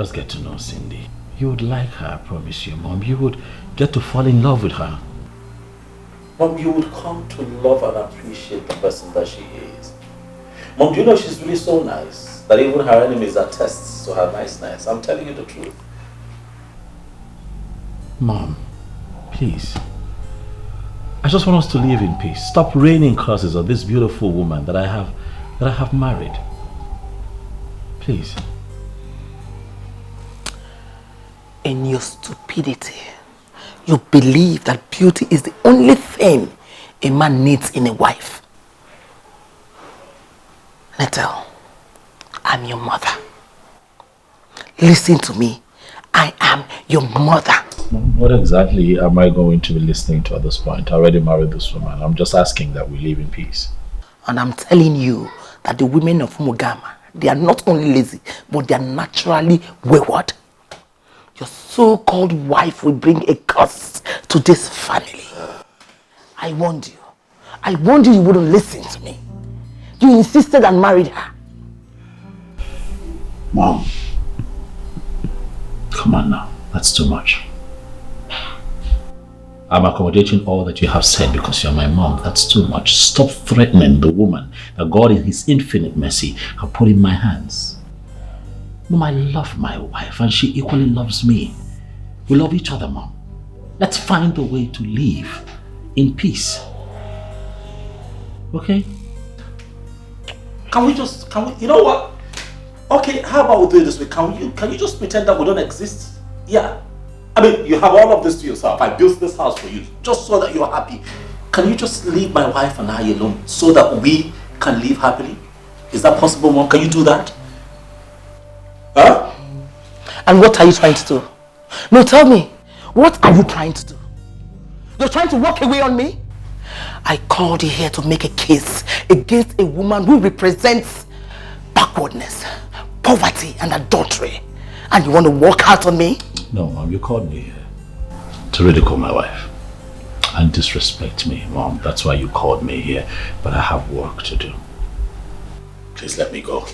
Just get to know Cindy. You would like her, I promise you, Mom. You would get to fall in love with her. Mom, you would come to love and appreciate the person that she is. Mom, do you know she's really so nice that even her enemies attest to her niceness? I'm telling you the truth. Mom, please. I just want us to live in peace. Stop raining curses on this beautiful woman that I have married. Please. In your stupidity, you believe that beauty is the only thing a man needs in a wife. Natal, I'm your mother. Listen to me. I am your mother. What exactly am I going to be listening to at this point? I already married this woman. I'm just asking that we live in peace. And I'm telling you that the women of Mugama, they are not only lazy, but they are naturally wayward. Your so-called wife will bring a curse to this family. I warned you. I warned you wouldn't listen to me. You insisted and married her. Mom. Come on now. That's too much. I'm accommodating all that you have said because you're my mom. That's too much. Stop threatening the woman that God in His infinite mercy have put in my hands. Mom, I love my wife and she equally loves me. We love each other, Mom. Let's find a way to live in peace. Okay? You know what? Okay, how about we do it this way? Can you just pretend that we don't exist? Yeah. I mean, you have all of this to yourself. I built this house for you just so that you're happy. Can you just leave my wife and I alone so that we can live happily? Is that possible, Mom? Can you do that? Huh? And what are you trying to do? No, tell me. What are you trying to do? You're trying to walk away on me? I called you here to make a case against a woman who represents backwardness, poverty, and adultery. And you want to walk out on me? No, Mom, you called me here to ridicule my wife and disrespect me, Mom. That's why you called me here, but I have work to do. Please let me go.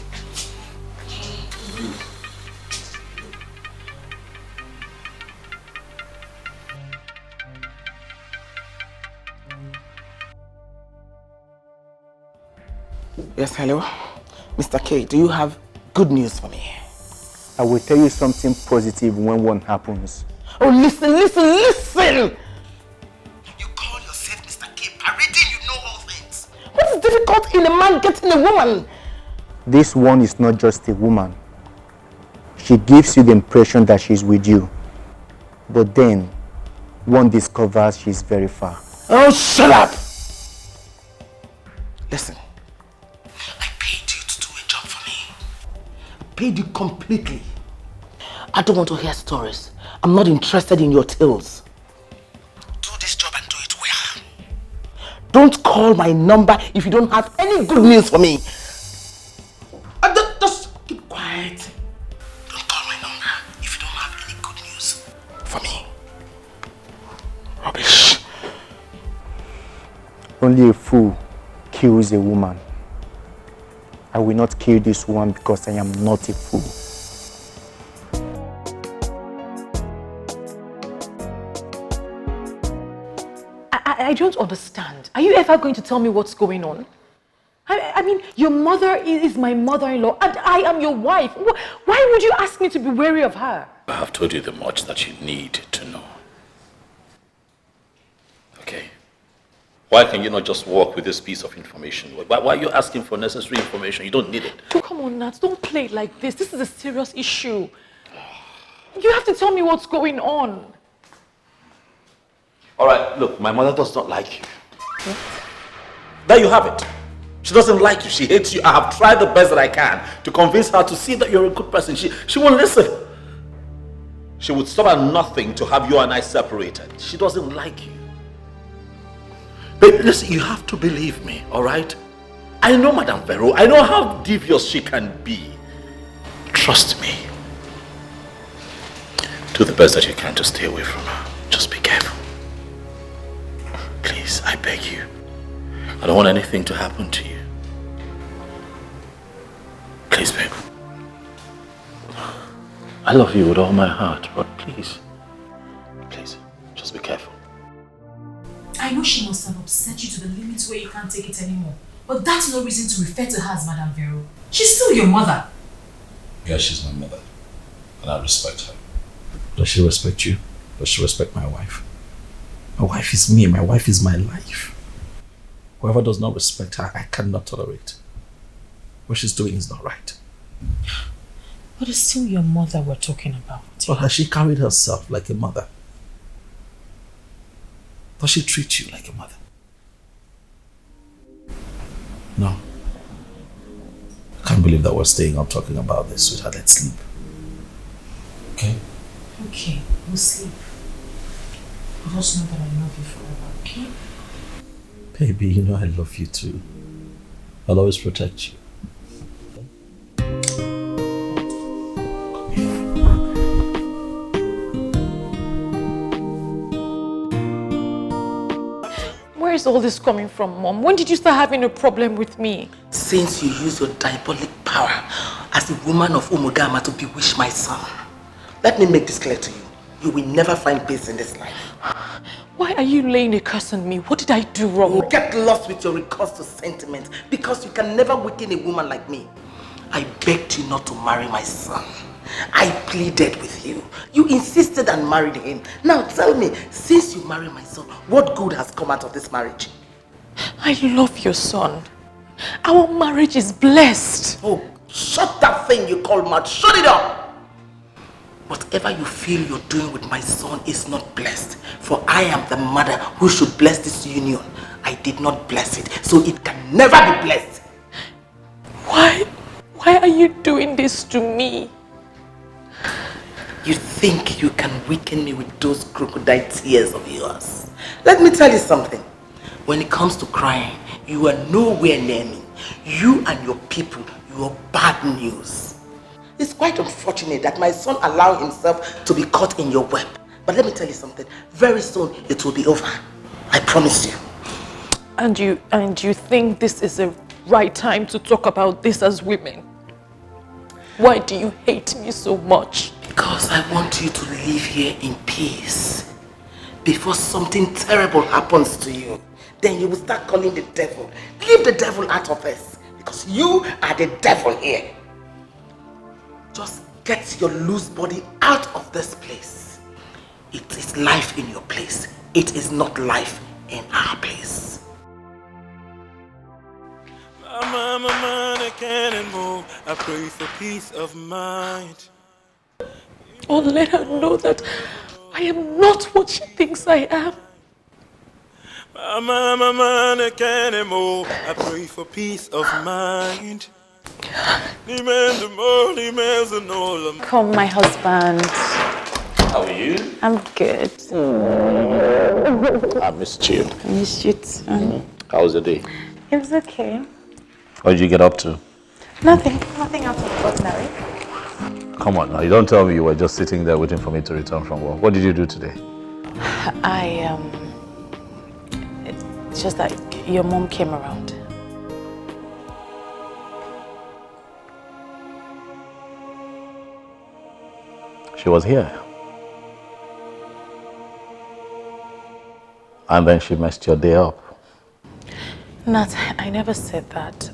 Yes, hello? Mr. K, do you have good news for me? I will tell you something positive when one happens. Oh, listen! You call yourself Mr. K, parading you know all things. What is difficult in a man getting a woman? This one is not just a woman. She gives you the impression that she's with you. But then, one discovers she's very far. Oh, shut up! Listen. I paid you to do a job for me. I paid you completely. I don't want to hear stories. I'm not interested in your tales. Do this job and do it well. Don't call my number if you don't have any good news for me. Just keep quiet. Don't call my number if you don't have any good news for me. Rubbish. Only a fool kills a woman. I will not kill this one because I am not a fool. I don't understand. Are you ever going to tell me what's going on? I mean, your mother is my mother-in-law and I am your wife. Why would you ask me to be wary of her? I have told you the much that you need to know. Okay? Why can you not just walk with this piece of information? Why are you asking for necessary information? You don't need it. Oh, come on, Nat. Don't play it like this. This is a serious issue. You have to tell me what's going on. All right, look, my mother does not like you. What? There you have it. She doesn't like you. She hates you. I have tried the best that I can to convince her to see that you're a good person. She won't listen. She would stop at nothing to have you and I separated. She doesn't like you. But listen, you have to believe me, all right? I know Madame Vero. I know how devious she can be. Trust me. Do the best that you can to stay away from her. Just be careful. Please, I beg you. I don't want anything to happen to you. Please, babe. I love you with all my heart, but please, just be careful. I know she must have upset you to the limit where you can't take it anymore. But that's no reason to refer to her as Madame Vero. She's still your mother. Yeah, she's my mother. And I respect her. Does she respect you? Does she respect my wife? My wife is me. My wife is my life. Whoever does not respect her, I cannot tolerate. What she's doing is not right. But it's still your mother we're talking about. But has she carried herself like a mother? Does she treat you like a mother? No. I can't believe that we're staying up talking about this, sweetheart. Let's sleep. Okay? Okay, we'll sleep. But just know that I love you forever, okay? Baby, you know I love you too. I'll always protect you. Where is all this coming from, Mom? When did you start having a problem with me? Since you use your diabolic power as a woman of Umugama to bewitch my son, let me make this clear to you. You will never find peace in this life. Why are you laying a curse on me? What did I do wrong? You get lost with your recourse to sentiment because you can never weaken a woman like me. I begged you not to marry my son. I pleaded with you. You insisted and married him. Now tell me, since you married my son, what good has come out of this marriage? I love your son. Our marriage is blessed. Oh, shut that thing you call mad. Shut it up! Whatever you feel you're doing with my son is not blessed. For I am the mother who should bless this union. I did not bless it, so it can never be blessed. Why are you doing this to me? You think you can weaken me with those crocodile tears of yours? Let me tell you something. When it comes to crying, you are nowhere near me. You and your people, you are bad news. It's quite unfortunate that my son allowed himself to be caught in your web. But let me tell you something. Very soon it will be over. I promise you. And you think this is the right time to talk about this as women? Why do you hate me so much? Because I want you to live here in peace. Before something terrible happens to you, then you will start calling the devil. Leave the devil out of us. Because you are the devil here. Just get your loose body out of this place. It is life in your place. It is not life in our place. I can't move. I pray for peace of mind. Oh, let her know that I am not what she thinks I am. I can't move. I pray for peace of mind. Come, my husband. How are you? I'm good. I missed you. I missed you too. How was the day? It was okay. What did you get up to? Nothing out of the ordinary. Come on now, you don't tell me you were just sitting there waiting for me to return from work. What did you do today? It's just that your mom came around. She was here. And then she messed your day up. Nat, I never said that.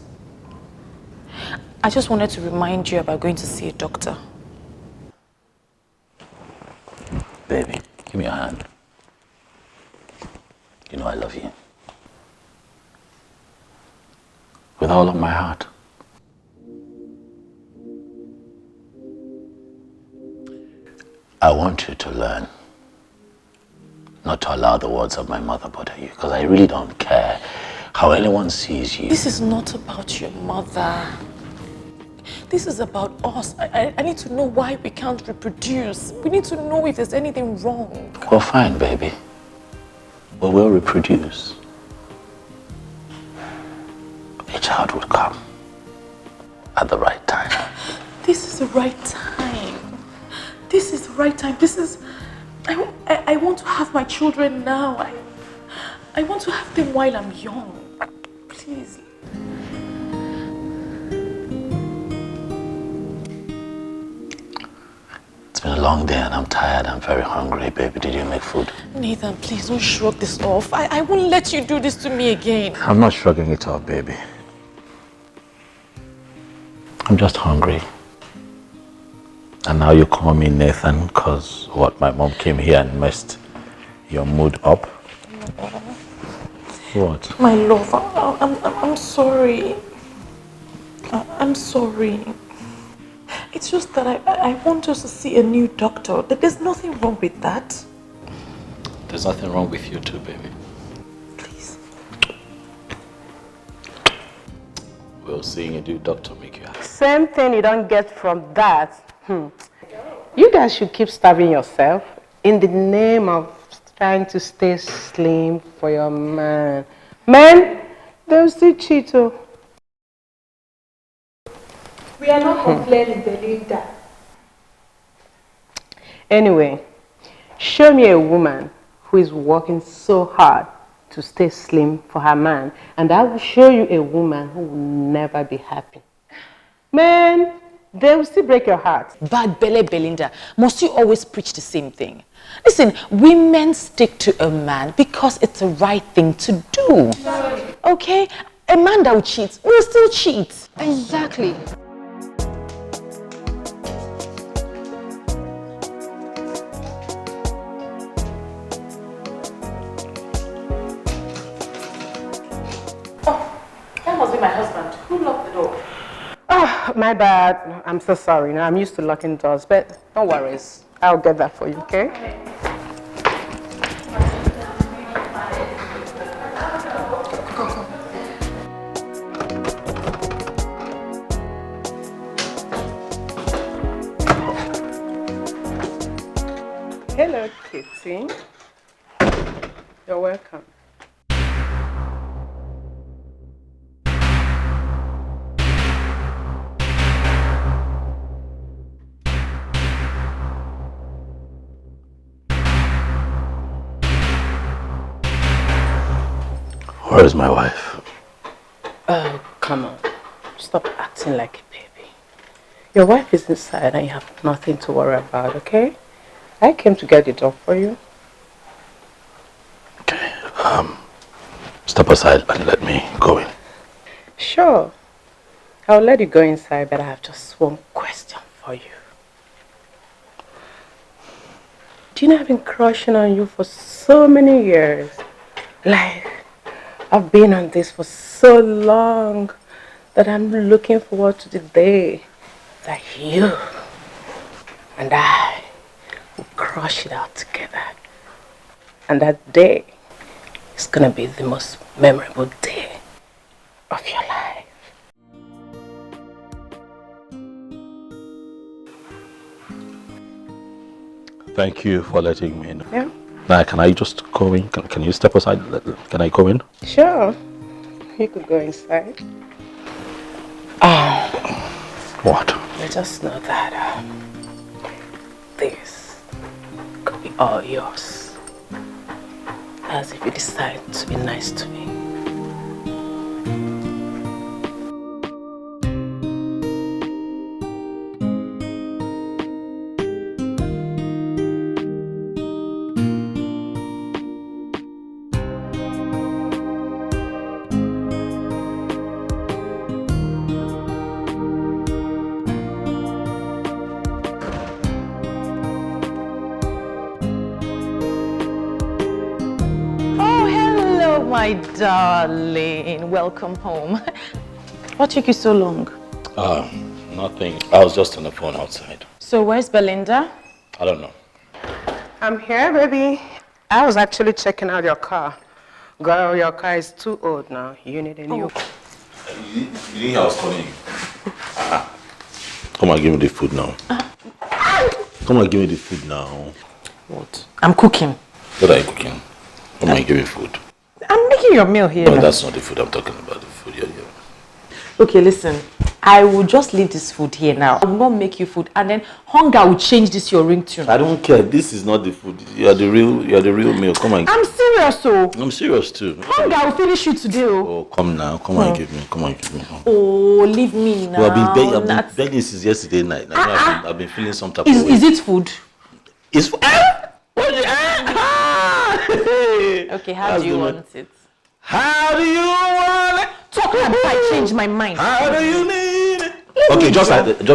I just wanted to remind you about going to see a doctor. Baby, give me your hand. You know I love you. With all of my heart. I want you to learn not to allow the words of my mother bother you, because I really don't care how anyone sees you. This is not about your mother. This is about us. I need to know why we can't reproduce. We need to know if there's anything wrong. Well, fine, baby. We will reproduce. A child will come at the right time. This is the right time. This is the right time. This is... I want to have my children now. I want to have them while I'm young. Please. been a long day and I'm tired. I'm very hungry, baby. Did you make food? Nathan, please don't shrug this off. I won't let you do this to me again. I'm not shrugging it off, baby. I'm just hungry. And now you call me Nathan because what, my mom came here and messed your mood up? What? My love, I'm sorry. I'm sorry. It's just that I want us to see a new doctor. There's nothing wrong with that. There's nothing wrong with you too, baby. Please. Will seeing a new doctor make you happy? Same thing you don't get from that. You guys should keep starving yourself in the name of trying to stay slim for your man. Men, they'll still cheat. We are not complaining, Belinda. Anyway, show me a woman who is working so hard to stay slim for her man, and I will show you a woman who will never be happy. Man, they will still break your heart. Bad belly Belinda, must you always preach the same thing? Listen, women stick to a man because it's the right thing to do. Okay? A man that will cheat will still cheat. Exactly. That must be my husband. Who locked the door? Oh, my bad. I'm so sorry. Now, I'm used to locking doors, but no worries. I'll get that for you, okay? Hello, Kitty. You're welcome. Where is my wife? Oh, come on. Stop acting like a baby. Your wife is inside and you have nothing to worry about, okay? I came to get it off for you. Okay, step aside and let me go in. Sure. I'll let you go inside, but I have just one question for you. Do you know I've been crushing on you for so many years? Like, I've been on this for so long that I'm looking forward to the day that you and I will crush it out together. And that day is gonna be the most memorable day of your life. Thank you for letting me know. Yeah? Now, can I just go in? Can you step aside? Can I go in? Sure. You could go inside. What? I just know that this could be all yours. As if you decide to be nice to me. My darling, welcome home. What took you so long? Nothing. I was just on the phone outside. So where's Belinda? I don't know. I'm here, baby. I was actually checking out your car. Girl, your car is too old now. You need a new. You think I was calling you? Come on, give me the food now. Come on, give me the food now. What? I'm cooking. What are you cooking? Come on, give me food. I'm making your meal here. No, that's not the food I'm talking about. The food, yeah. Okay, listen. I will just leave this food here now. I will not make you food, and then hunger will change this your ringtone. I don't care. This is not the food. You're the real meal. Come on. I'm serious, so. I'm serious too. Hunger will finish you today. Oh, come now. Come on, give me. Come on, give me. Oh, leave me now. Well, I've been begging since yesterday night. I've been feeling some type of way. Is it food? It's food. Okay, how do you want it? How do you want it? Talk about I change my mind. How do you need it? Okay, just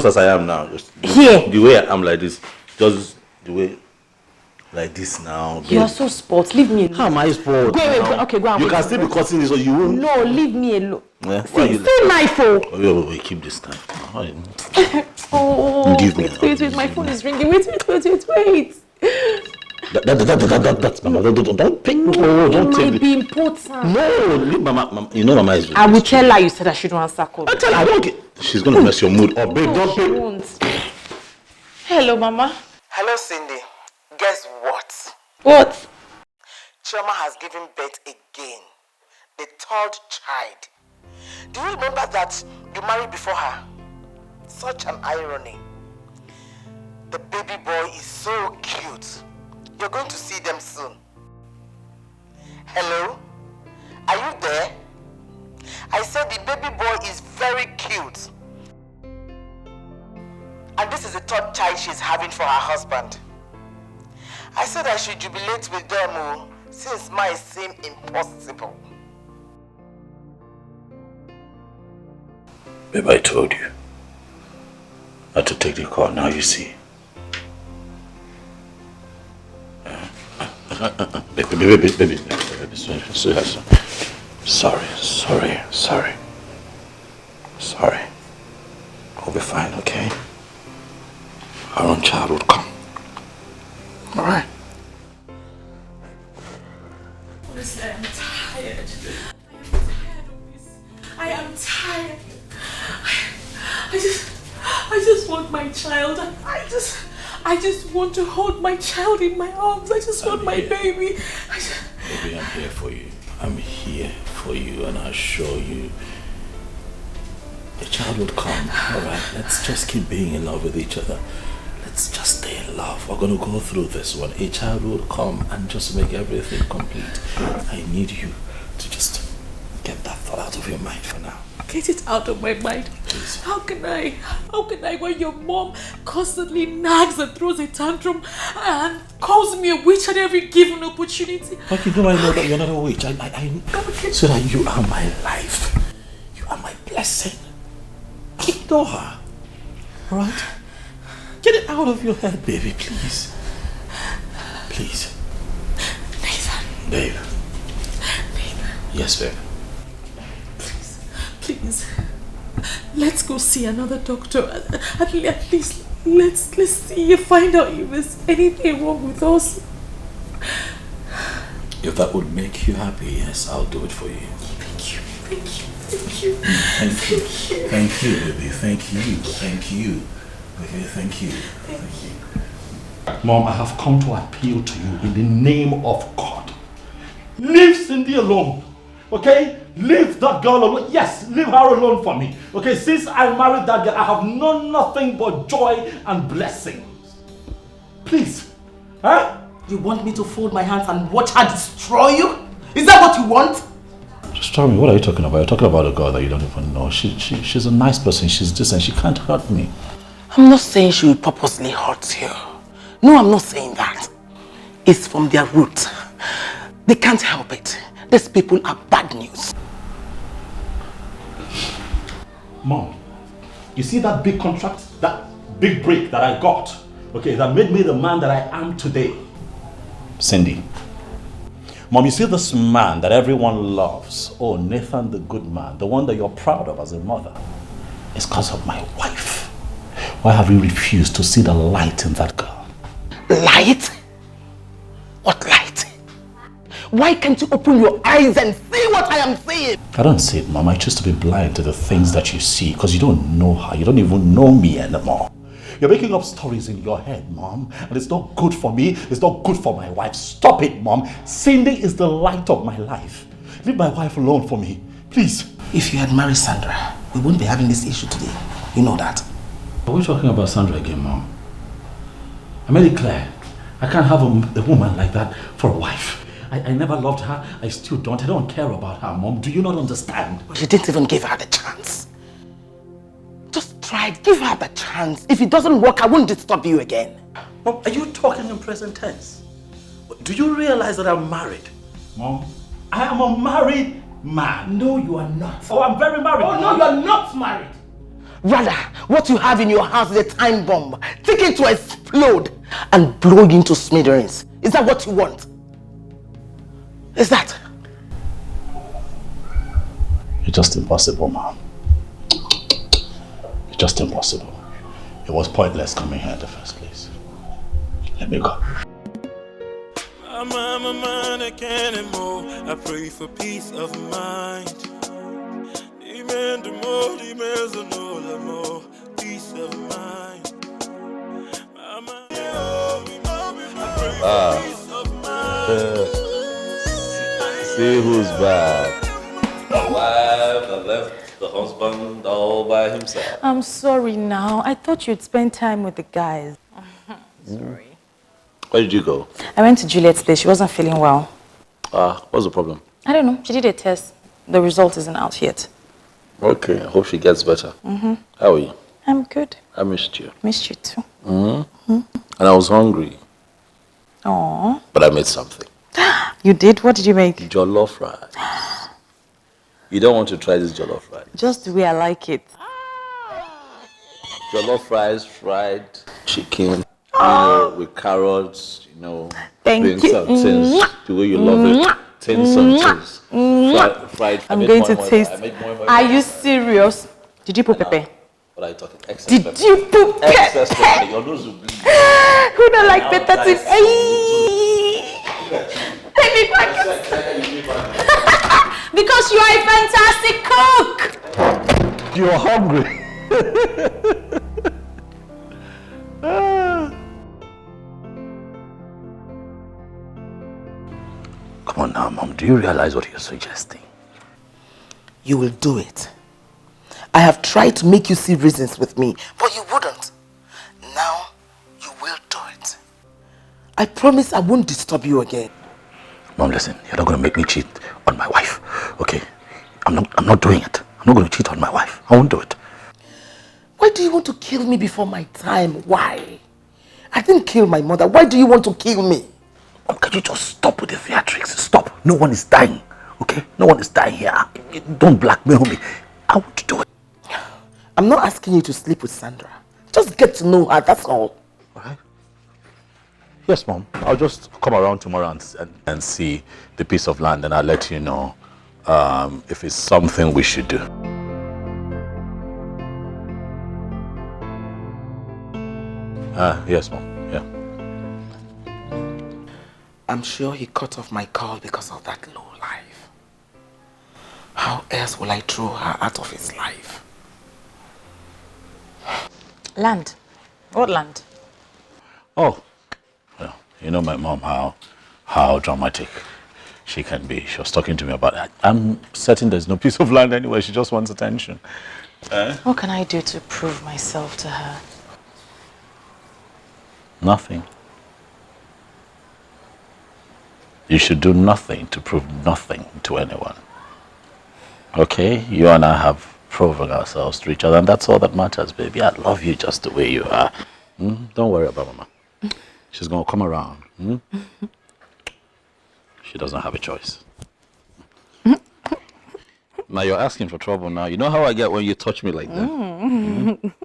as I am now. Just here. The way I'm like this. Just the way like this now. You are so spoiled. Leave me alone. How am I spoiled? Okay, go on. You can still be cutting this or you won't. No, leave me alone. Yeah, see knife. Oh, wait, keep this knife. Oh, give me. Wait, my phone is ringing. Wait. That's Mama. Don't pick. No, don't take it. Might be important. No, leave Mama. You know Mama is. I will tell her you said I shouldn't answer call. I tell her I don't get. She's gonna mess your mood up, babe. No, don't she won't. Hello, Mama. Hello, Cindy. Guess what? What? Chioma has given birth again. The third child. Do you remember that you married before her? Such an irony. The baby boy is so cute. You're going to see them soon. Hello? Are you there? I said the baby boy is very cute. And this is the third child she's having for her husband. I said I should jubilate with them since mine seemed impossible. Babe, I told you. I had to take the call, now you see. Baby. Sorry. I'll be fine, okay? Our own child will come. Alright? Honestly, I am tired. I am tired. I just want my child. I just want to hold my child in my arms. I just want my baby. Baby, I'm here for you. I'm here for you, and I assure you the child will come. Alright, let's just keep being in love with each other. Let's just stay in love. We're going to go through this one. A child will come and just make everything complete. I need you to just get that thought out of your mind for now. Get it out of my mind. Please. How can I when your mom constantly nags and throws a tantrum and calls me a witch at every given opportunity? But you know I know that you're not a witch. So that you are my life. You are my blessing. Ignore her. Alright? Get it out of your head, baby, please. Please. Nathan. Babe. Yes, babe. Please. Let's go see another doctor. At least let's see if find out if there's anything wrong with us. If that would make you happy, yes, I'll do it for you. Thank you. Thank you, baby. Thank you. Okay, thank you. Mom, I have come to appeal to you in the name of God. Leave Cindy alone. Okay? Leave that girl alone. Yes, leave her alone for me. Okay, since I married that girl, I have known nothing but joy and blessings. Please. Huh? You want me to fold my hands and watch her destroy you? Is that what you want? Just tell me, what are you talking about? You're talking about a girl that you don't even know. She's a nice person. She's decent. She can't hurt me. I'm not saying she will purposely hurt you. No, I'm not saying that. It's from their root. They can't help it. These people are bad news. Mom, you see that big contract, that big break that I got, okay, that made me the man that I am today? Cindy. Mom, you see this man that everyone loves, oh, Nathan the good man, the one that you're proud of as a mother, it's because of my wife. Why have you refused to see the light in that girl? Light? What light? Why can't you open your eyes and see what I am saying? I don't see it, Mom. I choose to be blind to the things that you see because you don't know her. You don't even know me anymore. You're making up stories in your head, Mom. And it's not good for me. It's not good for my wife. Stop it, Mom. Cindy is the light of my life. Leave my wife alone for me. Please. If you had married Sandra, we wouldn't be having this issue today. You know that. Are we talking about Sandra again, Mom? I made it clear. I can't have a woman like that for a wife. I never loved her. I still don't. I don't care about her, Mom. Do you not understand? But you didn't even give her the chance. Just try it. Give her the chance. If it doesn't work, I won't disturb you again. Mom, are you talking in present tense? Do you realize that I'm married? Mom, I am a married man. No, you are not. Oh, I'm very married. Oh, no, you are not married. Rather, what you have in your house is a time bomb. Take it to explode and blow you into smithereens. Is that what you want? Is that? It's just impossible, Mom. It's just impossible. It was pointless coming here in the first place. Let me go. I'm a man, I can't anymore. I pray for peace of mind. Demand the more, demands the more, peace of mind. See who's back. The wife that left the husband all by himself. I'm sorry now. I thought you'd spend time with the guys. Sorry. Where did you go? I went to Juliet's place. She wasn't feeling well. What's the problem? I don't know. She did a test. The result isn't out yet. Okay, I hope she gets better. Mm-hmm. How are you? I'm good. I missed you. Missed you too. Mm-hmm. And I was hungry. Aww. But I made something. You did? What did you make? Jollof rice. You don't want to try this jollof rice? Just the way I like it. Jollof rice, fried chicken, with carrots, Thank beans you. and things, the way you love it. Things and things. Fried. I'm going to taste. Are you serious? Did you put pepper? What are you talking? Excess Did pepper. you put pepper? Excess pepper. Your nose will bleed. Who don't like pepper? Let me back. Because you are a fantastic cook. You're hungry. Come on now, Mom. Do you realize what you're suggesting? You will do it. I have tried to make you see reasons with me, but you wouldn't. Now, you will do it. I promise I won't disturb you again. Mom, listen. You're not going to make me cheat on my wife, okay? I'm not doing it. I'm not going to cheat on my wife. I won't do it. Why do you want to kill me before my time? Why? I didn't kill my mother. Why do you want to kill me? Mom, can you just stop with the theatrics? Stop. No one is dying, okay? No one is dying here. Don't blackmail me. I want to do it. I'm not asking you to sleep with Sandra. Just get to know her, that's all. Alright. Yes, Mom. I'll just come around tomorrow and see the piece of land, and I'll let you know if it's something we should do. Yes, Mom. Yeah. I'm sure he cut off my call because of that low life. How else will I throw her out of his life? Land. What land? Oh. Well, you know my mom, how dramatic she can be. She was talking to me about that. I'm certain there's no piece of land anyway. She just wants attention. What can I do to prove myself to her? Nothing. You should do nothing to prove nothing to anyone. Okay? You and I have proven ourselves to each other, and that's all that matters, baby. I love you just the way you are. Don't worry about Mama. She's going to come around. She doesn't have a choice. Now you're asking for trouble now. You know how I get when you touch me like that?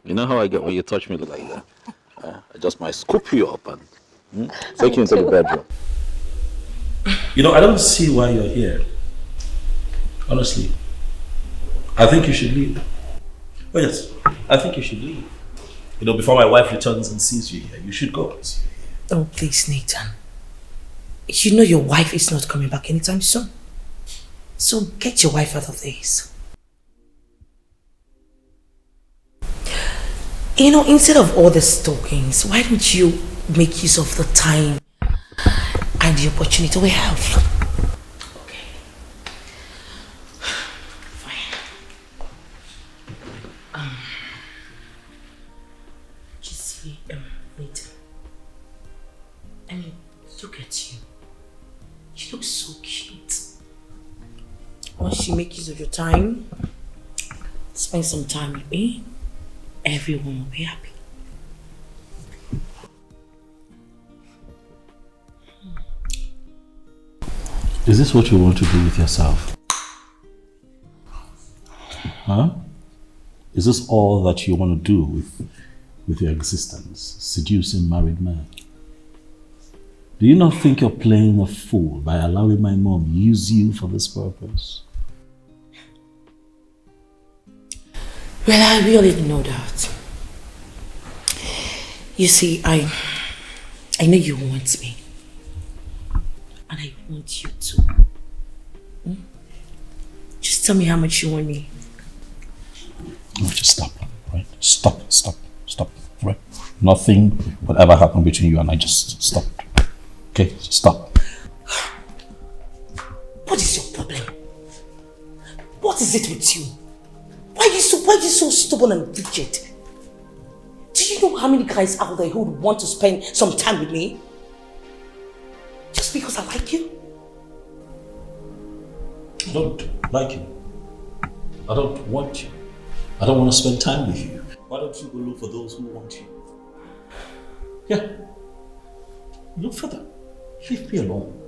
You know how I get when you touch me like that? I just might scoop you up and take you into the bedroom. I don't see why you're here. Honestly. I think you should leave. Oh yes, I think you should leave. Before my wife returns and sees you here, you should go. Oh, please, Nathan. You know your wife is not coming back anytime soon. So get your wife out of this. Instead of all the stalkings, why don't you make use of the time and the opportunity we have? See, Nathan. I mean, look at you. You look so cute. Once you make use of your time, spend some time with me, everyone will be happy. Is this what you want to do with yourself? Huh? Is this all that you want to do with your existence? Seducing married men? Do you not think you're playing a fool by allowing my mom use you for this purpose? Well, I really know that. You see, I know you want me. And I want you to. Just tell me how much you want me. No, just stop, right? Stop, right? Nothing would ever happen between you and I. Just stop. Okay, stop. What is your problem? What is it with you? Why are you so stubborn and rigid? Do you know how many guys out there who would want to spend some time with me? Just because I like you? I don't like you. I don't want you. I don't want to spend time with you. Why don't you go look for those who want you? Yeah. Look for them. Leave me alone.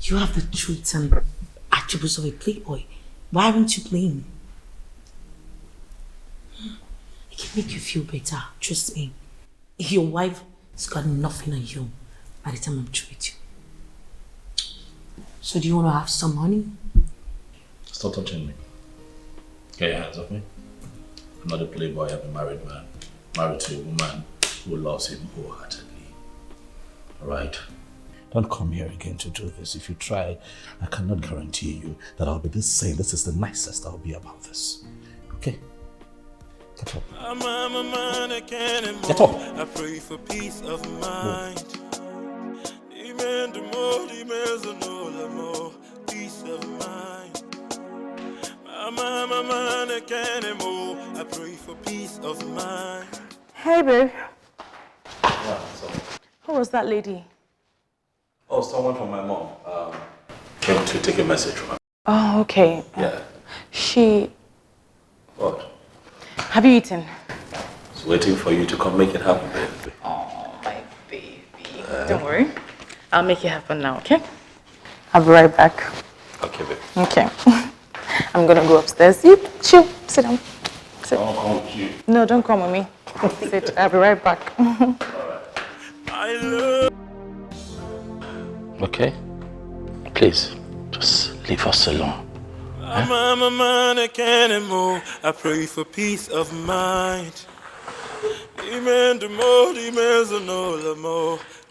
You have the traits and attributes of a playboy. Why aren't you playing? It can make you feel better, trust me. Your wife has got nothing on you by the time I'm through with you. So do you want to have some money? Stop touching me. Get your hands off me. I'm not a playboy, I'm a married man. Married to a woman who loves him wholeheartedly. Alright? Don't come here again to do this. If you try, I cannot guarantee you that I'll be this same. This is the nicest I'll be about this. Okay? Get up. Get up. I pray for peace of mind. Peace of mind. I pray for peace of mind. Hey, babe. Yeah, so. Who was that lady? Oh, someone from my mom came to take a message from her. Oh, okay. Yeah. She... What? Have you eaten? It's waiting for you to come make it happen, baby. Oh, my baby. Don't worry. I'll make it happen now, okay? I'll be right back. Okay, baby. Okay. I'm gonna go upstairs. You chill. Sit down. Sit. I'll come with you. No, don't come with me. Sit. I'll be right back. I love. Okay? Please, just leave us alone. I pray for peace of mind.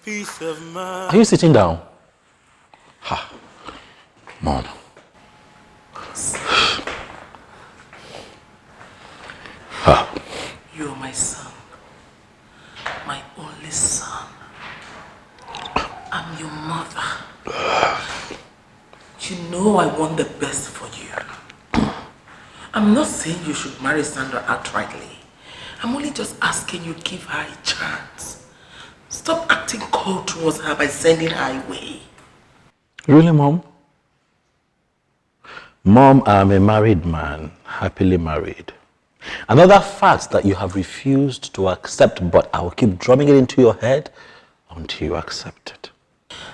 Peace of mind. Are you sitting down? Ha. Mom. Ha. You're my son. My only son. I'm your mother. You know I want the best for you. I'm not saying you should marry Sandra outrightly. I'm only just asking you give her a chance. Stop acting cold towards her by sending her away. Really, Mom? Mom, I'm a married man, happily married. Another fact that you have refused to accept, but I will keep drumming it into your head until you accept it.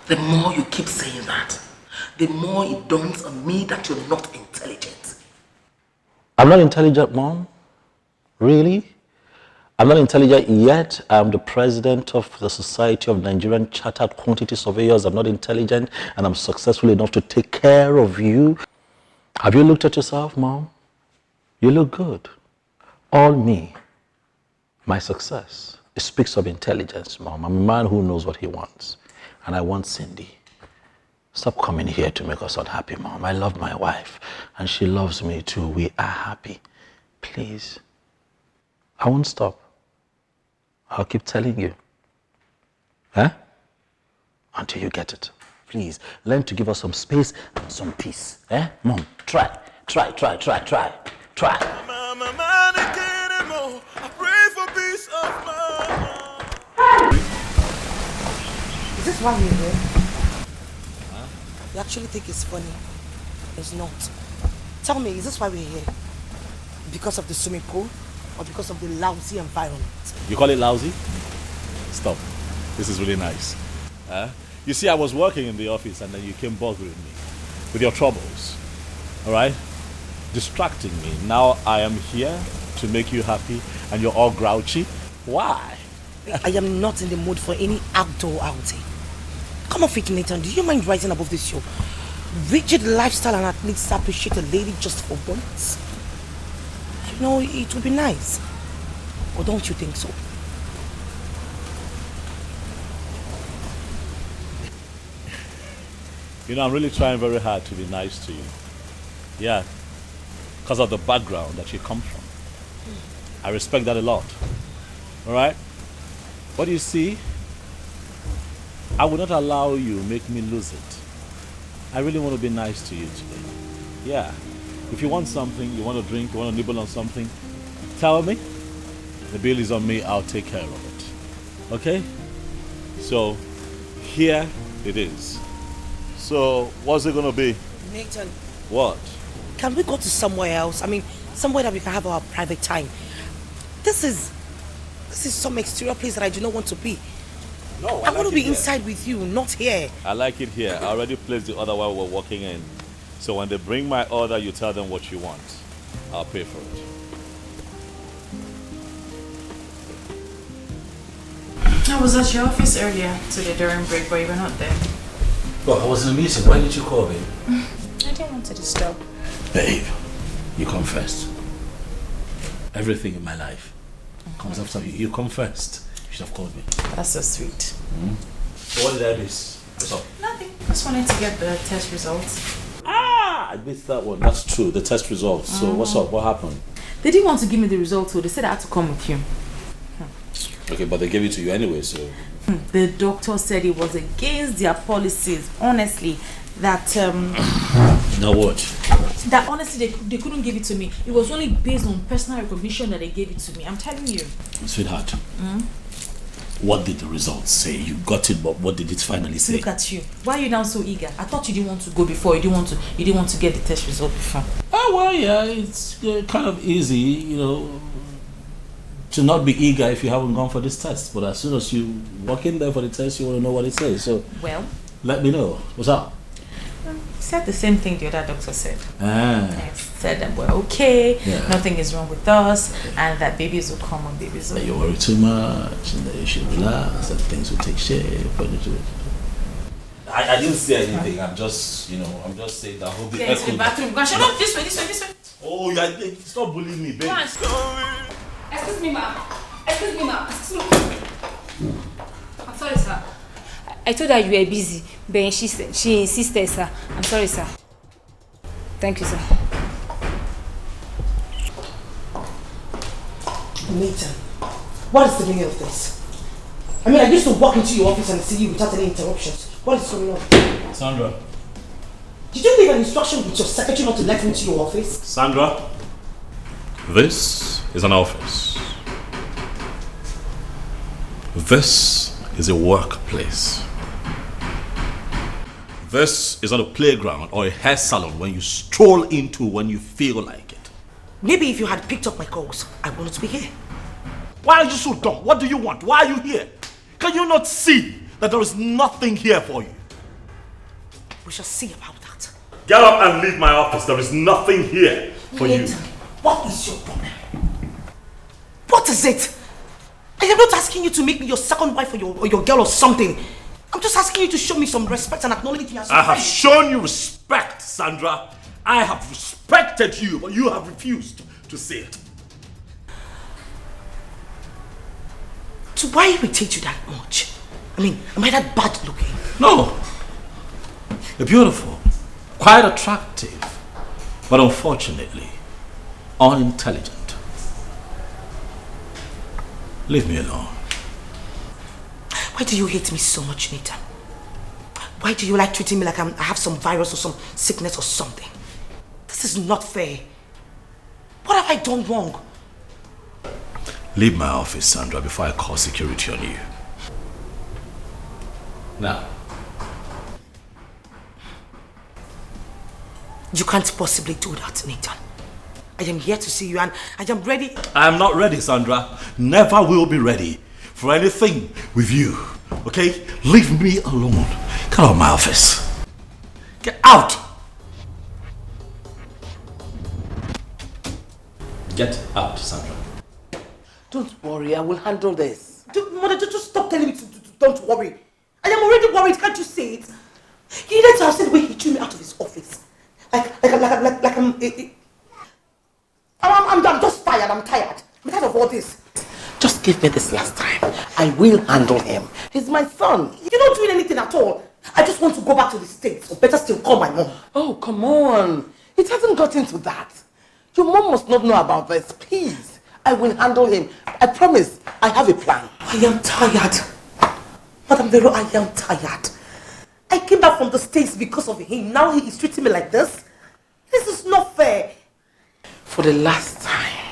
The more you keep saying that, the more it dawns on me that you're not intelligent. I'm not intelligent, Mom. Really? I'm not intelligent yet. I'm the president of the Society of Nigerian Chartered Quantity Surveyors. I'm not intelligent, and I'm successful enough to take care of you. Have you looked at yourself, Mom? You look good. All me. My success. It speaks of intelligence, Mom. I'm a man who knows what he wants. And I want Cindy. Stop coming here to make us unhappy, Mom. I love my wife, and she loves me too. We are happy. Please. I I won't stop. I'll keep telling you. Huh? Until you get it. Please, learn to give us some space and some peace. Eh? Mom, try. Try. I pray for peace of mind. Is this why you're here? You actually think it's funny? It's not. Tell me, is this why we're here? Because of the swimming pool? Or because of the lousy environment? You call it lousy? Stop. This is really nice. You see, I was working in the office and then you came bothering me with your troubles. Alright? Distracting me. Now I am here to make you happy and you're all grouchy. Why? I am not in the mood for any outdoor outing. Come on, Fit Nathan, do you mind rising above this show? Rigid lifestyle and at least appreciate a lady just for once. You know, it would be nice. Or don't you think so? You know, I'm really trying very hard to be nice to you. Yeah. Because of the background that you come from. I respect that a lot. Alright? But you see, I will not allow you make me lose it. I really want to be nice to you today. Yeah. If you want something, you want to drink, you want to nibble on something, tell me. The bill is on me, I'll take care of it. Okay? So, here it is. So, what's it gonna be? Nathan. What? Can we go to somewhere else? I mean, somewhere that we can have our private time. This is some exterior place that I do not want to be. No, I want to be inside with you, not here. I like it here. I already placed the order while we're walking in. So when they bring my order, you tell them what you want. I'll pay for it. I was at your office earlier today during break, but you were not there. Well, I was in a meeting. Why did you call me? I didn't want to disturb. Babe, you come first. Everything in my life comes after you. You come first. You should have called me. That's so sweet. So what did I miss? What's up? Nothing. Just wanted to get the test results. I missed that one. That's true. The test results. So what's up? What happened? They didn't want to give me the results, so they said I had to come with you. Okay, but they gave it to you anyway, so... The doctor said it was against their policies, honestly, that... Now what? That honestly, they couldn't give it to me. It was only based on personal recognition that they gave it to me. I'm telling you. Sweetheart, what did the results say? You got it, but what did it finally say? Look at you. Why are you now so eager? I thought you didn't want to go before. You didn't want to get the test result before. Oh, well, yeah, it's kind of easy, you know, to not be eager if you haven't gone for this test. But as soon as you walk in there for the test, you want to know what it says. So, well, let me know. What's up? He said the same thing the other doctor said. He said that we're okay, nothing is wrong with us, and that babies will come and babies will... That you worry too much, and that you should relax, that things will take shape. I didn't say anything. I'm just, I'm just saying that whole bit. Get into the bathroom. Go on, shut up. This way. Oh, yeah, stop bullying me, babe. Excuse me, ma'am. I'm sorry, sir. I told her you were busy, but she insisted, sir. I'm sorry, sir. Thank you, sir. Nathan, what is the meaning of this? I mean, I used to walk into your office and see you without any interruptions. What is going on? Sandra. Did you leave an instruction with your secretary not to let me into your office? Sandra, this is an office. This is a workplace. This is not a playground or a hair salon when you stroll into when you feel like it. Maybe if you had picked up my calls, I would not be here. Why are you so dumb? What do you want? Why are you here? Can you not see that there is nothing here for you? We shall see about that. Get up and leave my office. There is nothing here for you. What is your problem? What is it? I am not asking you to make me your second wife or your girl or something. I'm just asking you to show me some respect and acknowledge me as your I have friend. shown you respect, Sandra. I have respected you, but you have refused to see it. So why irritate you that much? I mean, am I that bad looking? No. You're beautiful, quite attractive, but unfortunately, unintelligent. Leave me alone. Why do you hate me so much, Nathan? Why do you like treating me like I have some virus or some sickness or something? This is not fair. What have I done wrong? Leave my office, Sandra, before I call security on you. Now. You can't possibly do that, Nathan. I am here to see you and I am ready. I am not ready, Sandra. Never will be ready for anything with you. Okay? Leave me alone. Get out of my office. Get out! Get out, Sandra. Don't worry, I will handle this. Mother, just stop telling me to don't worry. I am already worried, can't you see it? He needed to have said the way he threw me out of his office. I'm just tired, I'm tired. I'm tired of all this. Just give me this last time. I will handle him. He's my son. You're not doing anything at all. I just want to go back to the States, or better still, call my mom. Oh, come on. It hasn't gotten to that. Your mom must not know about this. Please. I will handle him. I promise. I have a plan. I am tired. Madam Vero, I am tired. I came back from the States because of him. Now he is treating me like this. This is not fair. For the last time,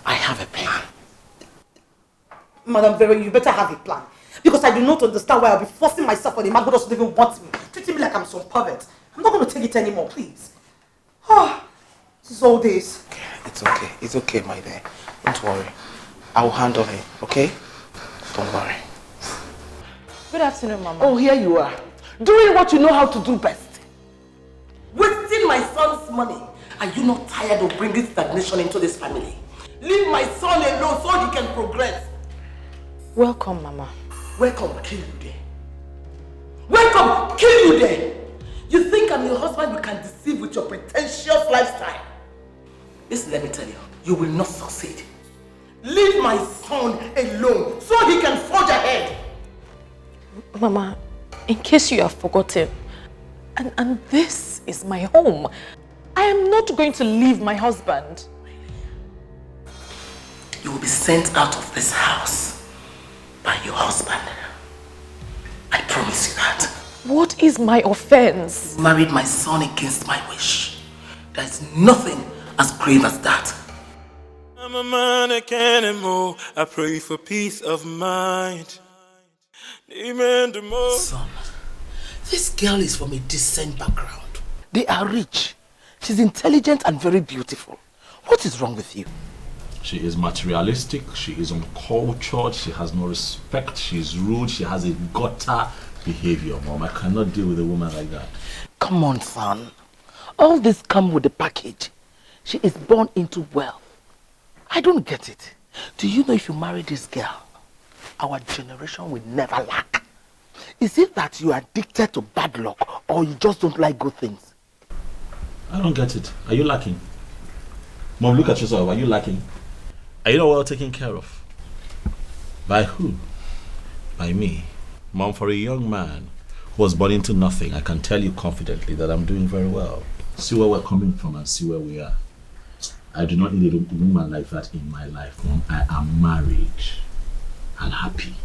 I have a plan. Madam Vero, you better have a plan. Because I do not understand why I'll be forcing myself on a man who doesn't even want me. Treating me like I'm some pervert. I'm not going to take it anymore, please. This is all this. It's okay. It's okay, my dear. Don't worry. I will handle him, okay? Don't worry. Good afternoon, Mama. Oh, here you are. Doing what you know how to do best. Wasting my son's money. Are you not tired of bringing stagnation into this family? Leave my son alone so he can progress. Welcome, Mama. Welcome, kill you there. Welcome, kill you there. You think I'm your husband you can deceive with your pretentious lifestyle? Listen, let me tell you, you will not succeed. Leave my son alone so he can forge ahead. Mama, in case you have forgotten, and this is my home. I am not going to leave my husband. You will be sent out of this house by your husband. I promise you that. What is my offense? You married my son against my wish. There is nothing as grave as that. I'm a man, I can't anymore. I pray for peace of mind. Son, this girl is from a decent background. They are rich. She's intelligent and very beautiful. What is wrong with you? She is materialistic, she is uncultured, she has no respect, she is rude, she has a gutter behavior, Mom. I cannot deal with a woman like that. Come on, son. All this comes with the package. She is born into wealth. I don't get it. Do you know if you marry this girl, our generation will never lack? Is it that you are addicted to bad luck or you just don't like good things? I don't get it. Are you lacking? Mom, look at yourself. Are you lacking? Are you not well taken care of? By who? By me. Mom, for a young man who was born into nothing, I can tell you confidently that I'm doing very well. See where we're coming from and see where we are. I do not need a woman like that in my life, Mom. I am married and happy.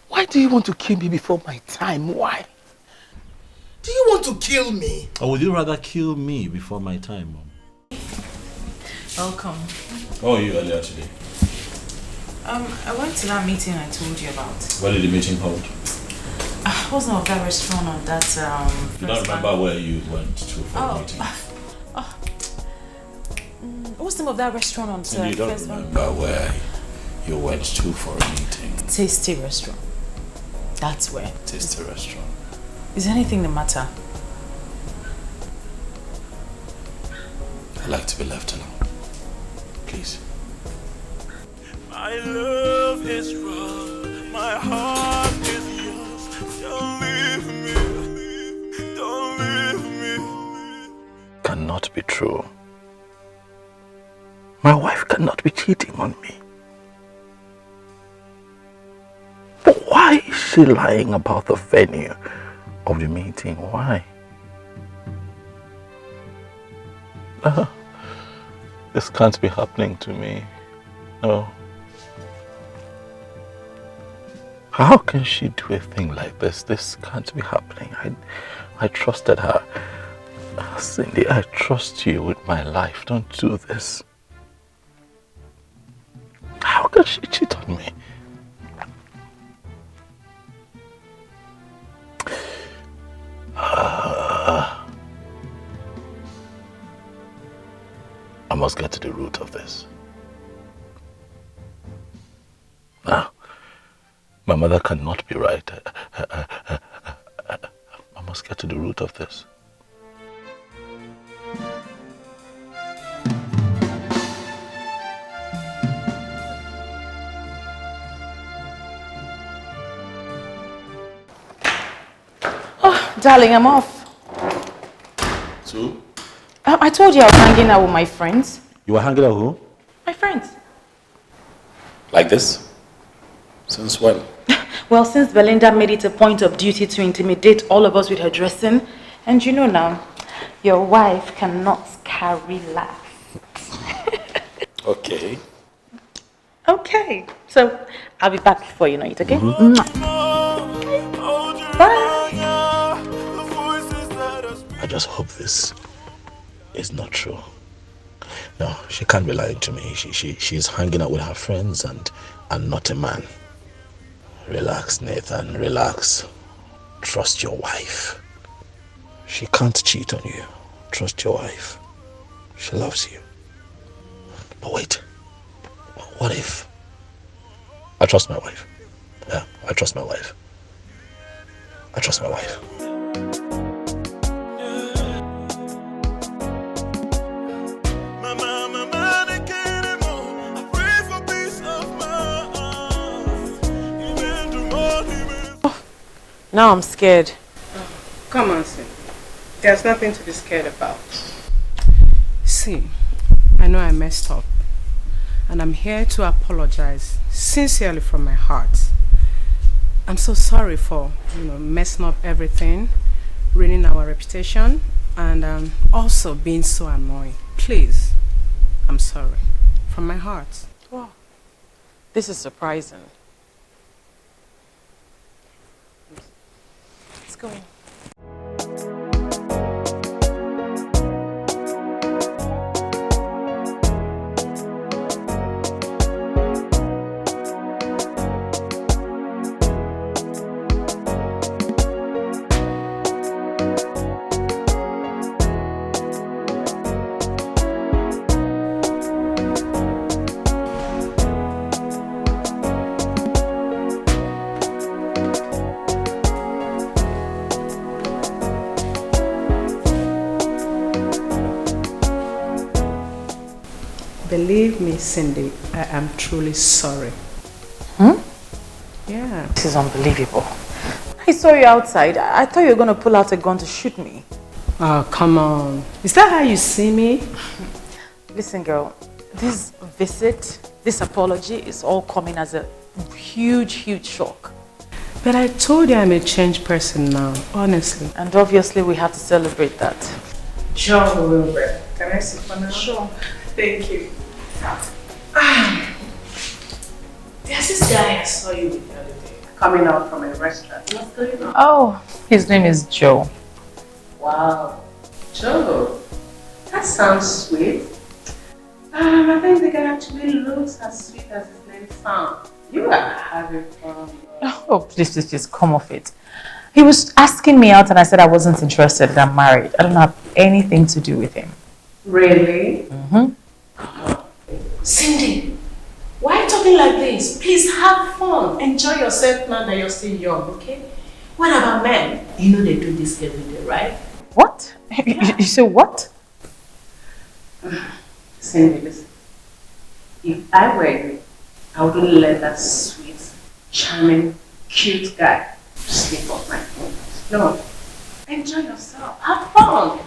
Why do you want to kill me before my time? Why? Do you want to kill me? Or would you rather kill me before my time, Mom? Welcome. How are you earlier today? I went to that meeting I told you about. Where did the meeting hold? I wasn't at that restaurant on that You don't remember where you went to for the meeting? What's the name of that restaurant on And you don't remember where you went to for a meeting? Tasty restaurant. That's where. Tasty restaurant. Is anything the matter? I like to be left alone. Please. My love is wrong, my heart is yours. Don't leave me, don't leave me. Cannot be true. My wife cannot be cheating on me. But why is she lying about the venue of the meeting? Why? This can't be happening to me. No. How can she do a thing like this? This can't be happening. I trusted her. Cindy, I trust you with my life. Don't do this. How can she cheat on me? I must get to the root of this. Now, my mother cannot be right. I must get to the root of this. Oh, darling, I'm off. So? I told you I was hanging out with my friends. You were hanging out with who? My friends. Like this? Since when? Well, since Belinda made it a point of duty to intimidate all of us with her dressing, and you know now, your wife cannot carry laughs. Okay. Okay. So, I'll be back before you know it, okay? Mm-hmm. Bye. I just hope this is not true. No, she can't be lying to me. She's hanging out with her friends and not a man. Relax, Nathan, relax. Trust your wife. She can't cheat on you. Trust your wife. She loves you. But wait, what if? I trust my wife. Yeah, I trust my wife. I trust my wife. Now I'm scared. Come on, Cindy. There's nothing to be scared about. See, I know I messed up. And I'm here to apologize sincerely from my heart. I'm so sorry for, messing up everything, ruining our reputation, and also being so annoying. Please, I'm sorry. From my heart. Wow. This is surprising. Let's go in. Believe me, Cindy, I am truly sorry. Yeah. This is unbelievable. I saw you outside. I thought you were going to pull out a gun to shoot me. Oh, come on. Is that how you see me? Listen, girl, this visit, this apology is all coming as a huge, huge shock. But I told you I'm a changed person now, honestly. And obviously we have to celebrate that. John Wilbur. Can I sit for now? Sure. Thank you. There's this guy I saw you with the other day, coming out from a restaurant. What's going on? Oh, his name is Joe. Wow. Joe. That sounds sweet. I think the guy actually looks as sweet as his name sounds. You are having fun. Oh, please, come off it. He was asking me out and I said I wasn't interested, that I'm married. I don't have anything to do with him. Really? Mm-hmm. Cindy, why are you talking like this? Please have fun. Enjoy yourself now that you're still young, okay? What about men? You know they do this every day, right? What? You say what? Cindy, listen. If I were you, I wouldn't let that sweet, charming, cute guy slip off my phone. No. Enjoy yourself. Have fun.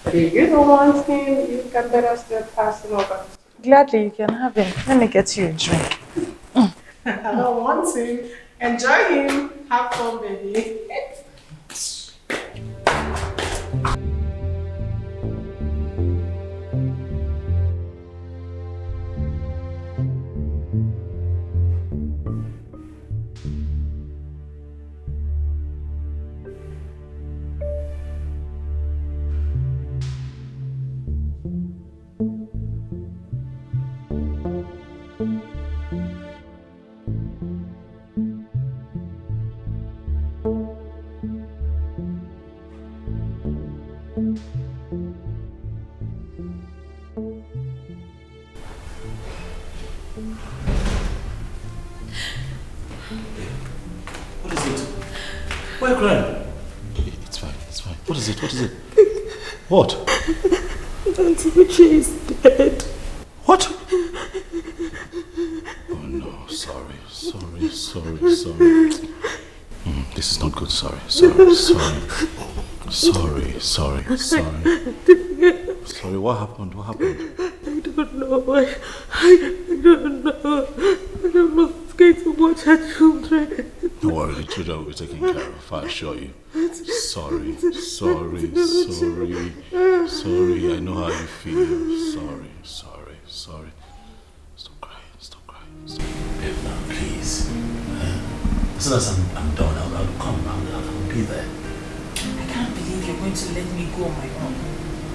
But if you don't want him, you can better still pass him over. Gladly, you can have him. Let me get you a drink. I don't want him. Enjoy him. Have fun, baby. What is it? Why are you crying? It's fine, it's fine. What is it? What is it? What? Auntie Uche is dead. What? Oh no, sorry. This is not good, sorry. Sorry, what happened? I don't know. I don't know. I don't know what's going to watch her children. Don't worry, the children will be taken care of, I assure you. Sorry, I know how you feel. Sorry. Stop crying. Babe, now, please. As soon as I'm done, I'll come. I'll be there. I can't believe you're going to let me go on my own.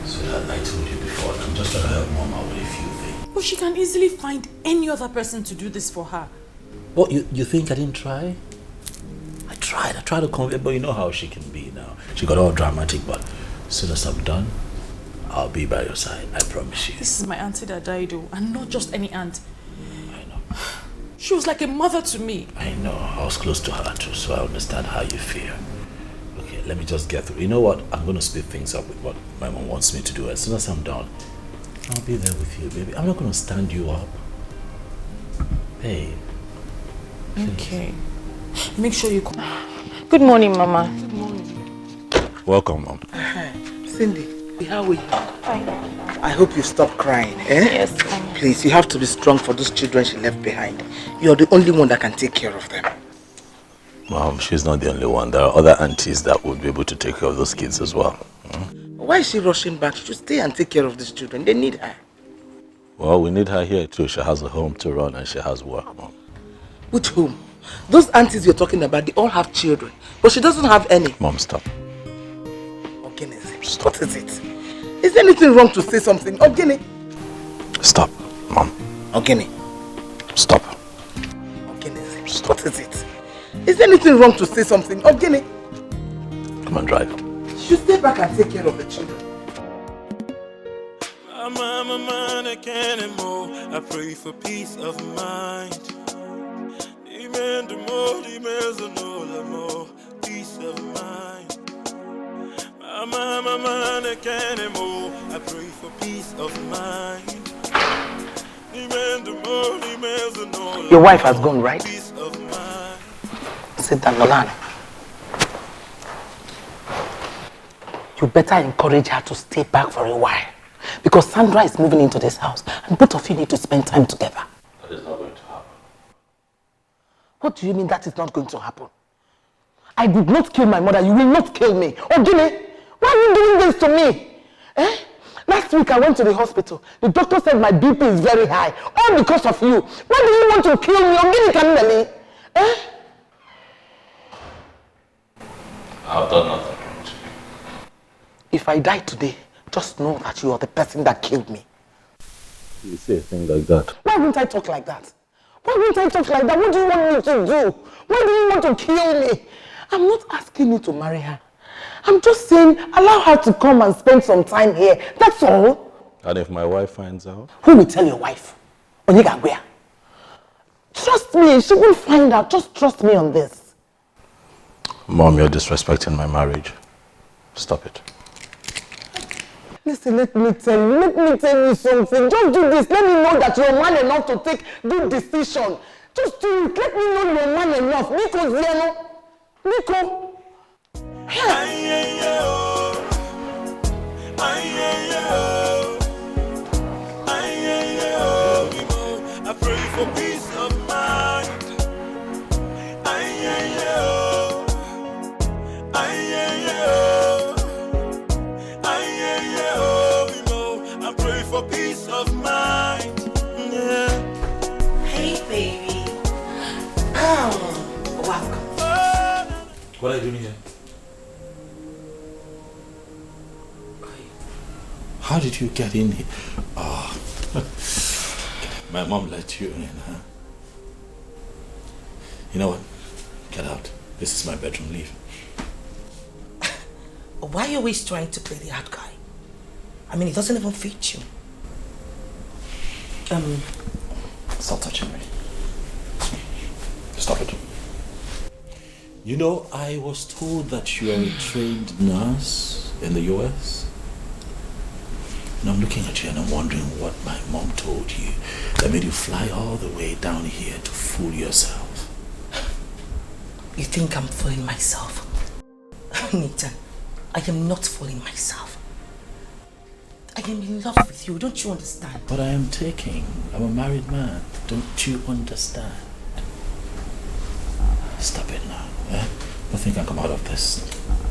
So I told you before, I'm just trying to help Mom out with a few things. But she can easily find any other person to do this for her. What, you think I didn't try? I tried to convince, but you know how she can be now. She got all dramatic, but as soon as I'm done, I'll be by your side, I promise you. This is my auntie that died, though, and not just any aunt. I know. She was like a mother to me. I know, I was close to her too, so I understand how you feel. Okay, let me just get through. You know what? I'm going to speed things up with what my mom wants me to do. As soon as I'm done, I'll be there with you, baby. I'm not going to stand you up. Hey. Okay. Make sure you come. Good morning, Mama. Good morning. Welcome, Mom. Cindy, how are you? Fine. I hope you stop crying, eh? Yes. Please, you have to be strong for those children she left behind. You're the only one that can take care of them. Mom, she's not the only one. There are other aunties that would be able to take care of those kids as well. Why is she rushing back? She should stay and take care of these children. They need her. Well, we need her here too. She has a home to run and she has work, Mom. Which home? Those aunties you're talking about, they all have children. But she doesn't have any. Mom, stop. Ogene, what is it? Is there anything wrong to say something? Ogene. Stop, Mom. Ogene. Stop. Ogene, stop. What is it? Is there anything wrong to say something? Ogene. Come on, drive. You should stay back and take care of the children. I can't anymore. I pray for peace of mind. Peace of mind. I can't anymore. I pray for peace of mind. Your wife has gone, right? Sit down, Nolan. You better encourage her to stay back for a while. Because Sandra is moving into this house and both of you need to spend time together. That is not going to happen. What do you mean that is not going to happen? I did not kill my mother. You will not kill me. Ogene, why are you doing this to me? Eh? Last week I went to the hospital. The doctor said my BP is very high. All because of you. Why do you want to kill me? Ogene Kameli? Eh? I have done nothing wrong to you. If I die today, just know that you are the person that killed me. You say a thing like that. Why won't I talk like that? Why won't I talk like that? What do you want me to do? Why do you want to kill me? I'm not asking you to marry her. I'm just saying, allow her to come and spend some time here. That's all. And if my wife finds out? Who will tell your wife? Onyega where? Trust me, she will find out. Just trust me on this. Mom, you're disrespecting my marriage. Stop it. Listen, let me tell you something. Just do this. Let me know that you're man enough to take good decision. Just do it. Let me know you're man enough. Nico Ziano. Nico. I pray for peace of mind. I pray for peace of mind. Yeah. Hey, baby. Oh, welcome. What are you doing here? How did you get in here? Oh. My mom let you in, huh? You know what? Get out. This is my bedroom. Leave. Why are you always trying to play the hard guy? I mean, it doesn't even fit you. Stop touching me. Stop it. You know, I was told that you are a trained nurse in the US. And I'm looking at you and I'm wondering what my mom told you that made you fly all the way down here to fool yourself. You think I'm fooling myself? Nathan, I am not fooling myself. I am in love with you, don't you understand? But I am taking. I'm a married man. Don't you understand? Stop it now. Eh? Nothing can come out of this.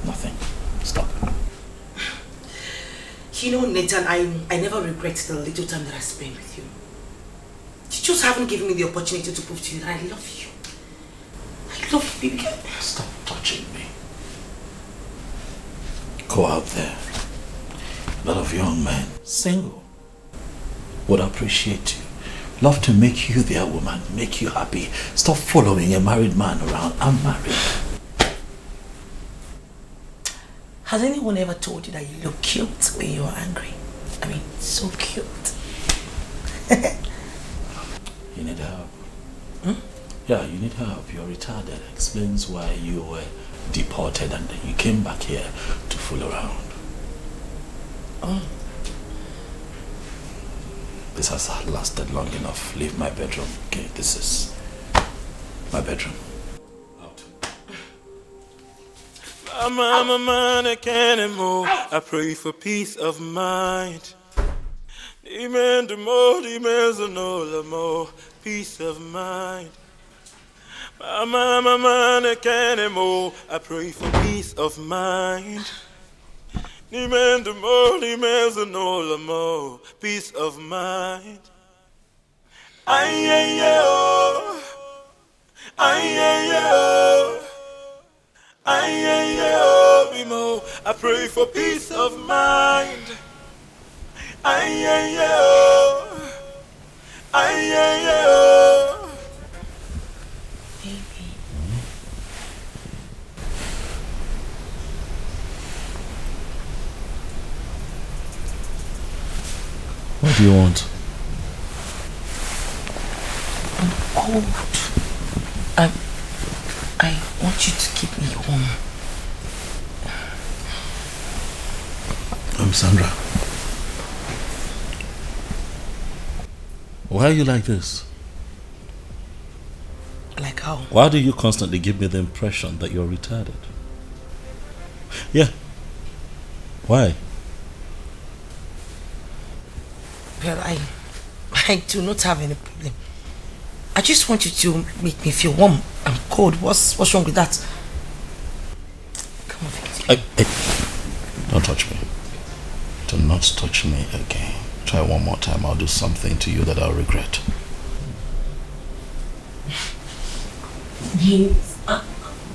Nothing. Stop. You know, Nathan, I never regret the little time that I spent with you. You just haven't given me the opportunity to prove to you that I love you. I love you, baby. Stop touching me. Go out there. A lot of young men, single, would appreciate you. Love to make you their woman, make you happy. Stop following a married man around. I'm married. Has anyone ever told you that you look cute when you're angry? I mean, so cute. You need help. Yeah, you need help. You're retarded. Explains why you were deported and then you came back here to fool around. Oh. This has lasted long enough. Leave my bedroom. Okay, this is my bedroom. I'm a man, I can't anymore. I pray for peace of mind. Demand the more, peace of mind. I'm a man, I can't anymore. I pray for peace of mind. Demand the more, peace of mind. I pray for peace of mind. What do you want? I'm cold. I want you to keep me warm. Sandra. Why are you like this? Like how? Why do you constantly give me the impression that you're retarded? Yeah. Why? Well, I do not have any problem. I just want you to make me feel warm. I'm cold. What's wrong with that? Come on, Hey. Don't touch me. Do not touch me again. Try one more time. I'll do something to you that I'll regret. Yes, I'm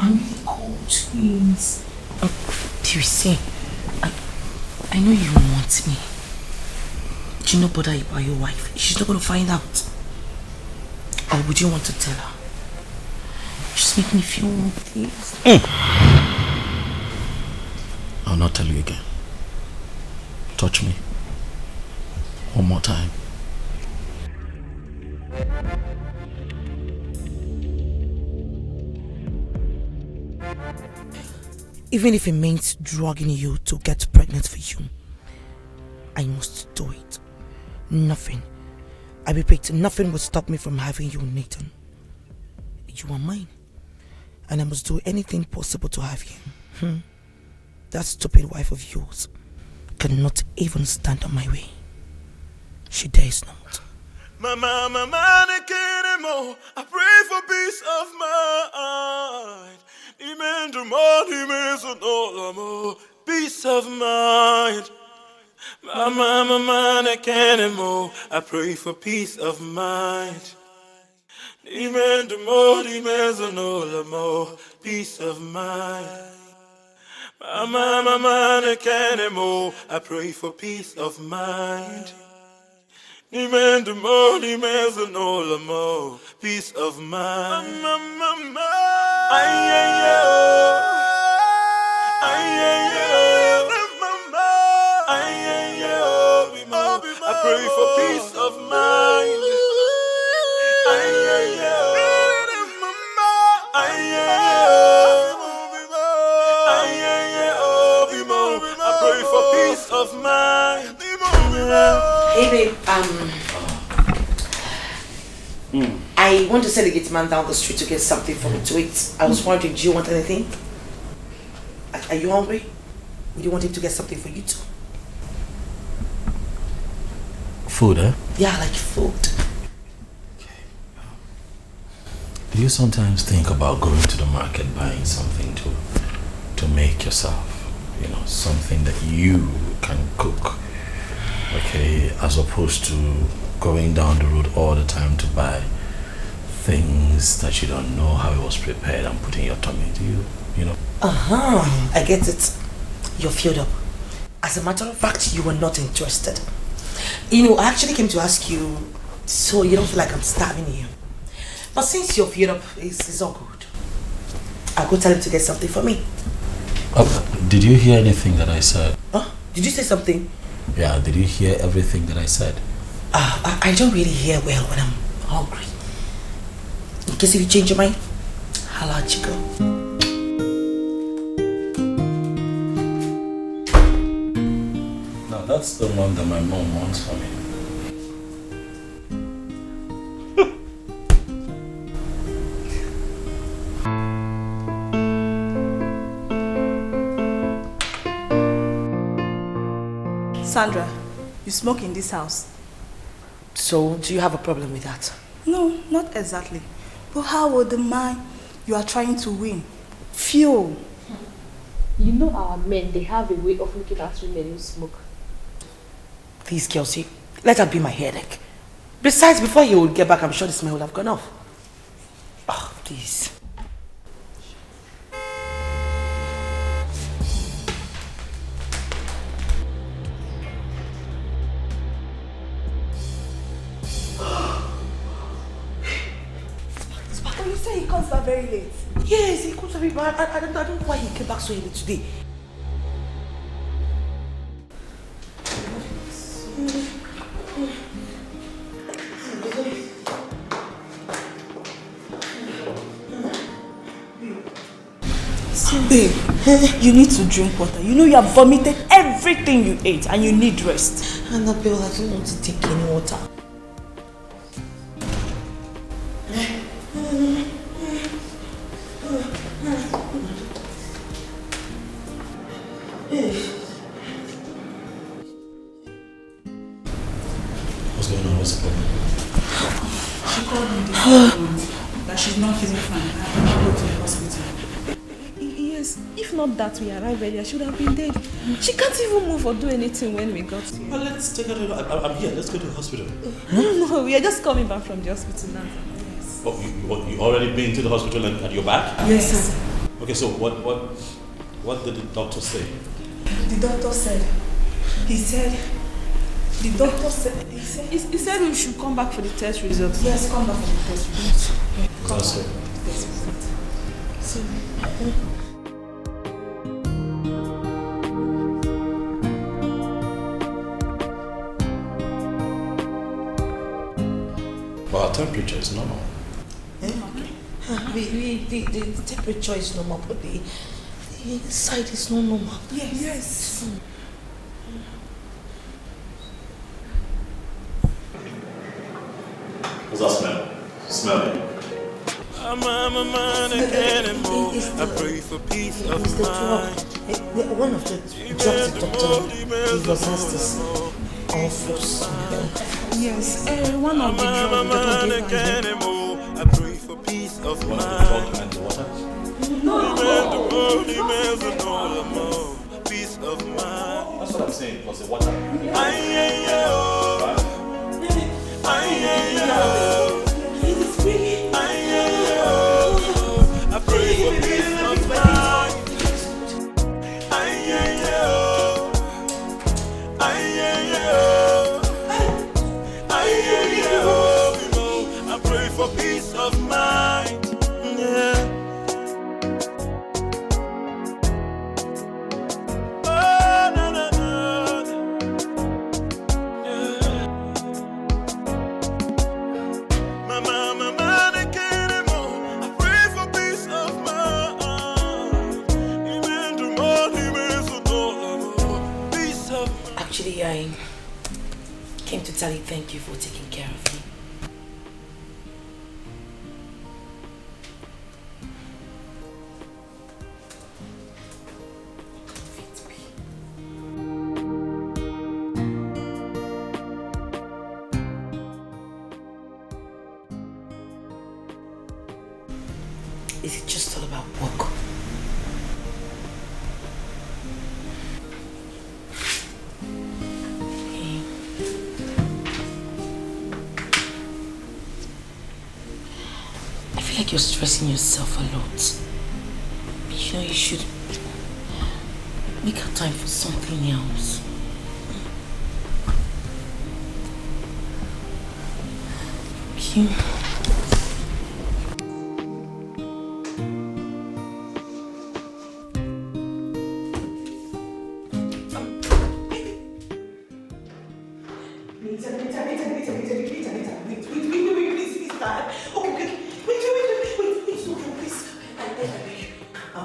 really cold, please. Do you see? I know you want me. Do you not bother about your wife? She's not going to find out. Or would you want to tell her? Just make me feel warm, please. I'll not tell you again. Touch me. One more time. Even if it means drugging you to get pregnant for you, I must do it. Nothing, I repeat, nothing will stop me from having you, Nathan. You are mine, and I must do anything possible to have you. That stupid wife of yours cannot even stand on my way. She dares not. I pray for peace of mind. Peace of mind. I pray for peace of mind. Peace of mind. I pray for peace of mind. Peace of mind. I pray for peace of mind. I want to send a gate man down the street to get something for me to eat. I was wondering, do you want anything? Are you hungry? Would you want him to get something for you too? Food, eh? Yeah, like food. Do you sometimes think about going to the market, buying something to make yourself, you know, something that you can cook, okay, as opposed to going down the road all the time to buy things that you don't know how it was prepared and put in your tummy? Do you know? I get it. You're filled up. As a matter of fact, you were not interested. You know, I actually came to ask you so you don't feel like I'm starving you. But since you're filled up, it's all good. I'll go tell him to get something for me. Did you hear anything that I said? Did you say something? Yeah, did you hear everything that I said? I don't really hear well when I'm hungry. In case if you change your mind, I'll let you go. Now that's the one that my mom wants for me. Sandra, you smoke in this house. So, do you have a problem with that? No, not exactly. But how would the man you are trying to win feel? You know our men, they have a way of looking at women who smoke. Please, Kelsey, let her be my headache. Besides, before he would get back, I'm sure the smell would have gone off. Oh, please. But you say he comes back very late. Yes, he comes very bad. I don't know why he came back so early today. Babe, you need to drink water. You know you have vomited everything you ate and you need rest. Annabelle, I don't want to take any water. What's going on? What's the problem? She called me this morning that she's not feeling fine. I have to go to the hospital. Yes, if not that we arrived earlier, she would have been dead. She can't even move or do anything when we got here. Well, let's take her to I'm here. Let's go to the hospital. No, we are just coming back from the hospital now. Yes. Oh, you already been to the hospital and you're back? Yes, sir. Okay, so what did the doctor say? The doctor said, he said we should come back for the test results. Yes, come back for the test results. Come That's back. it. So, But our temperature is normal. The temperature is normal, but the inside is not normal. Yes. What's that smell? Smell it. I'm a man again anymore. I pray for peace of mind. One of the drugs the doctor gave us has this awful smell. Yes, one of the drugs the doctor gave us. I pray for peace of mind. Peace of mind. That's what I'm saying, plus the water. I pray for peace of mind. I pray for peace of mind. Yeah. Oh, no, no, no. Yeah. My man, I can't anymore. I pray for peace of mind. Peace of mind. Actually, I came to tell you thank you for taking care of me. Is it just all about work? I feel like you're stressing yourself a lot. You know, you should make a time for something else. You...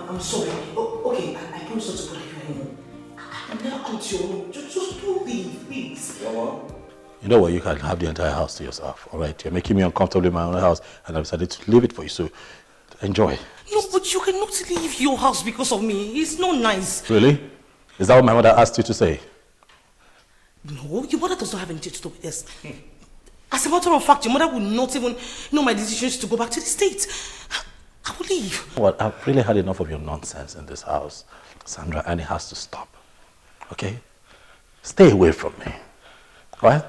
I'm sorry. Okay, I promise not to bother you anymore. I'm never come to your room. Just don't leave, please. You know what? You can have the entire house to yourself, all right? You're making me uncomfortable in my own house, and I've decided to leave it for you, so enjoy. No, but you cannot leave your house because of me. It's not nice. Really? Is that what my mother asked you to say? No, your mother does not have anything to do with this. As a matter of fact, your mother would not even know my decisions to go back to the States. I will leave. Well, I've really had enough of your nonsense in this house, Sandra, and it has to stop. Okay? Stay away from me. All right?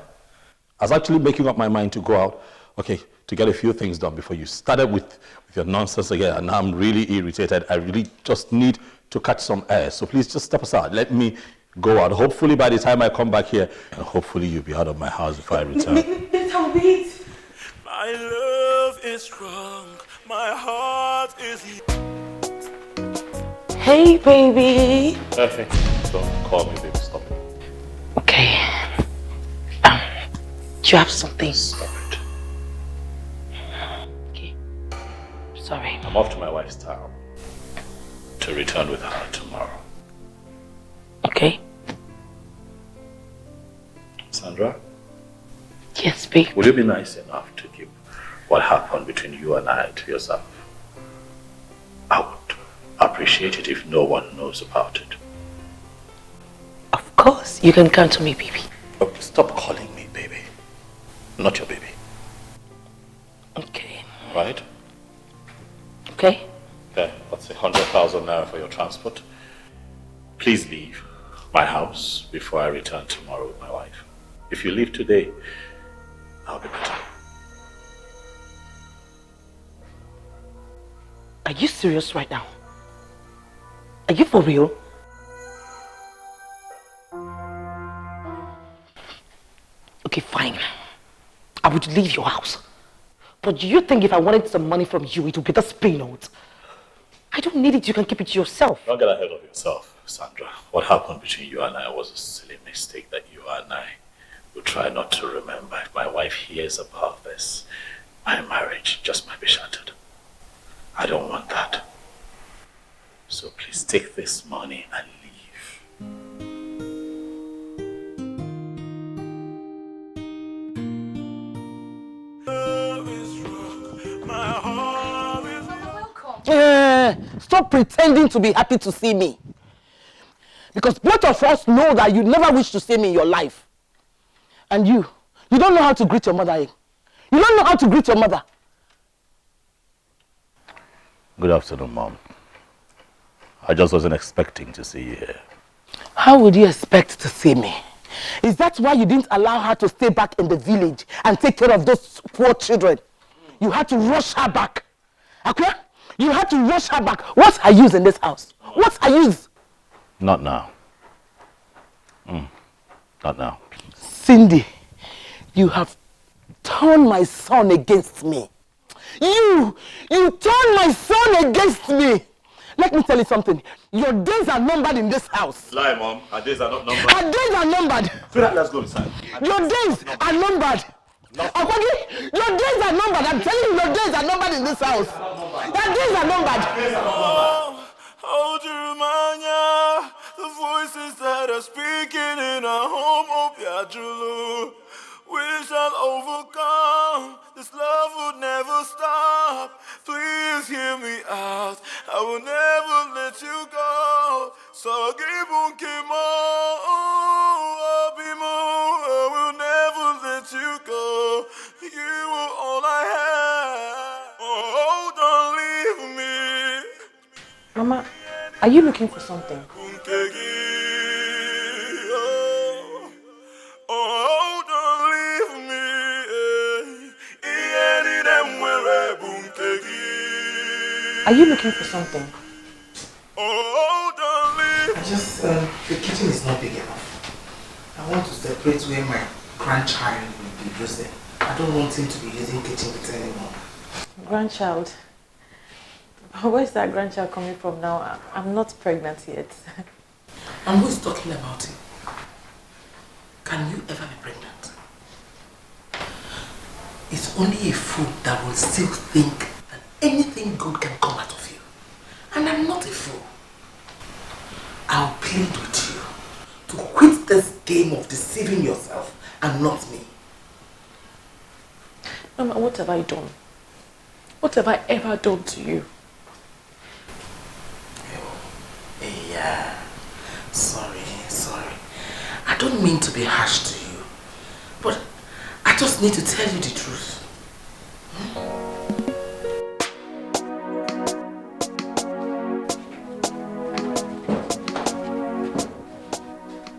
I was actually making up my mind to go out, okay, to get a few things done before you started with your nonsense again, and now I'm really irritated. I really just need to catch some air. So please just step aside. Let me go out. Hopefully by the time I come back here, hopefully you'll be out of my house before I return. Wait. My love is strong. My heart is... Hey, baby. Okay. Don't call me, baby. Stop it. Okay. Do you have something? Stop it. Okay. Sorry. I'm off to my wife's town to return with her tomorrow. Okay. Sandra? Yes, babe. Will you be nice enough to keep what happened between you and I to yourself? I would appreciate it if no one knows about it. Of course. You can come to me, baby. Okay, stop calling me baby. Not your baby. Okay. Right? Okay. Okay, that's 100,000 naira for your transport. Please leave my house before I return tomorrow with my wife. If you leave today, I'll be better. Are you serious right now? Are you for real? Okay, fine. I would leave your house. But do you think if I wanted some money from you, it would be this pay note? I don't need it. You can keep it to yourself. Don't get ahead of yourself, Sandra. What happened between you and I was a silly mistake that you and I will try not to remember. If my wife hears about this, my marriage just might be shattered. I don't want that. So please take this money and leave. Stop pretending to be happy to see me. Because both of us know that you never wish to see me in your life. And you don't know how to greet your mother. You don't know how to greet your mother. Good afternoon, Mom. I just wasn't expecting to see you here. How would you expect to see me? Is that why you didn't allow her to stay back in the village and take care of those poor children? You had to rush her back. Okay? You had to rush her back. What's her use in this house? What's her use? Not now. Not now. Cindy, you have turned my son against me. You turned my son against me. Let me tell you something. Your days are numbered in this house. Lie, Mom. Our days are not numbered. Her days are numbered. Sweetheart, let's go inside. Your days are numbered. Okay? Your days are numbered. I'm telling you, your days are numbered in this house. Your days are numbered. Hold your mind, the voices that are speaking in our home of Yajulu. We shall overcome. This love will never stop. Please hear me out. I will never let you go. So give I will never let you go. You were all I had. Oh, don't leave me. Are you looking for something? Oh, don't leave me. Are you looking for something? Oh, don't leave. I just, the kitchen is not big enough. I want to separate where my grandchild will be using. I don't want him to be using kitchen with anymore. Grandchild? Where's that grandchild coming from now? I'm not pregnant yet. And who is talking about it? Can you ever be pregnant? It's only a fool that will still think that anything good can come out of you. And I'm not a fool. I'll plead with you to quit this game of deceiving yourself and not me. Mama, what have I done? What have I ever done to you? Yeah, sorry. I don't mean to be harsh to you, but I just need to tell you the truth.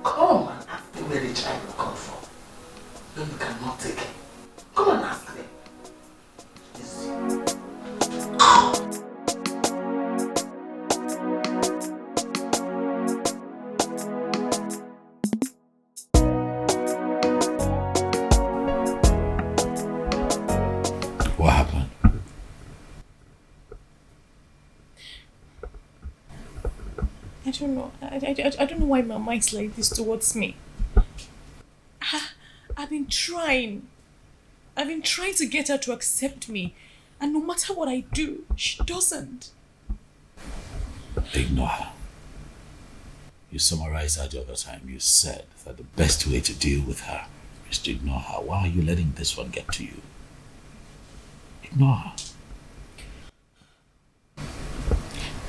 Come and ask me where the child will come from. Then you cannot take it. Come and ask me. What happened? I don't know. I don't know why Mama is like this towards me. I've been trying. I've been trying to get her to accept me. And no matter what I do, she doesn't. Ignore her. You summarized that the other time. You said that the best way to deal with her is to ignore her. Why are you letting this one get to you? Ignore her.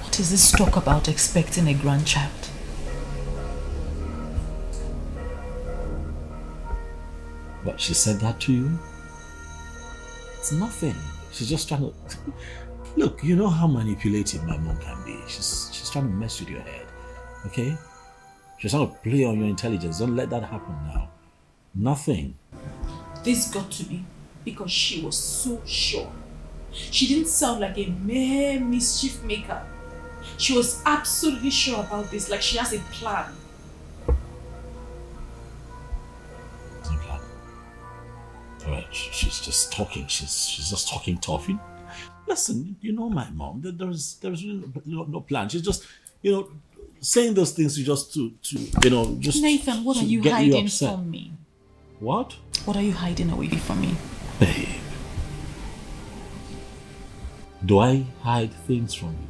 What is this talk about expecting a grandchild? But she said that to you? It's nothing. She's just trying to... Look, you know how manipulative my mom can be. She's trying to mess with your head. Okay? She's trying to play on your intelligence. Don't let that happen now. Nothing. This got to be because she was so sure. She didn't sound like a mere mischief maker. She was absolutely sure about this, like she has a plan. No plan. Alright, she's just talking. She's just talking tough. Listen, you know my mom. There's really no plan. She's just, saying those things just to just Nathan, what are you hiding from me? What? What are you hiding away from me? Babe. Do I hide things from you?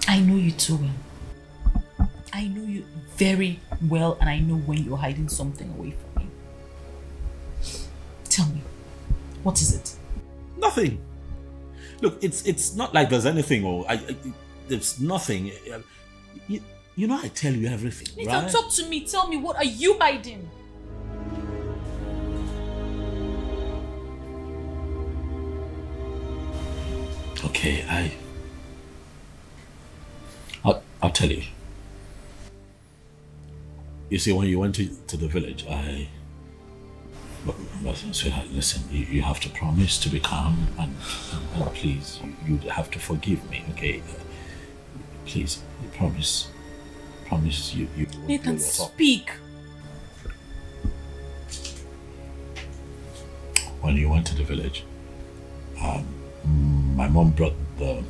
I know you too well. I know you very well, and I know when you're hiding something away from me. Tell me, what is it? Nothing. Look, it's not like there's anything, or there's nothing. I tell you everything, Nathan, right? talk to me. Tell me, what are you hiding? Okay, I'll tell you. You see, when you went to the village, sweetheart, listen, you have to promise to be calm and please, you have to forgive me, okay? Please, promise you won't Nathan, blow your top. speak. When you went to the village, my mom brought that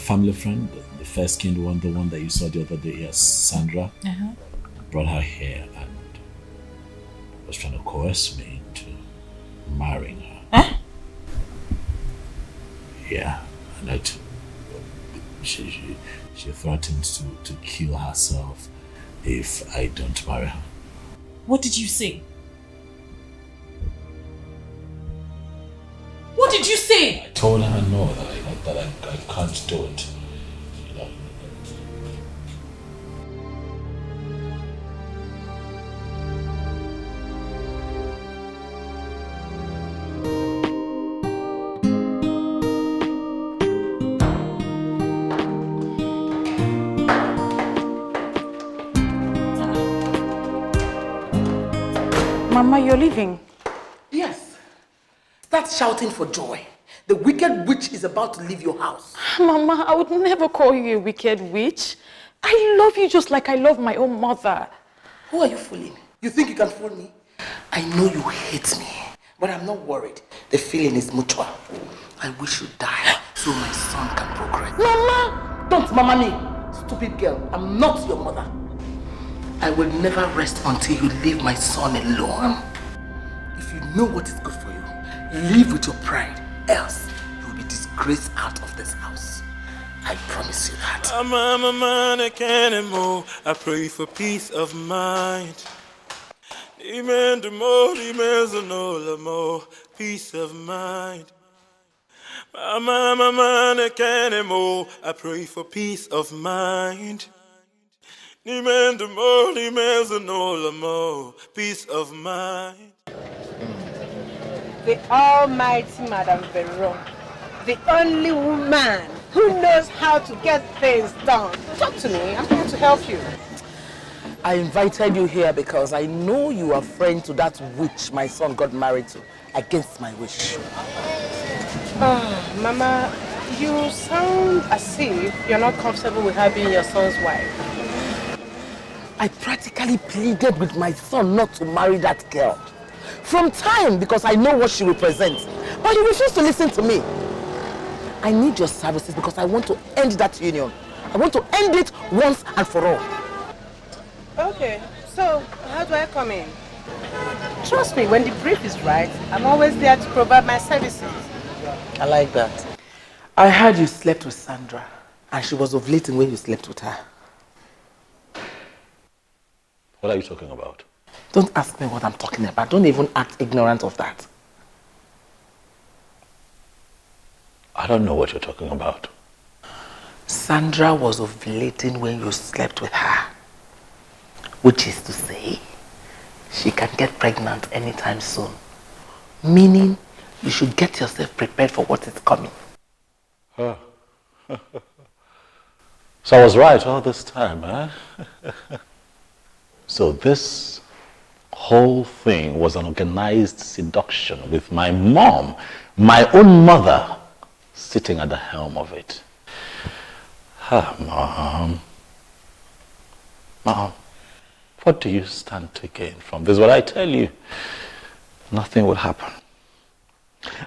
family friend, the fair-skinned one, the one that you saw the other day, yes, Sandra, brought her here and was trying to coerce me into marrying her. Huh? Yeah, and she threatens to kill herself if I don't marry her. What did you say? What did you say? I told her no, that I can't do it. Mama, you're leaving. Yes. Start shouting for joy. The wicked witch is about to leave your house. Mama, I would never call you a wicked witch. I love you just like I love my own mother. Who are you fooling? You think you can fool me? I know you hate me, but I'm not worried. The feeling is mutual. I wish you die so my son can progress. Mama! Don't mama me! Stupid girl, I'm not your mother. I will never rest until you leave my son alone. If you know what is good for you, live with your pride. Else, you will be disgraced out of this house. I promise you that. I'm a man, I can't move. I pray for peace of mind. Amen. The more, the more peace of mind. I'm a man, I can't move. I pray for peace of mind. Amen. The more peace of mind. The almighty Madame Veron, the only woman who knows how to get things done. Talk to me, I'm here to help you. I invited you here because I know you are friend to that witch my son got married to, against my wish. Oh, Mama, you sound as if you're not comfortable with her being your son's wife. I practically pleaded with my son not to marry that girl. From time, because I know what she represents. But you refuse to listen to me. I need your services because I want to end that union. I want to end it once and for all. Okay, so how do I come in? Trust me, when the brief is right, I'm always there to provide my services. I like that. I heard you slept with Sandra, and she was ovulating when you slept with her. What are you talking about? Don't ask me what I'm talking about. Don't even act ignorant of that. I don't know what you're talking about. Sandra was ovulating when you slept with her. Which is to say, she can get pregnant anytime soon. Meaning, you should get yourself prepared for what is coming. Huh. So I was right all this time, eh? So this whole thing was an organized seduction with my mom, my own mother, sitting at the helm of it. Mom. Mom, what do you stand to gain from this? What I tell you, nothing will happen.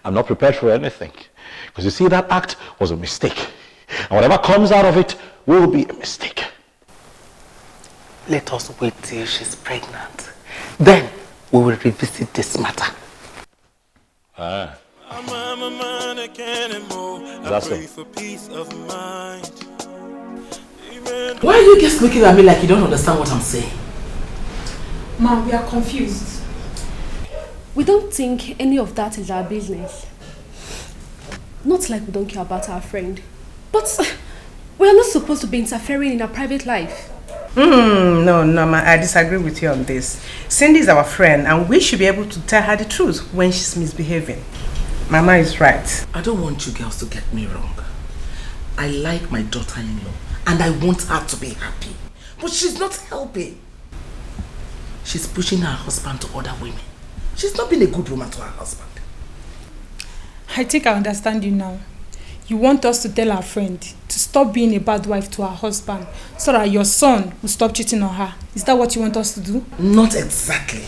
I'm not prepared for anything. Because you see, that act was a mistake. And whatever comes out of it will be a mistake. Let us wait till she's pregnant. Then we will revisit this matter. I'm a man, I can't move. I pray for peace of mind. Why are you just looking at me like you don't understand what I'm saying? Mom, we are confused. We don't think any of that is our business. Not like we don't care about our friend. But we are not supposed to be interfering in our private life. No, ma, I disagree with you on this. Cindy is our friend and we should be able to tell her the truth when she's misbehaving. Mama is right. I don't want you girls to get me wrong. I like my daughter-in-law and I want her to be happy. But she's not helping. She's pushing her husband to other women. She's not been a good woman to her husband. I think I understand you now. You want us to tell our friend to stop being a bad wife to her husband so that your son will stop cheating on her. Is that what you want us to do? Not exactly.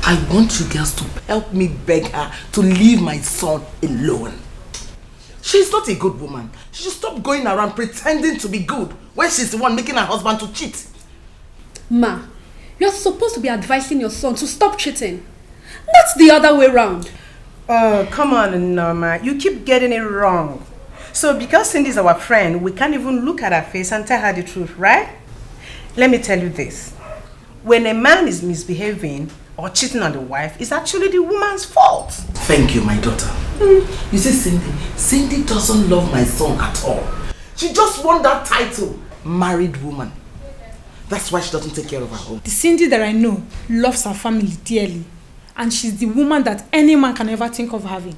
I want you girls to help me beg her to leave my son alone. She's not a good woman. She should stop going around pretending to be good when she's the one making her husband to cheat. Ma, you're supposed to be advising your son to stop cheating. That's the other way around. Oh, come on, Norma. You keep getting it wrong. So because Cindy is our friend, we can't even look at her face and tell her the truth, right? Let me tell you this. When a man is misbehaving or cheating on the wife, it's actually the woman's fault. Thank you, my daughter. You see, Cindy doesn't love my son at all. She just wants that title, married woman. That's why she doesn't take care of her home. The Cindy that I know loves her family dearly. And she's the woman that any man can ever think of having.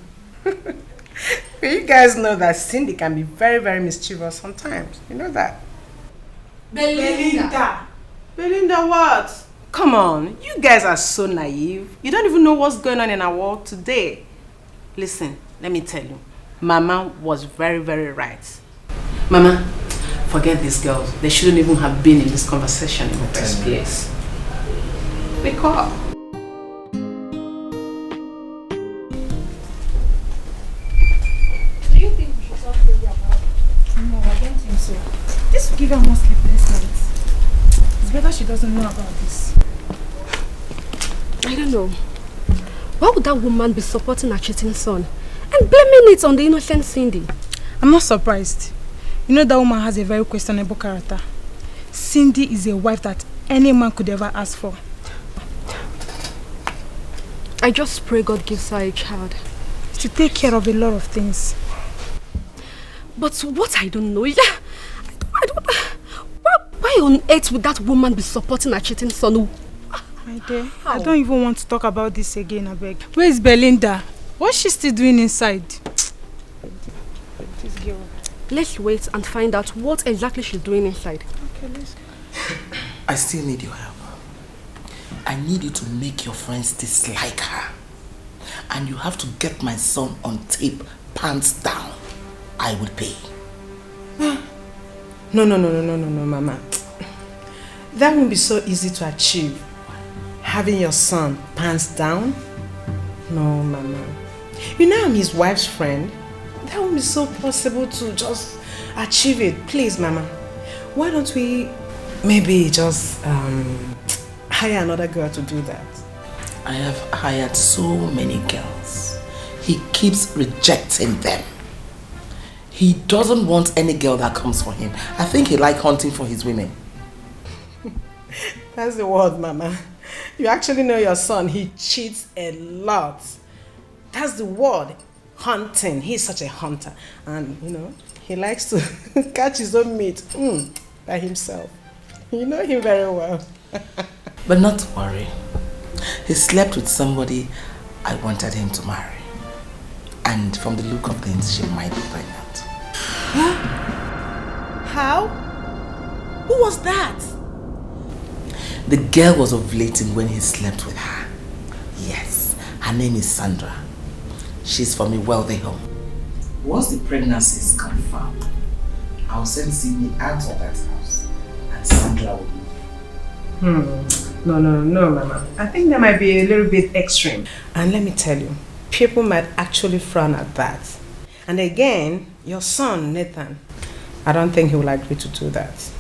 You guys know that Cindy can be very, very mischievous sometimes. You know that? Belinda. Belinda what? Come on, you guys are so naive. You don't even know what's going on in our world today. Listen, let me tell you. Mama was very, very right. Mama, forget these girls. They shouldn't even have been in this conversation in the first place. Wake up. Do you think we should talk really about it? No, I don't think so. This will give her more sleepless nights. It's better she doesn't know about this. I don't know. Why would that woman be supporting her cheating son and blaming it on the innocent Cindy? I'm not surprised. You know that woman has a very questionable character. Cindy is a wife that any man could ever ask for. I just pray God gives her a child. To take care of a lot of things. But what I don't know, why on earth would that woman be supporting her cheating son? My dear, I don't even want to talk about this again, I beg. Where is Belinda? What's she still doing inside? This girl. Let's wait and find out what exactly she's doing inside. Okay, let's go. I still need your help. I need you to make your friends dislike her. And you have to get my son on tape, pants down. I will pay. No, Mama. That won't be so easy to achieve. Having your son pants down? No, Mama. You know I'm his wife's friend. That won't be so possible to just achieve it. Please, Mama. Why don't we maybe just hire another girl to do that? I have hired so many girls. He keeps rejecting them. He doesn't want any girl that comes for him. I think he likes hunting for his women. That's the word, Mama. You actually know your son. He cheats a lot. That's the word. Hunting. He's such a hunter. And, you know, he likes to catch his own meat by himself. You know him very well. But not to worry. He slept with somebody I wanted him to marry. And from the look of things, she might be pregnant. Huh? How? Who was that? The girl was ovulating when he slept with her. Yes, her name is Sandra. She's from a wealthy home. Once the pregnancy is confirmed, I'll send Sydney out of that house and Sandra will leave. No, Mama. I think that might be a little bit extreme. And let me tell you, people might actually frown at that. And again, your son, Nathan, I don't think he will agree to do that.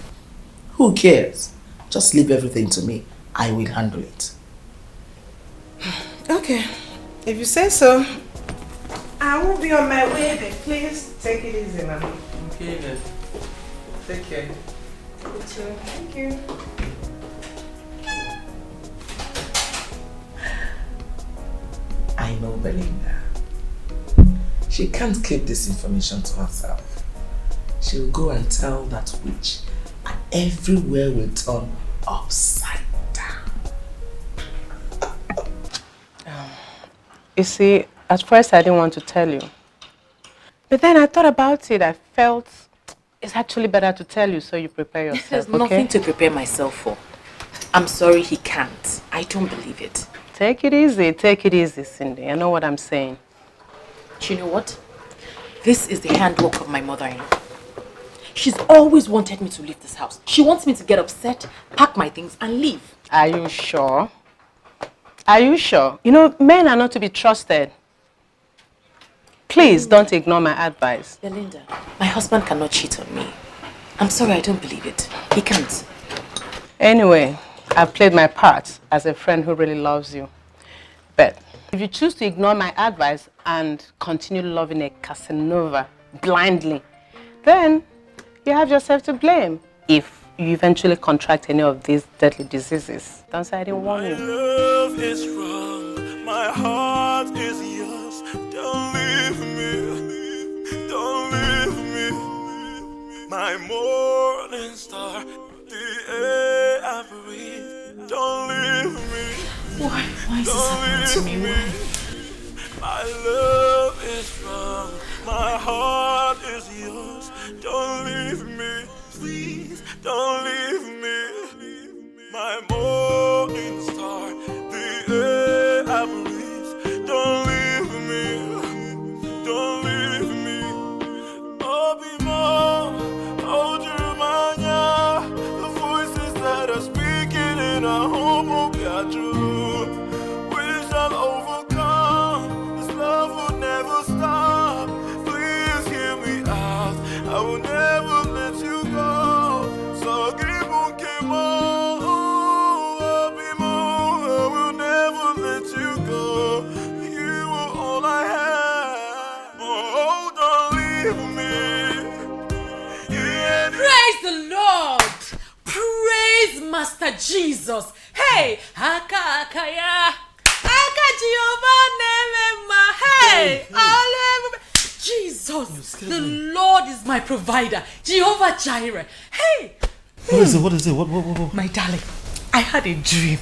Who cares? Just leave everything to me. I will handle it. Okay. If you say so, I will be on my way, but please take it easy, Mama. Okay then. Take care. You too. Thank you. I know Belinda. She can't keep this information to herself. She'll go and tell that witch, and everywhere will turn upside down. You see, at first I didn't want to tell you. But then I thought about it. I felt it's actually better to tell you so you prepare yourself. There's nothing to prepare myself for. I'm sorry he can't. I don't believe it. Take it easy, Cindy. I know what I'm saying. Do you know what? This is the handwork of my mother-in-law. She's always wanted me to leave this house. She wants me to get upset, pack my things and leave. Are you sure? Are you sure? You know, men are not to be trusted. Please don't ignore my advice. Belinda, my husband cannot cheat on me. I'm sorry, I don't believe it. He can't. Anyway, I've played my part as a friend who really loves you. But if you choose to ignore my advice and continue loving a Casanova blindly, then you have yourself to blame if you eventually contract any of these deadly diseases. Don't say I didn't warn you. My love is wrong, my heart is yours. Don't leave me, don't leave me. My morning star, the air I breathe. Don't leave me. Why is this happening to me? My love is wrong, my heart is yours. Don't leave me, please, don't leave me. My morning Jesus. Hey, Aka Jehovah Nemema. Hey, Jesus. The Lord is my provider. Jehovah Jireh. Hey. What is it? What? My darling, I had a dream.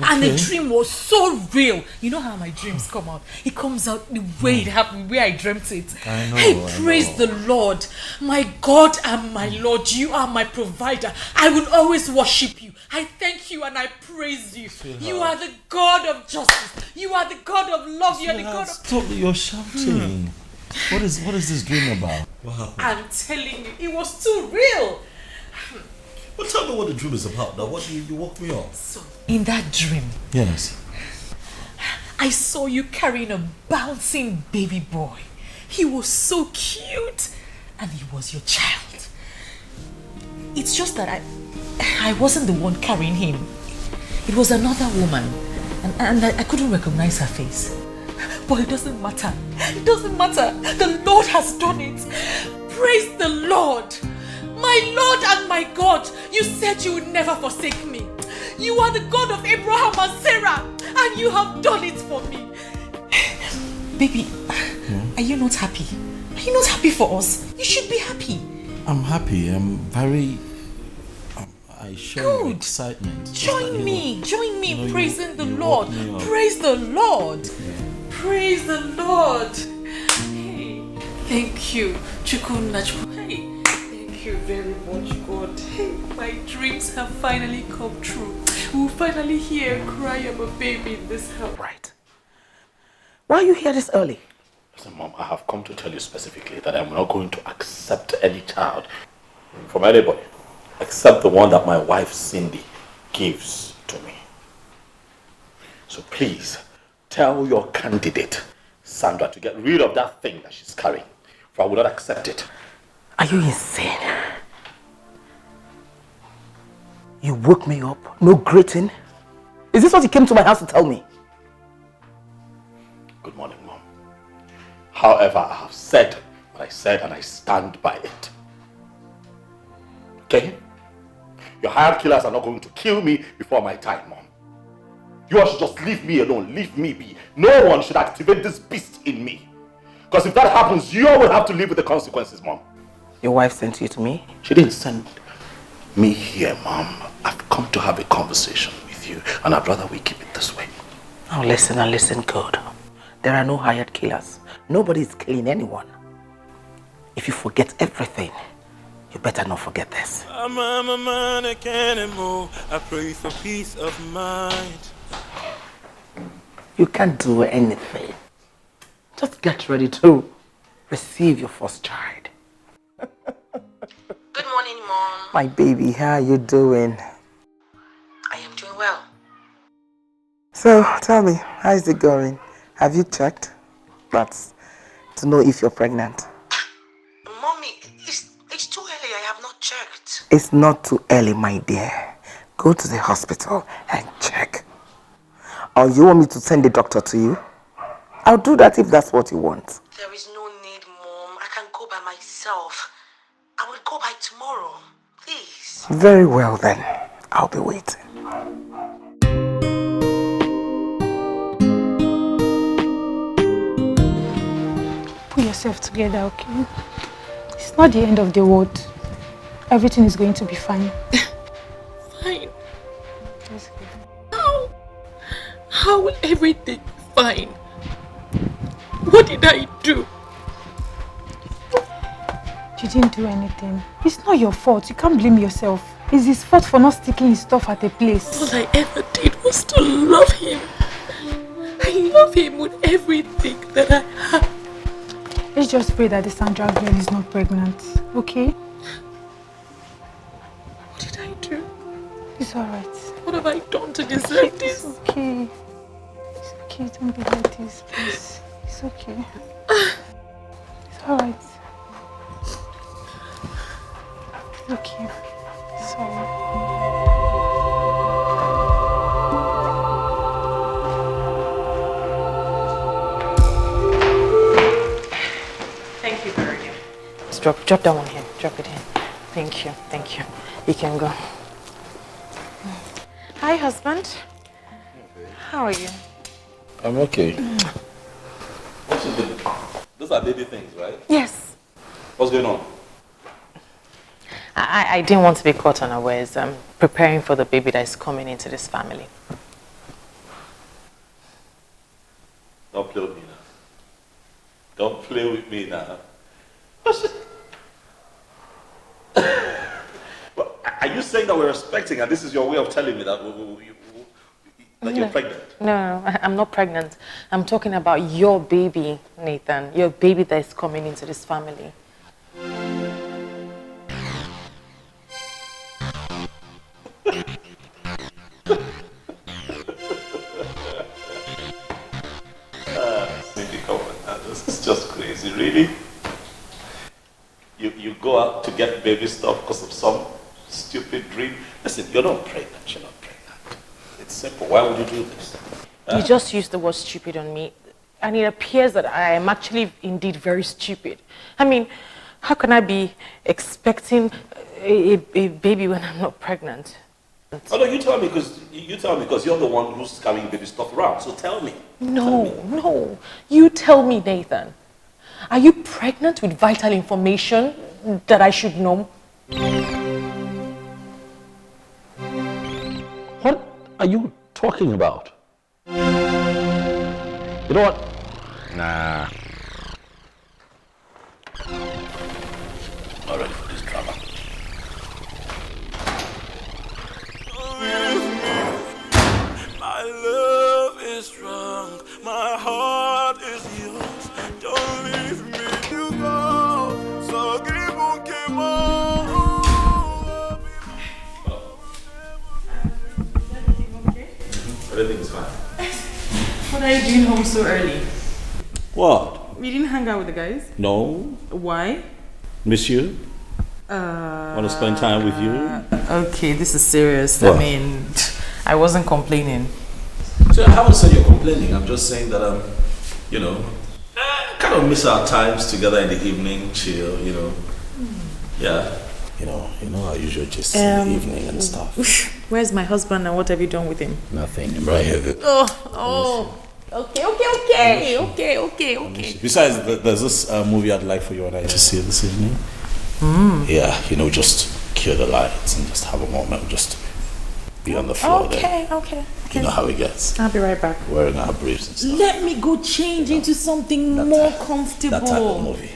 And the dream was so real. You know how my dreams come out? It comes out the way it happened, where I dreamt it. I know. Hey, praise the Lord. My God and my Lord, you are my provider. I will always worship you. I thank you and I praise you. Sweetheart. You are the God of justice. You are the God of love. You are the God of... Stop, you're shouting. What is this dream about? Wow. I'm telling you, it was too real. Well, tell me what the dream is about now. What you woke me up? So, in that dream, yes, I saw you carrying a bouncing baby boy. He was so cute, and he was your child. It's just that I wasn't the one carrying him. It was another woman, and I couldn't recognize her face. But it doesn't matter. It doesn't matter. The Lord has done it. Praise the Lord. My Lord and my God, you said you would never forsake me. You are the God of Abraham and Sarah, and you have done it for me. Baby, are you not happy? Are you not happy for us? You should be happy. I'm happy. I'm very... I show excitement. Join me in praising the Lord. Praise the Lord. Yeah. Praise the Lord. Hey, thank you. Hey. Thank you very much, God. Hey, my dreams have finally come true. We'll finally hear a cry of a baby in this house. Right. Why are you here this early? Listen, Mom, I have come to tell you specifically that I'm not going to accept any child from anybody except the one that my wife Cindy gives to me. So please, tell your candidate, Sandra, to get rid of that thing that she's carrying, for I will not accept it. Are you insane? You woke me up, no greeting? Is this what you came to my house to tell me? Good morning, Mom. However, I have said what I said and I stand by it. Okay? Your hired killers are not going to kill me before my time, Mom. You all should just leave me alone, leave me be. No one should activate this beast in me. Because if that happens, you all will have to live with the consequences, Mom. Your wife sent you to me? She didn't send me here, Mom. I've come to have a conversation with you, and I'd rather we keep it this way. Now listen and listen good. There are no hired killers. Nobody is killing anyone. If you forget everything, you better not forget this. I'm a man, I can't move. I pray for peace of mind. You can't do anything. Just get ready to receive your first child. Good morning, Mom. My baby, how are you doing? I am doing well. So, tell me, how is it going? Have you checked? That's to know if you're pregnant. Mommy, it's too early. I have not checked. It's not too early, my dear. Go to the hospital and check. Or you want me to send the doctor to you? I'll do that if that's what you want. There is no need, Mom. I can go by myself. I will go by tomorrow. Please. Very well then. I'll be waiting. Pull yourself together, okay? It's not the end of the world. Everything is going to be fine. Fine. That's good. How will everything be fine? What did I do? You didn't do anything. It's not your fault. You can't blame yourself. It's his fault for not sticking his stuff at a place. All I ever did was to love him. I love him with everything that I have. Let's just pray that the Sandra girl is not pregnant, okay? What did I do? It's alright. What have I done to deserve this? It's okay. It's okay. Don't be like this, please. It's okay. It's alright. Okay. Sorry. Thank you, Bergen. Drop that one here. Drop it in. Thank you. You can go. Hi, husband. How are you? I'm okay. What's she doing? Those are baby things, right? Yes. What's going on? I didn't want to be caught unawares. I'm preparing for the baby that is coming into this family. Don't play with me now. Don't play with me now. Well, are you saying that we're expecting and this is your way of telling me that, you're pregnant? No, I'm not pregnant. I'm talking about your baby, Nathan. Your baby that is coming into this family. Cindy, come on, this is just crazy, really? You go out to get baby stuff because of some stupid dream. Listen, you're not pregnant, you're not pregnant. It's simple. Why would you do this? You just used the word stupid on me, and it appears that I am actually indeed very stupid. I mean, how can I be expecting a baby when I'm not pregnant? Oh no, you tell me because you're the one who's carrying baby stuff around. So tell me. No. You tell me, Nathan. Are you pregnant with vital information that I should know? What are you talking about? You know what? Nah. Not ready for this drama. My love is strong, my heart is yours. Don't leave me, you go. So give on, keep on. Everything's fine. What are you doing home so early? What? We didn't hang out with the guys? No. Why? Miss you? Want to spend time with you? Okay, this is serious. What? I mean, I wasn't complaining. So I haven't said you're complaining. I'm just saying that kind of miss our times together in the evening, chill, Yeah. You know our usual just in the evening and stuff. Where's my husband and what have you done with him? Nothing. I'm right here. Okay. Besides, there's this movie I'd like for you and I to see this evening. Yeah, just kill the lights and just have a moment, just be on the floor there. Okay. You know how it gets. I'll be right back. Wearing our briefs and stuff. Let me go change into something more comfortable. That type of movie,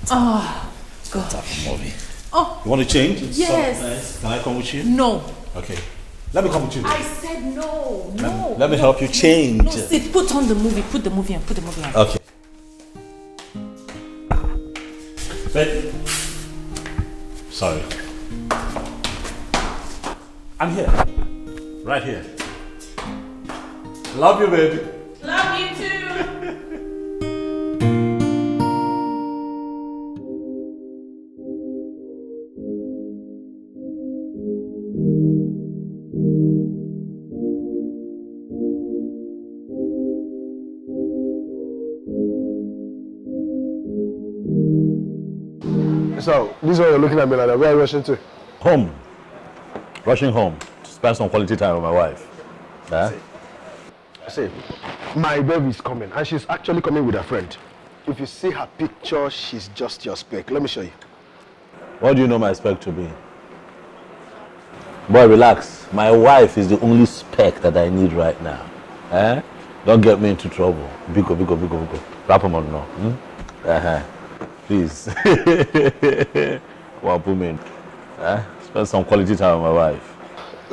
that type of movie. Oh. You want to change? Yes. Nice. Can I come with you? No. Okay. Let me come with you. I said no. Let me help you change. No, sit. Put on the movie. Put the movie on. Okay. Wait. Sorry. I'm here. Right here. Love you, baby. Love you too. So, this is what you're looking at me like that. Where are you rushing to? Home. Rushing home to spend some quality time with my wife. Yeah? See, my baby is coming, and she's actually coming with a friend. If you see her picture, she's just your spec. Let me show you. What do you know my spec to be? Boy, relax. My wife is the only spec that I need right now. Eh? Don't get me into trouble. Biko. Wrap them on now. Please. Well, put me in. Spend some quality time with my wife.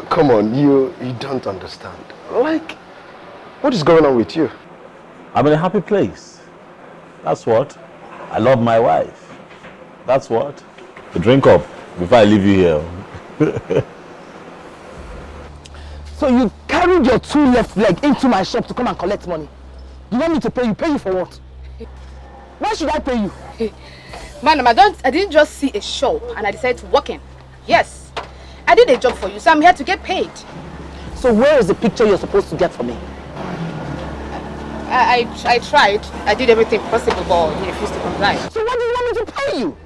Come on, you don't understand. Like, what is going on with you? I'm in a happy place. That's what. I love my wife. That's what. So drink up before I leave you here. So you carried your two left leg into my shop to come and collect money. You want me to pay you? Pay you for what? Why should I pay you? Madam, I didn't just see a shop and I decided to walk in. Yes, I did a job for you, so I'm here to get paid. So where is the picture you're supposed to get for me? I tried. I did everything possible, but he refused to comply. So what do you want me to pay you?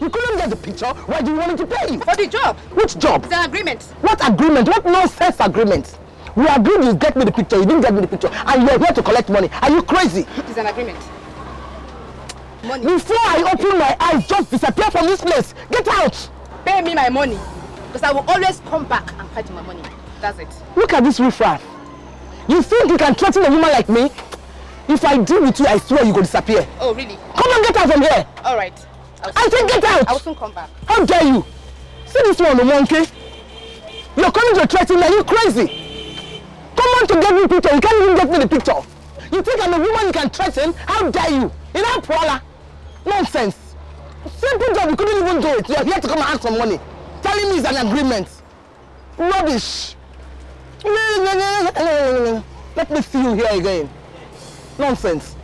You couldn't get the picture. Why do you want me to pay you? For the job. Which job? It's an agreement. What agreement? What nonsense agreement? We agreed you get me the picture. You didn't get me the picture. And you're here to collect money. Are you crazy? It's an agreement. Money. Before I open my eyes, just disappear from this place. Get out. Pay me my money. Because I will always come back and fight my money. That's it. Look at this riffraff. You think you can threaten a woman like me? If I deal with you, I swear you will disappear. Oh, really? Come on, get out from here. All right. I said get out. I will soon come back. How dare you? See this one, the monkey? You're coming to threaten me. Are you crazy? Come on to get me a picture. You can't even get me the picture. You think I'm a woman you can threaten? How dare you? You know, Paula? Nonsense. Simple job, you couldn't even do it. You're here to come and ask for money. Telling me it's an agreement. Rubbish. Let me see you here again. Nonsense.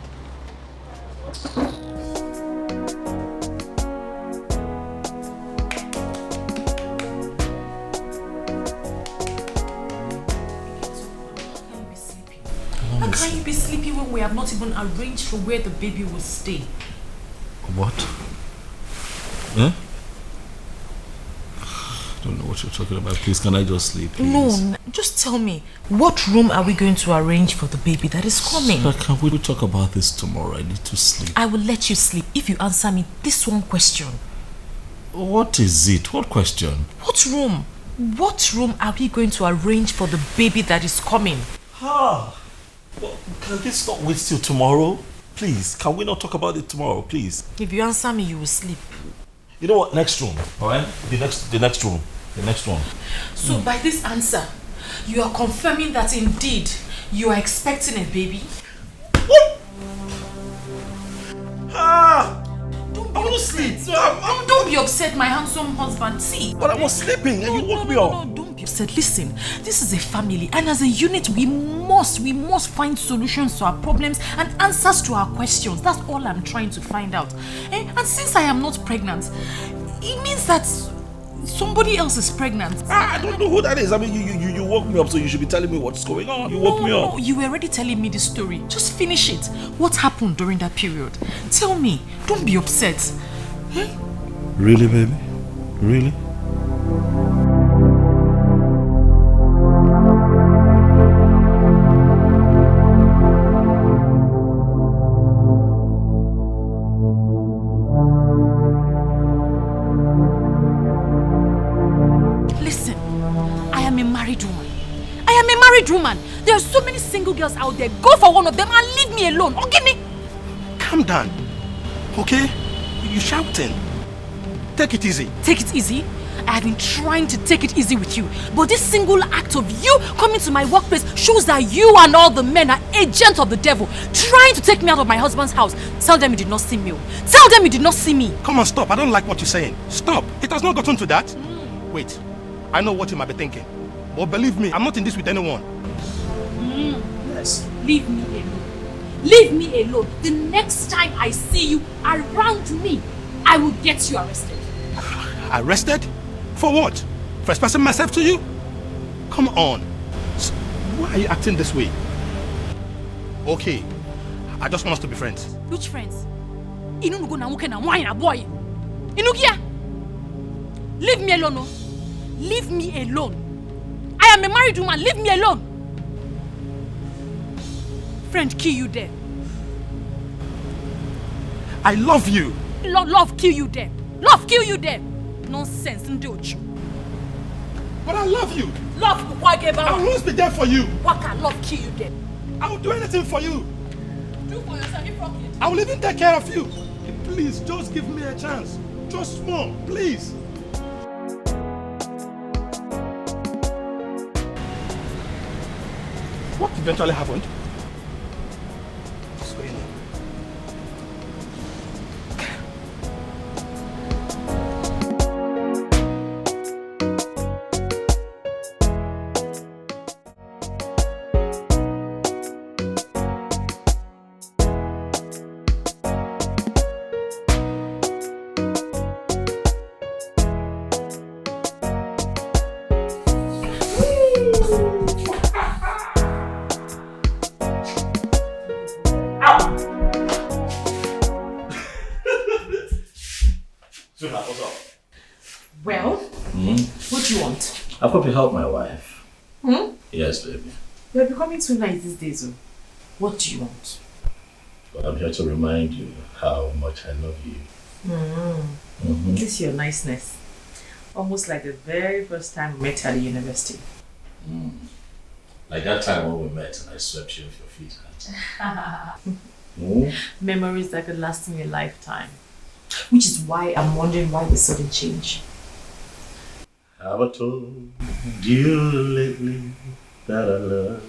How can you be sleepy when we have not even arranged for where the baby will stay? What? Huh? I don't know what you're talking about. Please, can I just sleep, please? No, just tell me, what room are we going to arrange for the baby that is coming? Sir, can we talk about this tomorrow? I need to sleep. I will let you sleep if you answer me this one question. What is it? What question? What room? What room are we going to arrange for the baby that is coming? Well, can this not wait till tomorrow? Please, can we not talk about it tomorrow, please? If you answer me, you will sleep. You know what? Next room, alright? The next room. The next one. So by this answer, you are confirming that indeed you are expecting a baby? What? I want to sleep. Don't be upset, my handsome husband. See. But I was sleeping and you woke me up. No, don't be upset. Listen, this is a family, and as a unit, we must find solutions to our problems and answers to our questions. That's all I'm trying to find out. And since I am not pregnant, it means that somebody else is pregnant. I don't know who that is. I mean, you woke me up, so you should be telling me what's going on. You woke me up. No, you were already telling me the story. Just finish it. What happened during that period? Tell me. Don't be upset. Really, baby? Really? Woman, there are so many single girls out there. Go for one of them and leave me alone. Okay? Calm down. Okay? You're shouting. Take it easy. Take it easy? I have been trying to take it easy with you. But this single act of you coming to my workplace shows that you and all the men are agents of the devil, trying to take me out of my husband's house. Tell them you did not see me. Tell them you did not see me. Come on, stop. I don't like what you're saying. Stop. It has not gotten to that. Wait. I know what you might be thinking. But believe me, I'm not in this with anyone. Yes. Leave me alone. Leave me alone. The next time I see you around me, I will get you arrested. Arrested? For what? For expressing myself to you? Come on. Why are you acting this way? Okay. I just want us to be friends. Which friends? Inu na muke na wine boy. Inugia. Leave me alone. No? Leave me alone. I am a married woman. Leave me alone. Friend, kill you there. I love you. Love, kill you there. Love, kill you there. Nonsense, ndocho. But I love you. Love, I will always be there for you. Waka, love, kill you there. I will do anything for you. Do for yourself, if rocket. I will even take care of you. Please, just give me a chance. Just one, please. What eventually happened? Sweetheart, what's up? Well, what do you want? I've got to help my wife. Hmm? Yes, baby. You're becoming too nice these days. Oh. What do you want? But I'm here to remind you how much I love you. This is your niceness. Almost like the very first time we met at the university. Like that time when we met and I swept you off your feet. Memories that could last me a lifetime. Which is why I'm wondering why the sudden change. Have I told you lately that I love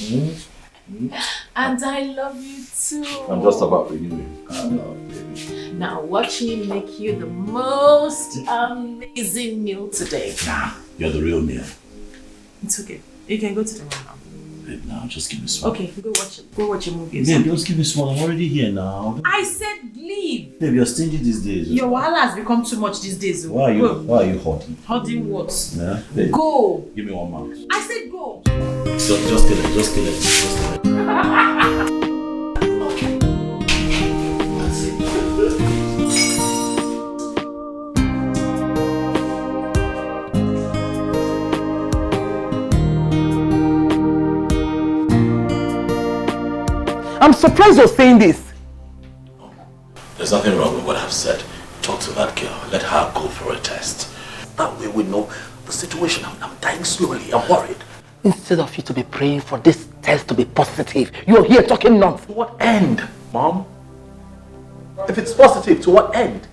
you? And I love you too. I'm just about renewing our love, baby. Now watch me make you the most amazing meal today. Nah, you're the real meal. It's okay. You can go to the room now. Babe, now just give me some. Okay, go watch a movie. Babe, just give me some. I'm already here now. I said leave. Babe, you're stingy these days. Your wahala has become too much these days. Why are you hoarding? Hoarding what? Yeah, babe. Go. Give me 1 month. I said go. Just kill it. Just kill it. I'm surprised you're saying this. There's nothing wrong with what I've said. Talk to that girl. Let her go for a test. That way we know the situation. I'm dying slowly. I'm worried. Instead of you to be praying for this test to be positive, you're here talking nonsense. To what end, Mom? If it's positive, to what end?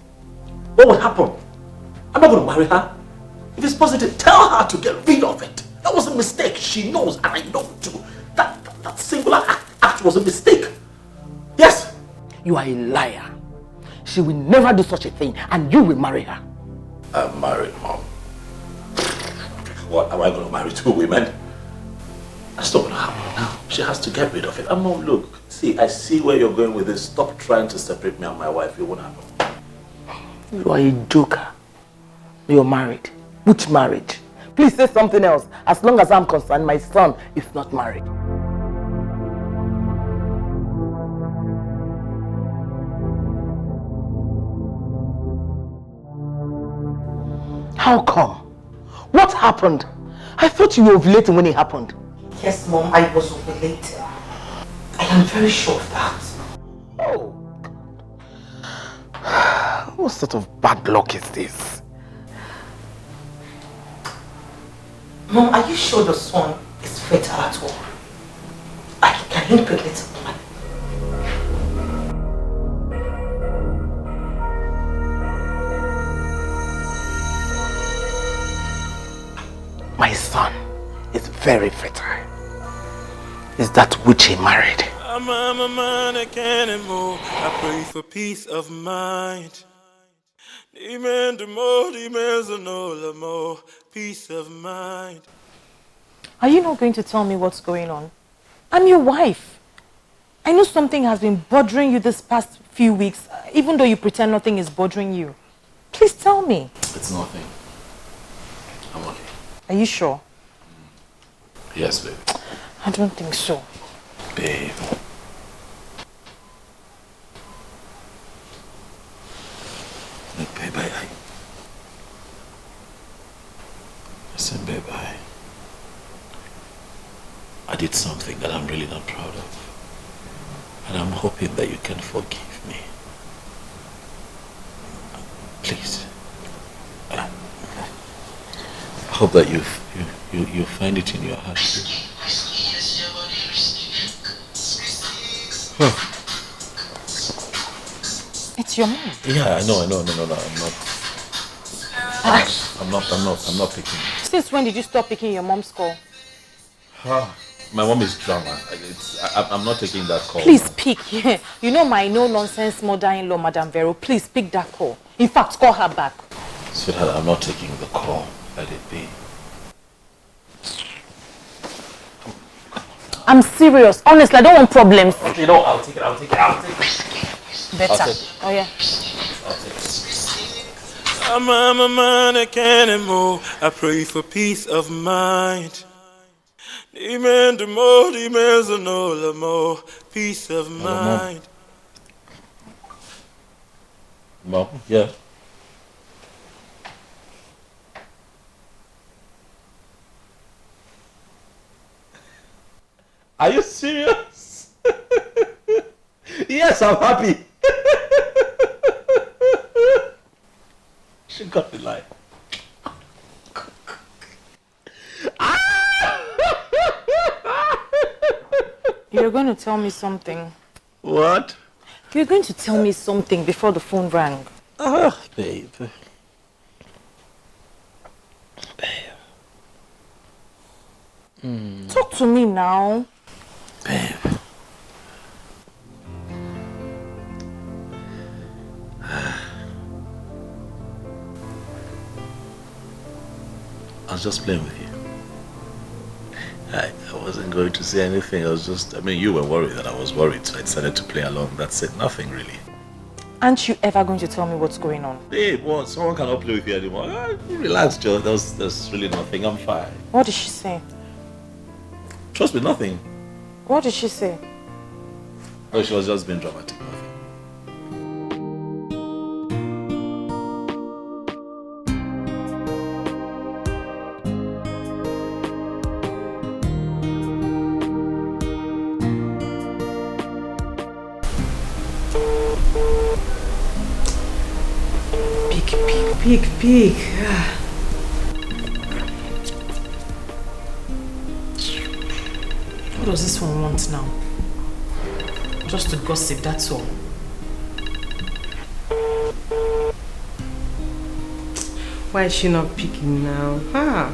What would happen? I'm not going to marry her. If it's positive, tell her to get rid of it. That was a mistake. She knows, and I know too. That singular act was a mistake. Yes. You are a liar. She will never do such a thing, and you will marry her. I'm married, Mom. What, am I going to marry 2 women? That's not going to happen now. She has to get rid of it. Mom, look. See, I see where you're going with this. Stop trying to separate me and my wife. It won't happen. You are a joker. You're married. Which marriage? Please say something else. As long as I'm concerned, my son is not married. How come? What happened? I thought you were ovulating when it happened. Yes, Mom, I was ovulating. I am very sure of that. Oh, God. What sort of bad luck is this? Mom, are you sure the son is fertile at all? Can he impregnate a woman? My son is very fertile. Is that which he married? I'm a man, I can't anymore. I pray for peace of mind. Peace of mind. Are you not going to tell me what's going on? I'm your wife. I know something has been bothering you this past few weeks, even though you pretend nothing is bothering you. Please tell me. It's nothing. I'm okay. Are you sure? Yes, babe. I don't think so. Babe. Look, babe, listen, babe, I did something that I'm really not proud of. And I'm hoping that you can forgive me. Please. I hope that you find it in your heart. Oh. It's your mom. Yeah, I know. No, I'm not picking. Since when did you stop picking your mom's call? My mom is drama. I'm not taking that call. Please pick. You know my no-nonsense mother-in-law, Madame Vero. Please pick that call. In fact, call her back. Sweetheart, I'm not taking the call. Let it be. I'm serious. Honestly, I don't want problems. You know, I'll take it. Better. Oh, yeah. I'll take it. I'm a man, I can't anymore. I pray for peace of mind. Peace of mind. Mom, yeah. Are you serious? Yes, I'm happy. She got the line. You're going to tell me something. What? You're going to tell me something before the phone rang. Oh, babe. Talk to me now. Babe. I was just playing with you. I wasn't going to say anything. I mean, you were worried that I was worried, so I decided to play along. That's it. Nothing really. Aren't you ever going to tell me what's going on? Babe, what? Someone cannot play with you anymore. Relax, Joe. There's really nothing. I'm fine. What did she say? Trust me, nothing. What did she say? Oh, she was just being dramatic. Pig. What does this one want now? Just to gossip, that's all. Why is she not picking now? Huh?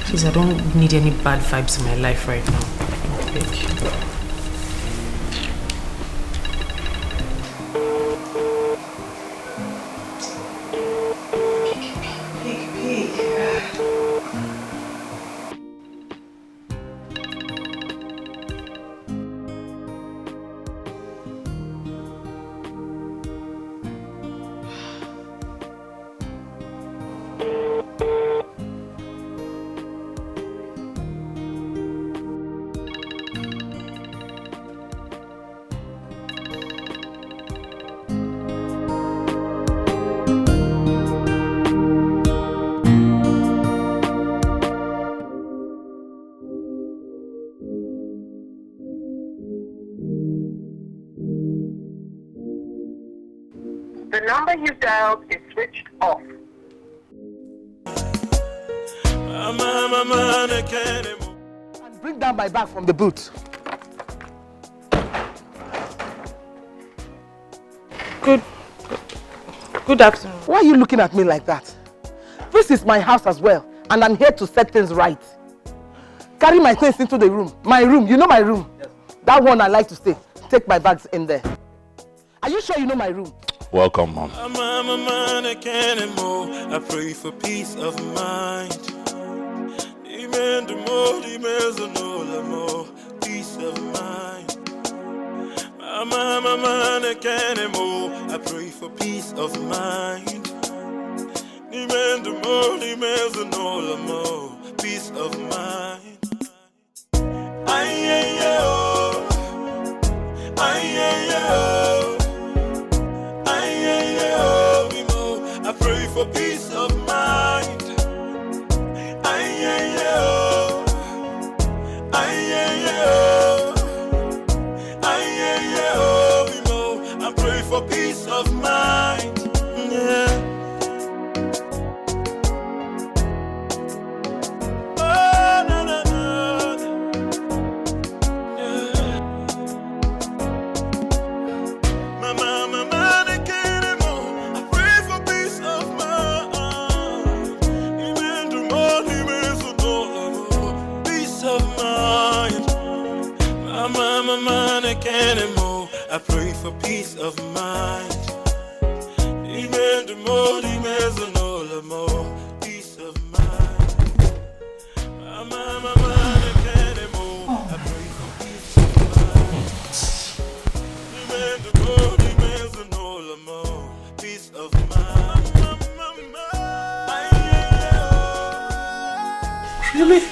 Please, I don't need any bad vibes in my life right now. Thank you. The number you dialed is switched off. And bring down my bag from the boot. Good afternoon. Why are you looking at me like that? This is my house as well, and I'm here to set things right. Carry my things into the room. My room, you know my room? Yes. That one I like to stay. Take my bags in there. Are you sure you know my room? Welcome, Mom. I pray for peace of mind. Peace of mind. I pray for peace of mind. Peace of mind. I pray for peace of mind. I pray for peace of mind. Yeah. Oh, no, no, no. Yeah. I can't anymore. I pray for peace of mind. Peace of mind. I can't anymore. I pray for peace of mind. Peace of mind. Peace of mind. Really?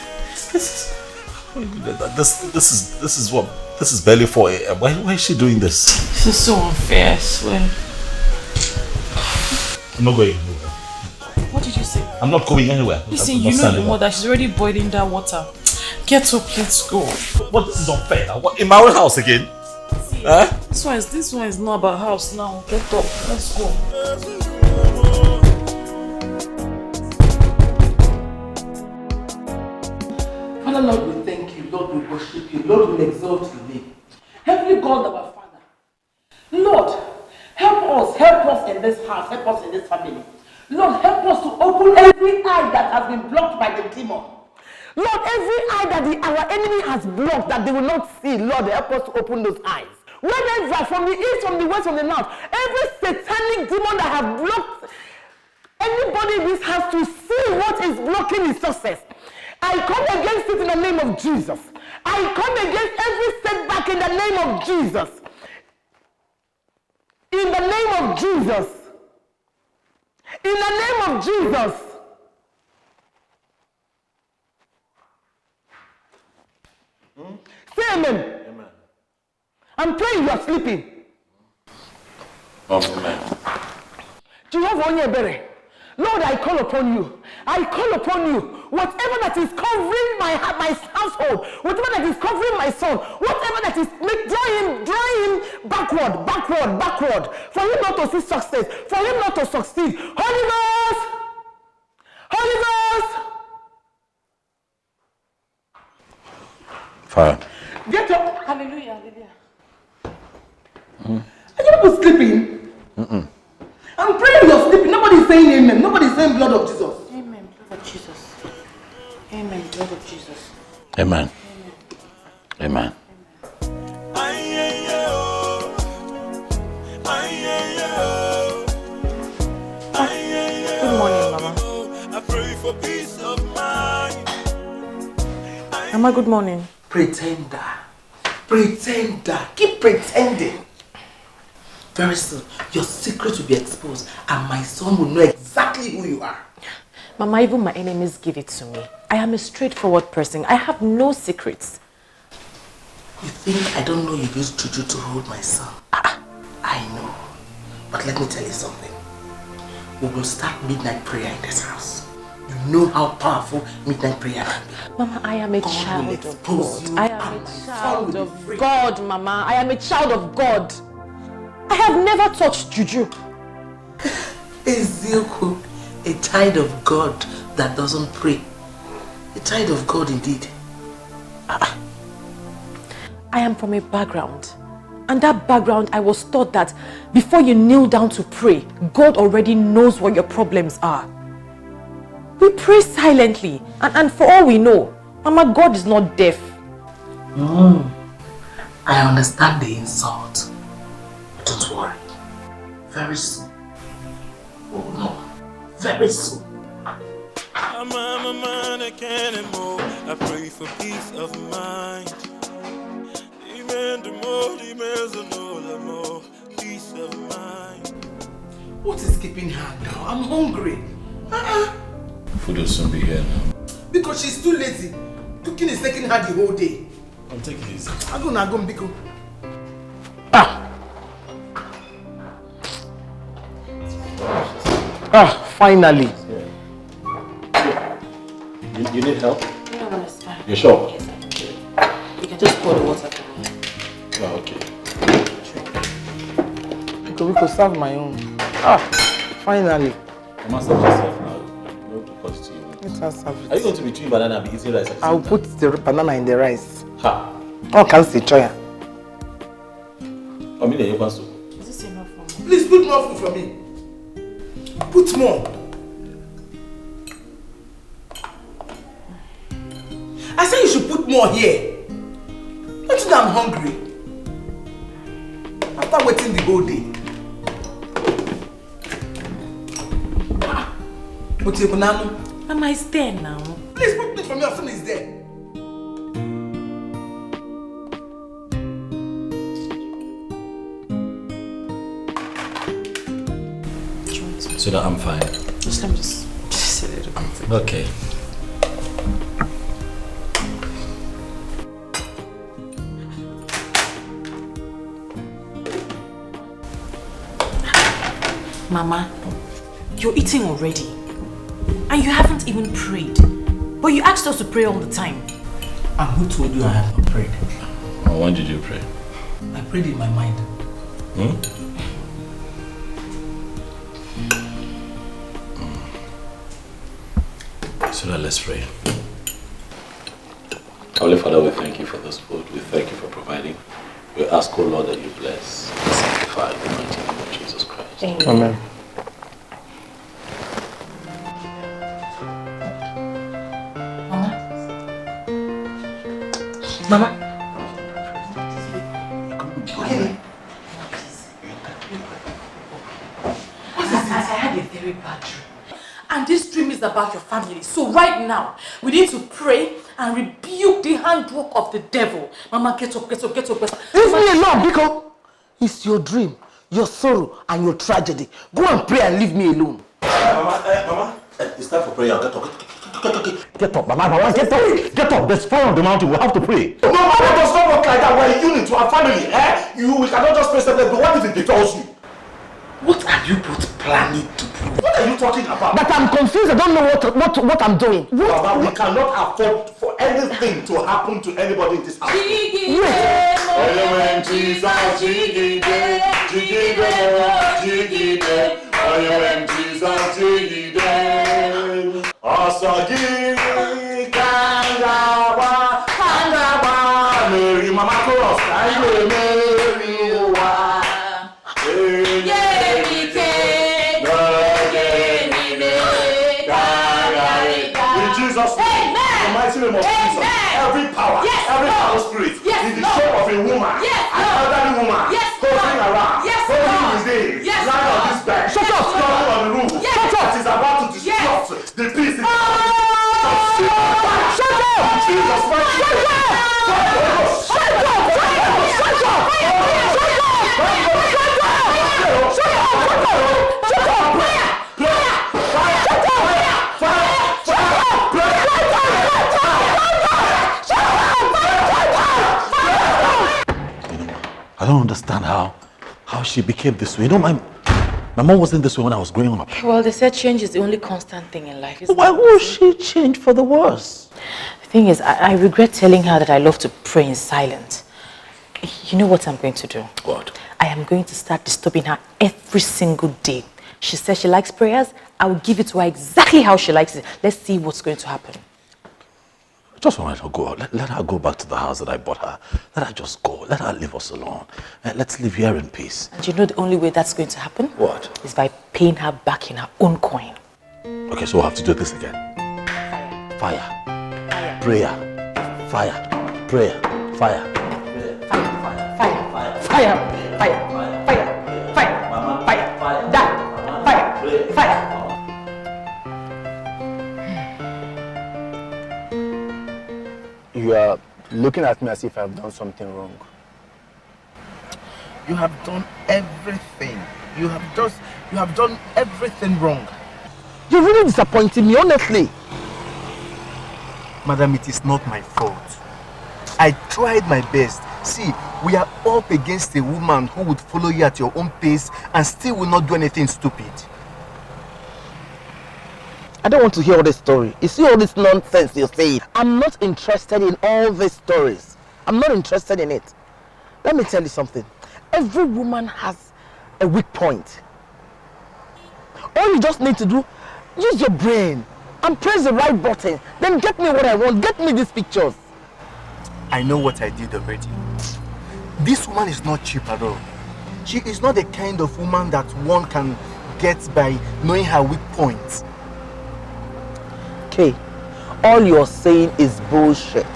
This is barely 4 a.m. Why is she doing this? This is so unfair, I swear. I'm not going anywhere. What did you say? I'm not going anywhere. Listen, you know your mother, she's already boiling that water. Get up, let's go. What? This is unfair. What, in my own house again? See, huh? This one is not about house now. Get up, let's go. Father, Lord, we thank you. Lord, we worship you. Lord, we exalt your name. Heavenly God, our Father. Lord, help us in this house, help us in this family. Lord, help us to open every eye that has been blocked by the demon. Lord, every eye that our enemy has blocked that they will not see, Lord, help us to open those eyes. Wherever, from the east, from the west, from the north, every satanic demon that have blocked anybody in this house to see what is blocking his success, I come against it in the name of Jesus. I come against every setback in the name of Jesus. In the name of Jesus. In the name of Jesus. Say amen. Amen. I'm praying you are sleeping. Amen. Jehovah Onyebere, Lord, I call upon you. I call upon you. Whatever that is covering my household, whatever that is covering my son, whatever that is draw him backward, for him not to see success, for him not to succeed. Holy Ghost. Fire. Get up. Hallelujah. Are you people sleeping? I'm praying you're sleeping. Nobody's saying amen. Nobody's saying blood of Jesus. Amen, blood of Jesus. Amen, blood of Jesus. Amen. Amen. Good morning, Mama. I pray for peace of mind. Mama, good morning. Pretender. Keep pretending. Very soon, your secret will be exposed and my son will know exactly who you are. Mama, even my enemies give it to me. I am a straightforward person. I have no secrets. You think I don't know you used juju to hold my son? I know. But let me tell you something. We will start midnight prayer in this house. You know how powerful midnight prayer can be. Mama, I am a child of God. I am a child of God, Mama. I am a child of God. I have never touched juju. Ezekiel, a child of God that doesn't pray. A child of God indeed. I am from a background. And that background, I was taught that before you kneel down to pray, God already knows what your problems are. We pray silently. And for all we know, Mama, God is not deaf. I understand the insult. Don't worry. Very soon. Oh no. Very soon. I'm a man, I can't anymore. I pray for peace of mind. Peace of mind. What is keeping her now? I'm hungry. Food will soon be here now. Because she's too lazy. Cooking is taking her the whole day. I'm taking it easy. I'm gonna go Biko. Finally. You need help? No, it's fine. You sure? Yes, I do. You can just pour the water for me. Oh, okay. Because we could serve my own. Finally. I must have yourself now. No, because to you. Let us serve it. Are you going to be chewing banana and be eating rice? I'll put the banana in the rice. Ha! Oh, can't see choya. I mean, you want to. Is this enough for me? Please put more food for me. Put more. I said you should put more here. Don't you know I'm hungry? After waiting the whole day. What's your banana? Mama is there now. Please put it for me as soon as it's there. So that I'm fine. Just let me just say a little bit. Okay. Mama, you're eating already. And you haven't even prayed. But you asked us to pray all the time. And who told you I have not prayed? Oh, when did you pray? I prayed in my mind. So now let's pray. Holy Father, we thank you for this food. We thank you for providing. We ask, O Lord, that you bless and sanctify in the mighty name of Jesus Christ. Amen. Mama. I had a very bad dream. And this dream is about your family. So right now, we need to pray and rebuke the handwork of the devil. Mama, get up, get up, get up. Leave me alone, Biko. It's your dream, your sorrow, and your tragedy. Go and pray and leave me alone. Mama, it's time for prayer. Get up. Get up, Mama, get up. Get up. There's fire on the mountain. We have to pray. No, Mama, it does not work like that. We're a unit to our family. We cannot just pray something. But what if it befalls you? What are you both planning to do? What are you talking about? But I'm confused. I don't know what I'm doing. Mama, we cannot afford for anything to happen to anybody in this house. Every power, every power spirit in the shape of a woman, an elderly woman, hovering around, holding his name, lying on this bed, standing on the roof, that is about to disrupt the peace in the house. Shut up! Jesus Christ! I don't understand how she became this way. You know, my mom wasn't this way when I was growing up. Well, they said change is the only constant thing in life. Why would she change for the worse? The thing is, I regret telling her that I love to pray in silence. You know what I'm going to do? What? I am going to start disturbing her every single day. She says she likes prayers. I will give it to her exactly how she likes it. Let's see what's going to happen. I just want her to go out. Let her go back to the house that I bought her. Let her just go. Let her leave us alone. Let's live here in peace. And you know the only way that's going to happen? What? Is by paying her back in her own coin. Okay, so we'll have to do this again. Fire. Prayer. Fire. Prayer. Fire. You are looking at me as if I've done something wrong. You have done everything. You have done everything wrong. You're really disappointing me, honestly. Madam, it is not my fault. I tried my best. See, we are up against a woman who would follow you at your own pace and still will not do anything stupid. I don't want to hear all this story. You see all this nonsense you're saying? I'm not interested in all these stories. I'm not interested in it. Let me tell you something. Every woman has a weak point. All you just need to do, use your brain and press the right button. Then get me what I want. Get me these pictures. I know what I did already. This woman is not cheap at all. She is not the kind of woman that one can get by knowing her weak points. Okay, all you're saying is bullshit.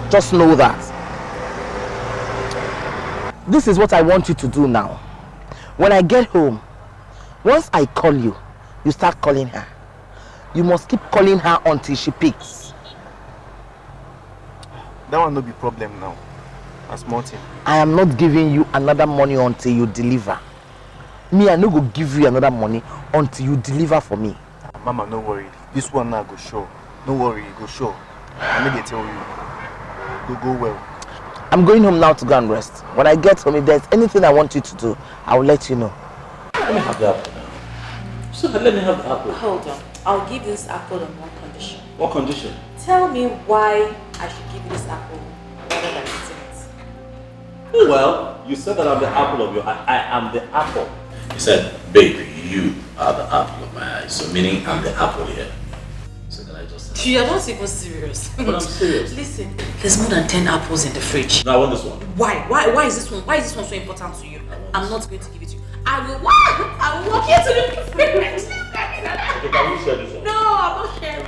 Just know that. This is what I want you to do now. When I get home, once I call you, you start calling her. You must keep calling her until she picks. That will not be problem now. As Martin. I am not giving you another money until you deliver. Me, I no go give you another money until you deliver for me. Mama, no worry. This one now go show. No worry, go show. I may tell you. Go well. I'm going home now to go and rest. When I get home, if there's anything I want you to do, I will let you know. Let me have that. So let me have the apple. Hold on. I'll give this apple on one condition. What condition? Tell me why I should give you this apple rather than eating it. Well, you said that I'm the apple of your eye. I am the apple. He said, baby, you are the apple of my eye. So meaning I'm the apple here. So can I just... You are not even serious. But I'm serious. Listen, there's more than 10 apples in the fridge. No, I want this one. Why? Why is this one? Why is this one so important to you? I'm not going to give it to you. I will walk here to the fridge. Okay, can we share this one? No, I'm not sharing.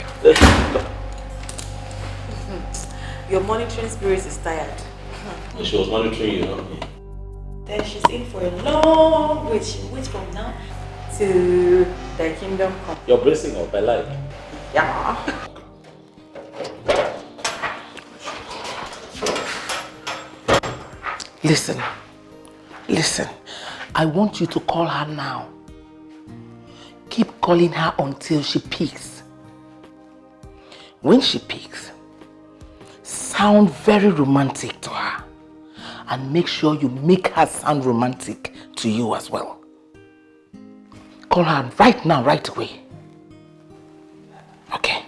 Your monitoring spirit is tired. She was monitoring you, not me. Then she's in for a long wait. She waits from now to the kingdom come. You're bracing up, I like. Yeah. Listen. I want you to call her now. Keep calling her until she picks. When she picks, sound very romantic to her. And make sure you make her sound romantic to you as well. Call her right now, right away. Okay.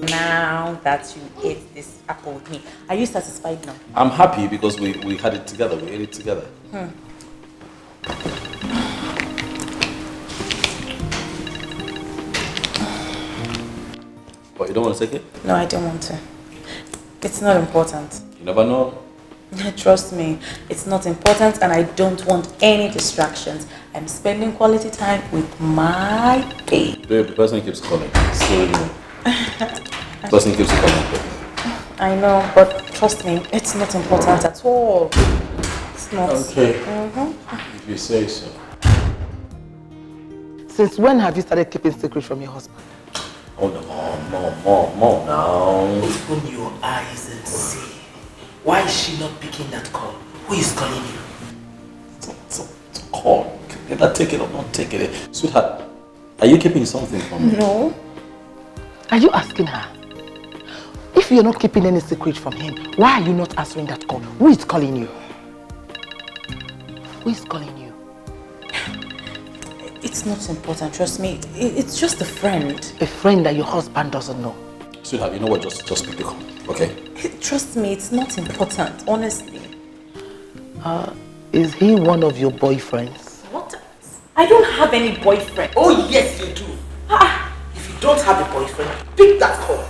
Now that you ate this apple with me, are you satisfied now? I'm happy because we had it together, we ate it together. But you don't want to take it? No, I don't want to. It's not important. You never know. Trust me, it's not important and I don't want any distractions. I'm spending quality time with my babe. Babe, the person keeps calling. The person keeps calling. I know, but trust me, it's not important at all. It's not. Okay. If you say so. Since when have you started keeping secrets from your husband? Oh no, more now. Open your eyes and see. Why is she not picking that call? Who is calling you? It's a call. Either take it or not take it. Sweetheart, are you keeping something from me? No. Are you asking her? If you're not keeping any secret from him, why are you not answering that call? Who is calling you? Who is calling you? It's not important, trust me. It's just a friend. A friend that your husband doesn't know. Sweetheart, you know what? Just pick the call, okay? Trust me, it's not important, honestly. Is he one of your boyfriends? What? I don't have any boyfriend. Oh yes, you do. If you don't have a boyfriend, pick that call.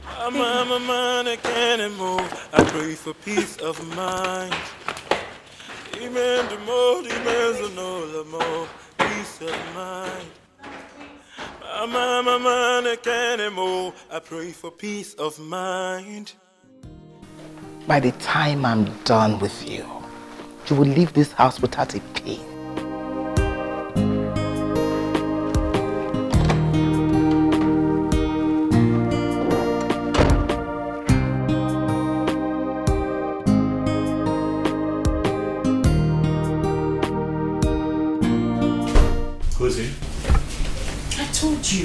I'm a man, I can't move. I pray for peace of mind. Amen, the more, the more, peace of mind. I'm a man, I can't move. I pray for peace of mind. By the time I'm done with you, you will leave this house without a pain. Who's he?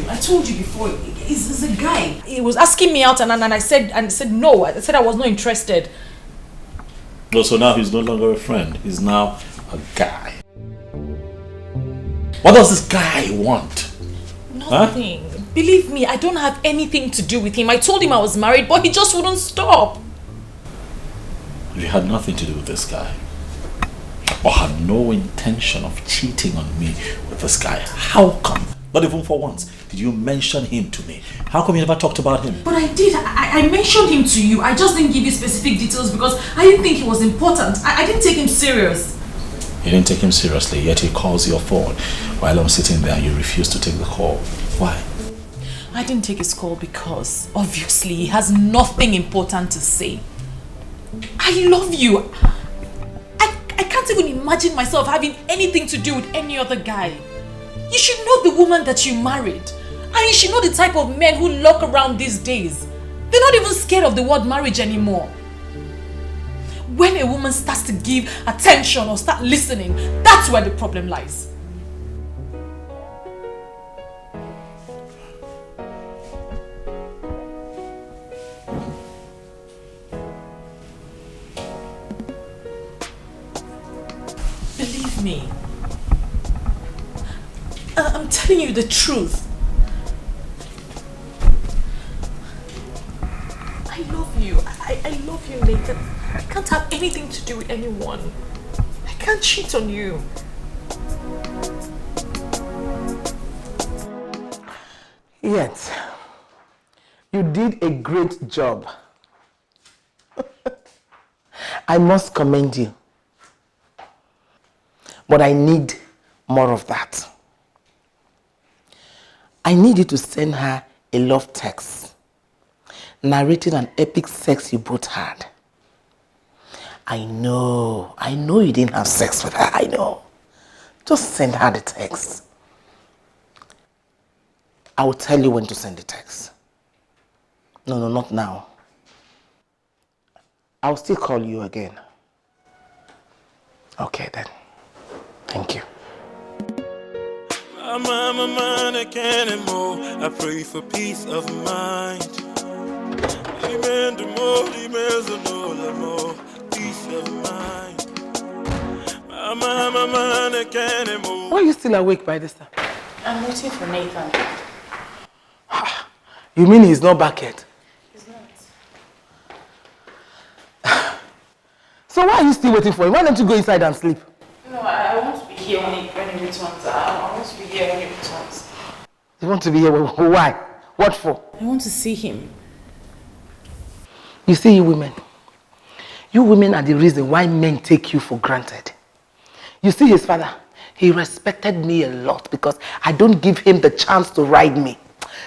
I told you before. He's a guy. He was asking me out and I said no. I said I was not interested. No, so now he's no longer a friend. He's now a guy. What does this guy want? Nothing. Huh? Believe me, I don't have anything to do with him. I told him I was married, but he just wouldn't stop. You had nothing to do with this guy. Or had no intention of cheating on me with this guy. How come? Not even for once did you mention him to me. How come you never talked about him? But I did. I mentioned him to you. I just didn't give you specific details because I didn't think he was important. I didn't take him serious. You didn't take him seriously, yet he calls your phone while I'm sitting there and you refuse to take the call. Why? I didn't take his call because obviously he has nothing important to say. I love you. I can't even imagine myself having anything to do with any other guy. You should know the woman that you married. And you should know the type of men who look around these days. They're not even scared of the word marriage anymore. When a woman starts to give attention or start listening, that's where the problem lies. me. I'm telling you the truth. I love you. I love you, Nathan. I can't have anything to do with anyone. I can't cheat on you. Yet, you did a great job. I must commend you. But I need more of that. I need you to send her a love text, narrating an epic sex you both had. I know you didn't have sex with her, I know. Just send her the text. I will tell you when to send the text. No, not now. I'll still call you again. Okay then. Thank you. I can't anymore. I pray for peace of mind. Amen. The more, peace of mind. I can't anymore. Why are you still awake by this time? I'm waiting for Nathan. You mean he's not back yet? He's not. So why are you still waiting for him? Why don't you go inside and sleep? No, I want to be here when he returns. I want to be here when he returns. You want to be here? Why? What for? I want to see him. You see, you women are the reason why men take you for granted. You see his father, he respected me a lot because I don't give him the chance to ride me.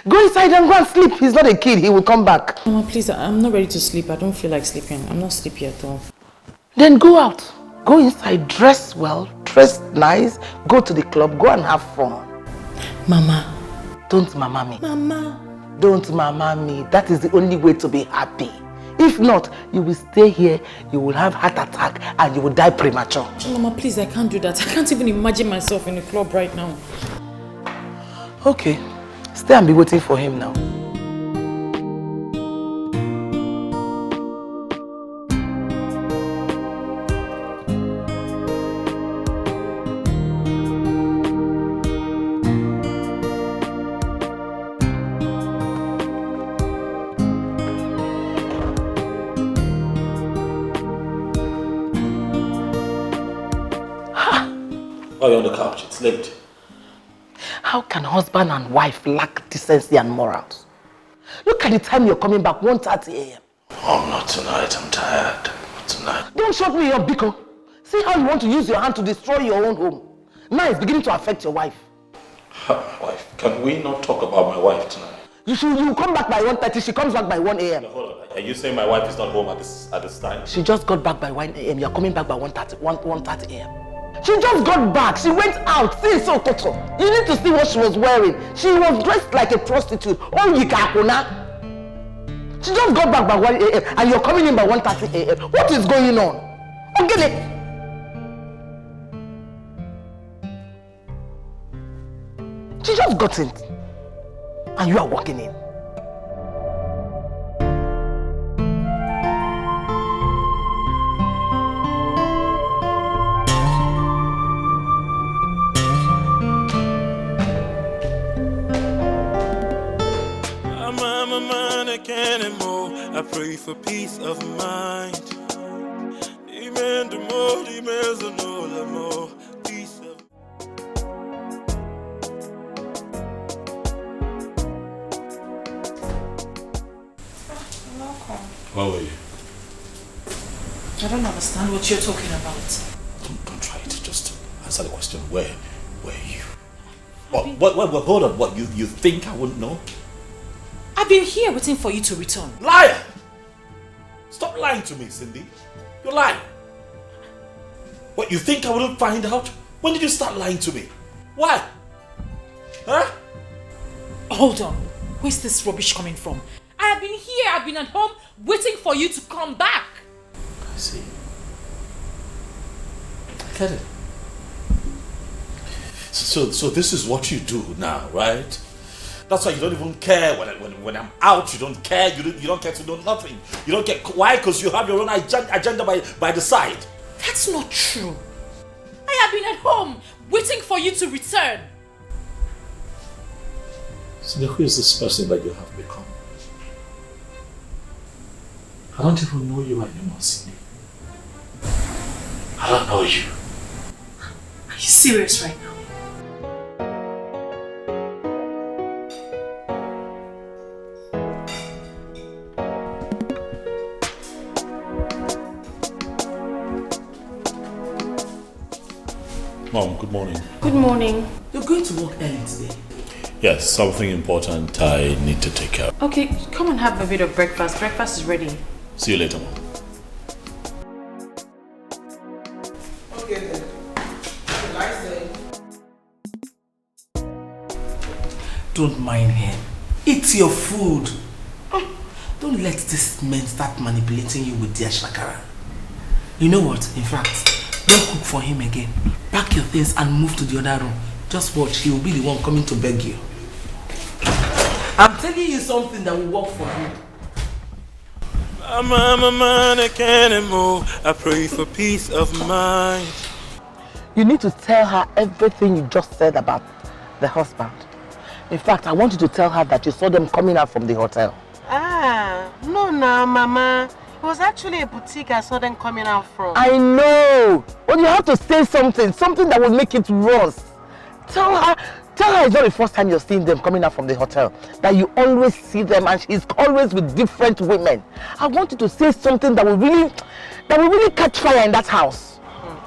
Go inside and go and sleep. He's not a kid, he will come back. Mama, please, I'm not ready to sleep. I don't feel like sleeping. I'm not sleepy at all. Then go out. Go inside, dress well, dress nice, go to the club, go and have fun. Mama. Don't mama me. Mama. Don't mama me. That is the only way to be happy. If not, you will stay here, you will have heart attack and you will die premature. Mama, please, I can't do that. I can't even imagine myself in a club right now. Okay, stay and be waiting for him now. Why are you on the couch? It's late. How can husband and wife lack decency and morals? Look at the time you're coming back, 1:30 a.m. Oh, not tonight. I'm tired. Not tonight. Don't shut me up, Biko. See how you want to use your hand to destroy your own home. Now it's beginning to affect your wife. My wife. Can we not talk about my wife tonight? You come back by 1:30, she comes back by 1 a.m. No, hold on. Are you saying my wife is not home at this time? She just got back by 1 a.m. You're coming back by 1:30 a.m. She just got back. She went out. See, so toto. You need to see what she was wearing. She was dressed like a prostitute. Oh, Yikakuna. She just got back by 1 a.m. and you're coming in by 1:30 a.m. What is going on? Okay. She just got in. And you are walking in. I can't anymore. I pray for peace of mind. Amen. The more, peace of. Where were you? I don't understand what you're talking about. Don't try to just answer the question. Where were you? What, hold on. What, you think I wouldn't know? I've been here waiting for you to return. Liar! Stop lying to me, Cindy. You're lying. What, you think I wouldn't find out? When did you start lying to me? Why? Huh? Hold on. Where's this rubbish coming from? I have been here, I've been at home, waiting for you to come back. I see. I get it. So this is what you do now, right? That's why you don't even care when I'm out. You don't care. You don't care to know nothing. You don't care. Why? Because you have your own agenda by the side. That's not true. I I have been at home waiting for you to return. So who is this person that you have become? I don't even know you anymore, Cindy. I don't know you. Are you serious right now? Mom, good morning. Good morning. You're going to work early today. Yes, something important I need to take care of. Okay, come and have a bit of breakfast. Breakfast is ready. See you later, Mom. Okay then. Have a nice day. Don't mind him. Eat your food. Don't let this men start manipulating you with their shakara. You know what? In fact, don't cook for him again. Pack your things and move to the other room. Just watch, he will be the one coming to beg you. I'm telling you something that will work for you. I'm a man, I can't move. I pray for peace of mind. You need to tell her everything you just said about the husband. In fact, I want you to tell her that you saw them coming out from the hotel. No, Mama. It was actually a boutique I saw them coming out from. I know! But you have to say something that will make it worse. Tell her it's not the first time you're seeing them coming out from the hotel. That you always see them and she's always with different women. I want you to say something that will really catch fire in that house.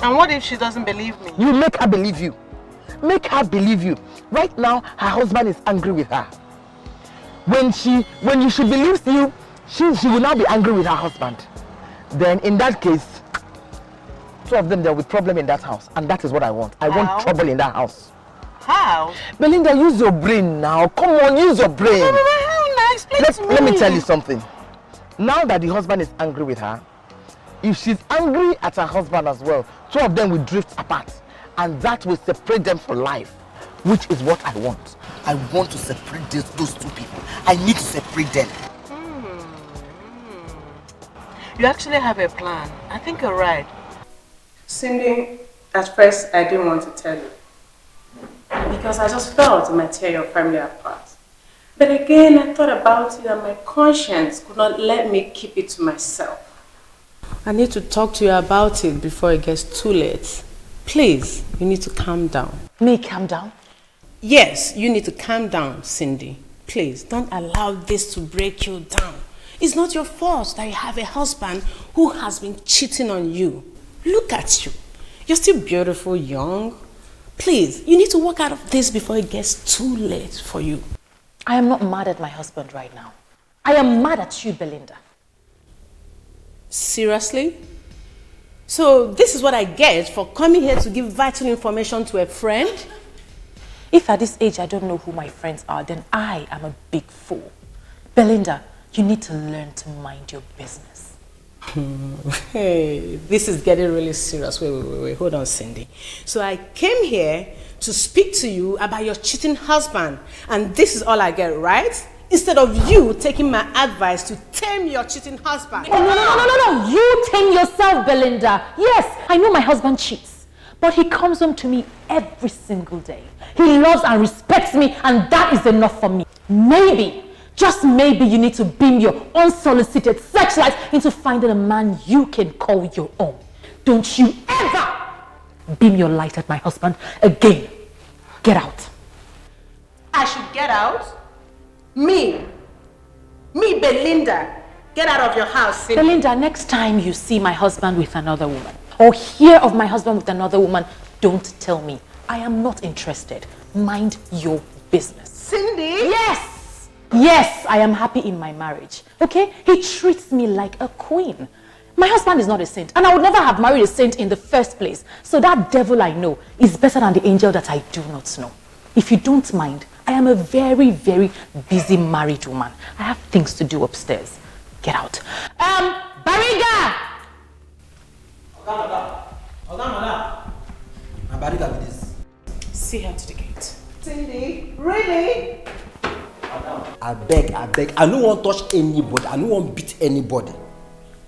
And what if she doesn't believe me? You make her believe you. Make her believe you. Right now, her husband is angry with her. When she believes you, she will now be angry with her husband. Then in that case, two of them, there will be problem in that house. And that is what I want. I want trouble in that house. How? Belinda, use your brain now. Come on, use your brain. Let me tell you something. Now that the husband is angry with her, if she's angry at her husband as well, two of them will drift apart. And that will separate them for life, which is what I want. I want to separate those two people. I need to separate them. You actually have a plan. I think you're right. Cindy, at first I didn't want to tell you. Because I just felt it might tear your family apart. But again, I thought about it and my conscience could not let me keep it to myself. I need to talk to you about it before it gets too late. Please, you need to calm down. Me calm down? Yes, you need to calm down, Cindy. Please, don't allow this to break you down. It's not your fault that you have a husband who has been cheating on you. Look at you. You're still beautiful, young. Please, you need to work out of this before it gets too late for you. I am not mad at my husband right now. I am mad at you, Belinda. Seriously? So this is what I get for coming here to give vital information to a friend? If at this age I don't know who my friends are, then I am a big fool. Belinda, you need to learn to mind your business. Hey, this is getting really serious. Wait. Hold on, Cindy. So I came here to speak to you about your cheating husband. And this is all I get, right? Instead of you taking my advice to tame your cheating husband. Oh, no. You tame yourself, Belinda. Yes, I know my husband cheats. But he comes home to me every single day. He loves and respects me, and that is enough for me. Maybe, just maybe, you need to beam your unsolicited searchlight into finding a man you can call your own. Don't you ever beam your light at my husband again. Get out. I should get out? Me, Belinda, get out of your house, Cindy. Belinda, next time you see my husband with another woman, or hear of my husband with another woman, don't tell me. I am not interested. Mind your business. Cindy? Yes, I am happy in my marriage. Okay? He treats me like a queen. My husband is not a saint, and I would never have married a saint in the first place. So that devil I know is better than the angel that I do not know. If you don't mind, I am a very, very busy married woman. I have things to do upstairs. Get out. Bariga! Bariga with this. See her to the gate. Cindy, really? I beg. I don't want to touch anybody. I don't want to beat anybody.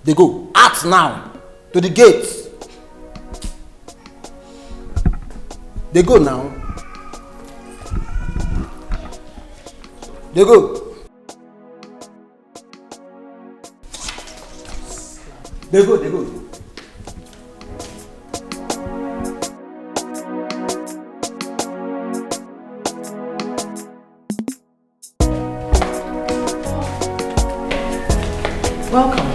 They go out now to the gates. They go now. They go. They go, they go. Welcome.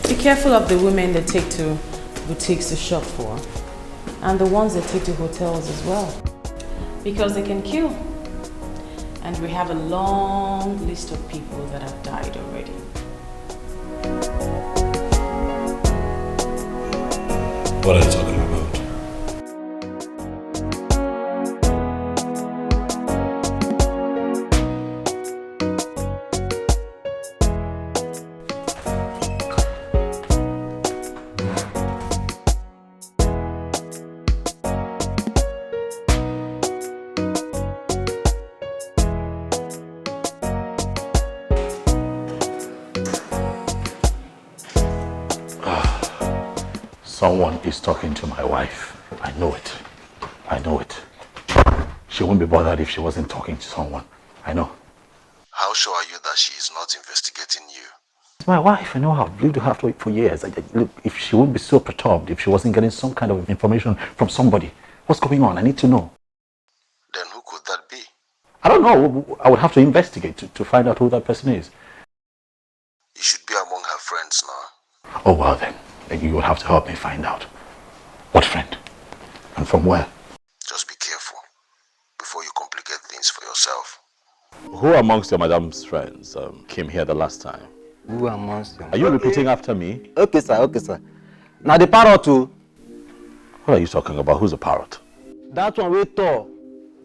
Be careful of the women they take to boutiques to shop for, and the ones they take to hotels as well, because they can kill. And we have a long list of people that have died already. What are you talking about? Someone is talking to my wife. I know it. I know it. She wouldn't be bothered if she wasn't talking to someone. I know. How sure are you that she is not investigating you? It's my wife. I know her. I've lived with her for years. Look, if she wouldn't be so perturbed if she wasn't getting some kind of information from somebody. What's going on? I need to know. Then who could that be? I don't know. I would have to investigate to find out who that person is. You should be among her friends now. Oh, well then. You will have to help me find out. What friend? And from where? Just be careful before you complicate things for yourself. Who amongst your madam's friends came here the last time? Who amongst them? Are you repeating after me? Okay, sir. Okay, sir. Now the parrot too. What are you talking about? Who's a parrot? That one we tall,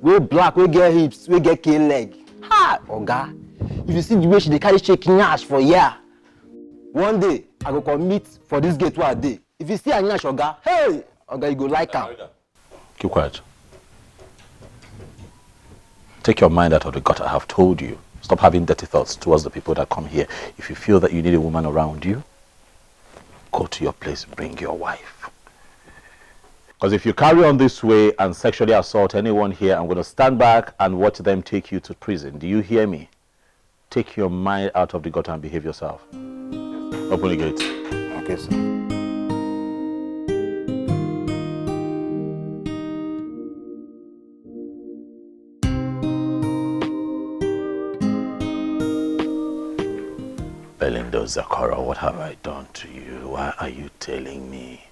we black, we get hips, we get cane leg. Ha! Oga, if you see the way she dey carry shaking ash for here, one day I go commit for this gate where I dey. If you see a nyash, Oga, hey, Oga, you go like am. Keep quiet. Take your mind out of the gutter. I have told you. Stop having dirty thoughts towards the people that come here. If you feel that you need a woman around you, go to your place, bring your wife. Because if you carry on this way and sexually assault anyone here, I'm going to stand back and watch them take you to prison. Do you hear me? Take your mind out of the gutter and behave yourself. Open the gate. Okay, sir. Belinda Zakara, what have I done to you? Why are you telling me?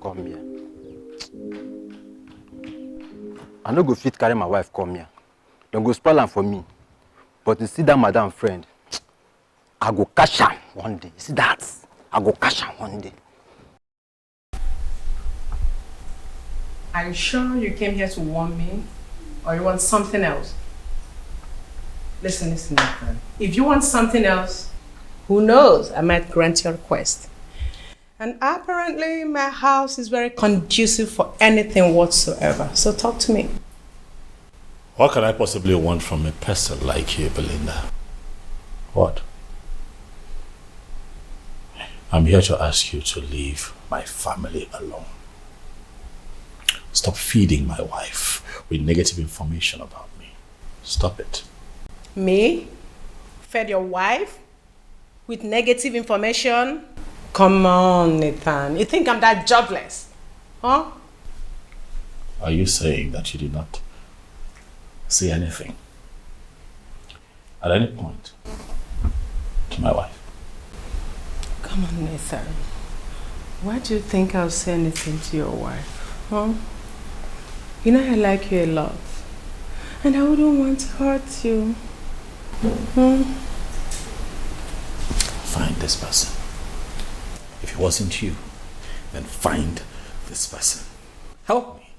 Come here. I no go fit carry my wife come here. Don't go spoil am for me. But you see that madam friend, I go catch am one day. You see that? I go catch am one day. Are you sure you came here to warn me? Or you want something else? Listen, my friend. If you want something else, who knows? I might grant your request. And apparently my house is very conducive for anything whatsoever. So talk to me. What can I possibly want from a person like you, Belinda? What? I'm here to ask you to leave my family alone. Stop feeding my wife. with negative information about me. Stop it. Me? Fed your wife? With negative information? Come on, Nathan. You think I'm that jobless? Huh? Are you saying that you did not say anything at any point to my wife? Come on, Nathan. Why do you think I'll say anything to your wife? Huh? You know I like you a lot. And I wouldn't want to hurt you. Find this person. If it wasn't you, then find this person. Help me.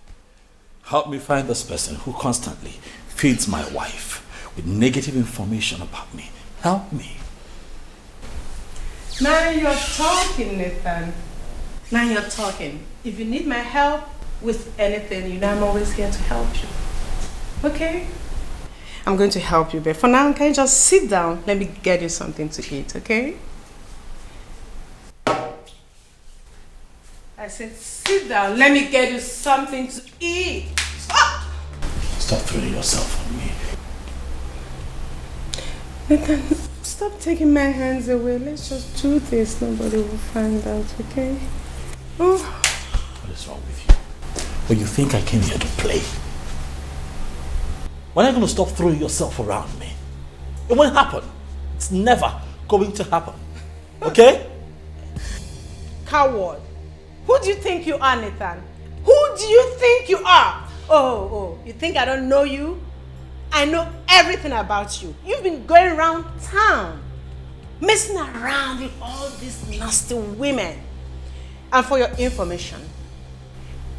Help me find this person who constantly feeds my wife with negative information about me. Help me. Now you're talking, Nathan. Now you're talking. If you need my help with anything, you know I'm always here to help you. Okay? I'm going to help you, but for now, can you just sit down? Let me get you something to eat, okay? I said, sit down. Let me get you something to eat. Stop throwing yourself on me. Nathan, stop taking my hands away. Let's just do this. Nobody will find out, okay? Oh. What is wrong with you? Well, you think I came here to play? When are you going to stop throwing yourself around me? It won't happen. It's never going to happen. Okay? Coward. Who do you think you are, Nathan? Who do you think you are? Oh, you think I don't know you? I know everything about you. You've been going around town, messing around with all these nasty women. And for your information,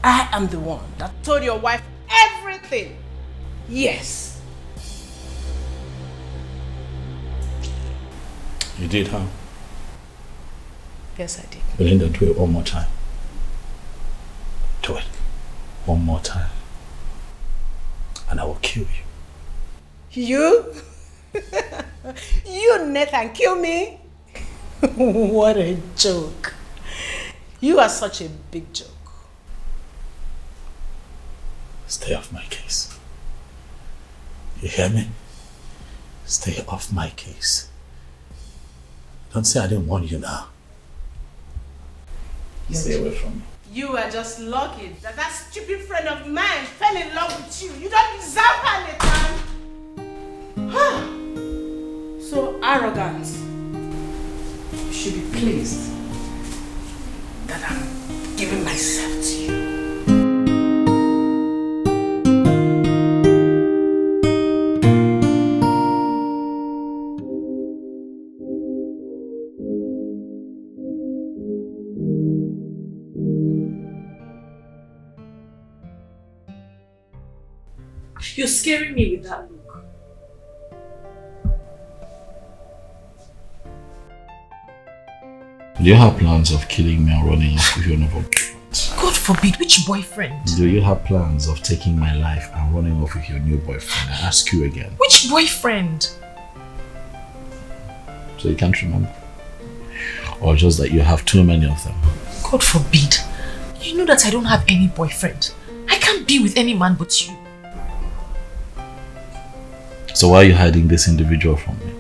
I am the one that told your wife everything. Yes. You did, huh? Yes, I did. Belinda, do it one more time. Do it. One more time. And I will kill you. You? You, Nathan, kill me? What a joke. You are such a big joke. Stay off my case. You hear me? Stay off my case. Don't say I didn't warn you now. Stay away from me. You are just lucky that that stupid friend of mine fell in love with you. You don't deserve her, Nathan. So arrogant. You should be pleased that I'm giving myself to you. You're scaring me with that look. Do you have plans of killing me and running off with your new boyfriend? God forbid, which boyfriend? Do you have plans of taking my life and running off with your new boyfriend? I ask you again. Which boyfriend? So you can't remember? Or just that you have too many of them? God forbid. You know that I don't have any boyfriend. I can't be with any man but you. So why are you hiding this individual from me?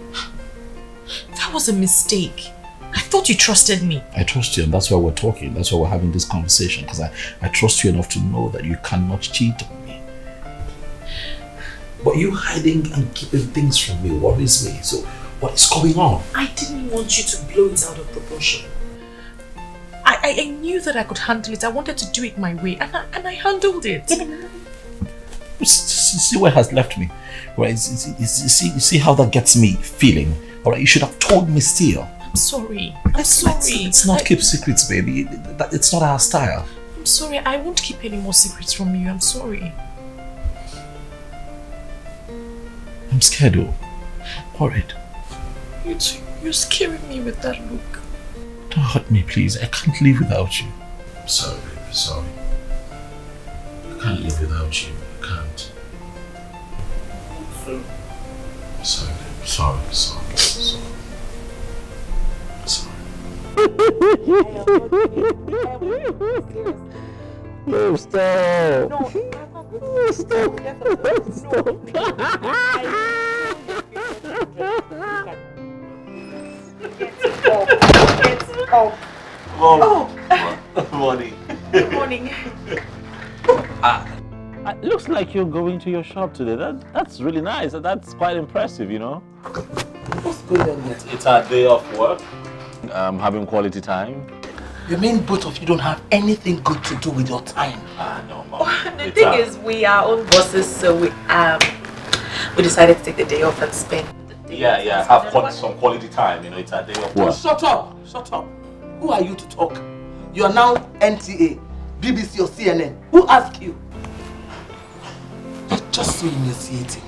That was a mistake. I thought you trusted me. I trust you, and that's why we're talking. That's why we're having this conversation, because I trust you enough to know that you cannot cheat on me. But you hiding and keeping things from me worries me. So what is going on? I didn't want you to blow it out of proportion. I knew that I could handle it. I wanted to do it my way, and I handled it. See where it has left me. Right? See how that gets me feeling. All right, you should have told me still. I'm sorry. I'm sorry. Let's not keep secrets, baby. It's not our style. I'm sorry. I won't keep any more secrets from you. I'm sorry. I'm scared, though. Worried. You're scaring me with that look. Don't hurt me, please. I can't live without you. I'm sorry, baby. Sorry. I can't live without you. I can't. Sorry, baby. Sorry. No, stop. No, Stop. Get up. Good morning. Good morning. Looks like you're going to your shop today. That's really nice. That's quite impressive, you know. What's going on here? It's our day off work. Having quality time. You mean both of you don't have anything good to do with your time? No, Mom. The thing is, we are own bosses, so we decided to take the day off and spend. Yeah, have some quality time. You know, it's our day off work. Shut up! Who are you to talk? You are now NTA, BBC or CNN. Who asked you? You're just so initiating.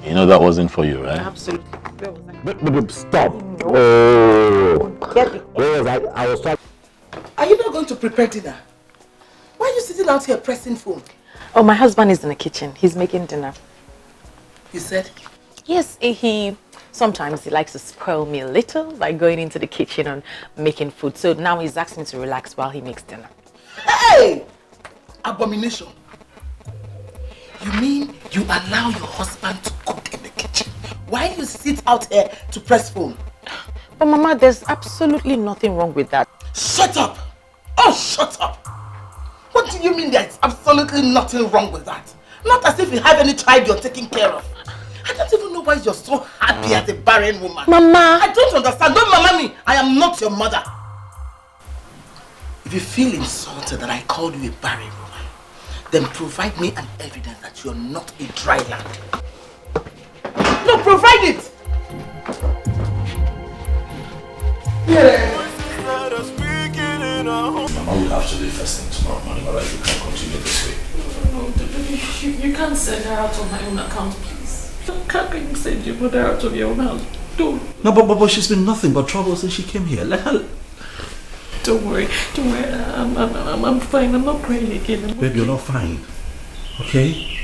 You know that wasn't for you, right? Absolutely. But stop. Oh. Where was I was trying. Are you not going to prepare dinner? Why are you sitting out here pressing phone? Oh, my husband is in the kitchen. He's making dinner. You said? Yes, sometimes he likes to spoil me a little by going into the kitchen and making food. So now he's asked me to relax while he makes dinner. Hey! Abomination. You mean you allow your husband to cook in the kitchen while you sit out here to press phone? But Mama, there's absolutely nothing wrong with that. Shut up! Oh, shut up! What do you mean there's absolutely nothing wrong with that? Not as if you have any child you're taking care of. I don't even know why you're so happy as a barren woman. Mama! I don't understand. Don't mama me. I am not your mother. If you feel insulted that I called you a barren woman, then provide me an evidence that you're not a dry land. No, provide it! Mama will have to leave first thing tomorrow morning, alright? You can't continue this way. No, you can't send her out on my own account, please. How can you send your mother out of your own house? Don't. No, but she's been nothing but trouble since she came here. Let her... Don't worry. I'm fine. I'm not crying again. Babe, you're not fine. Okay?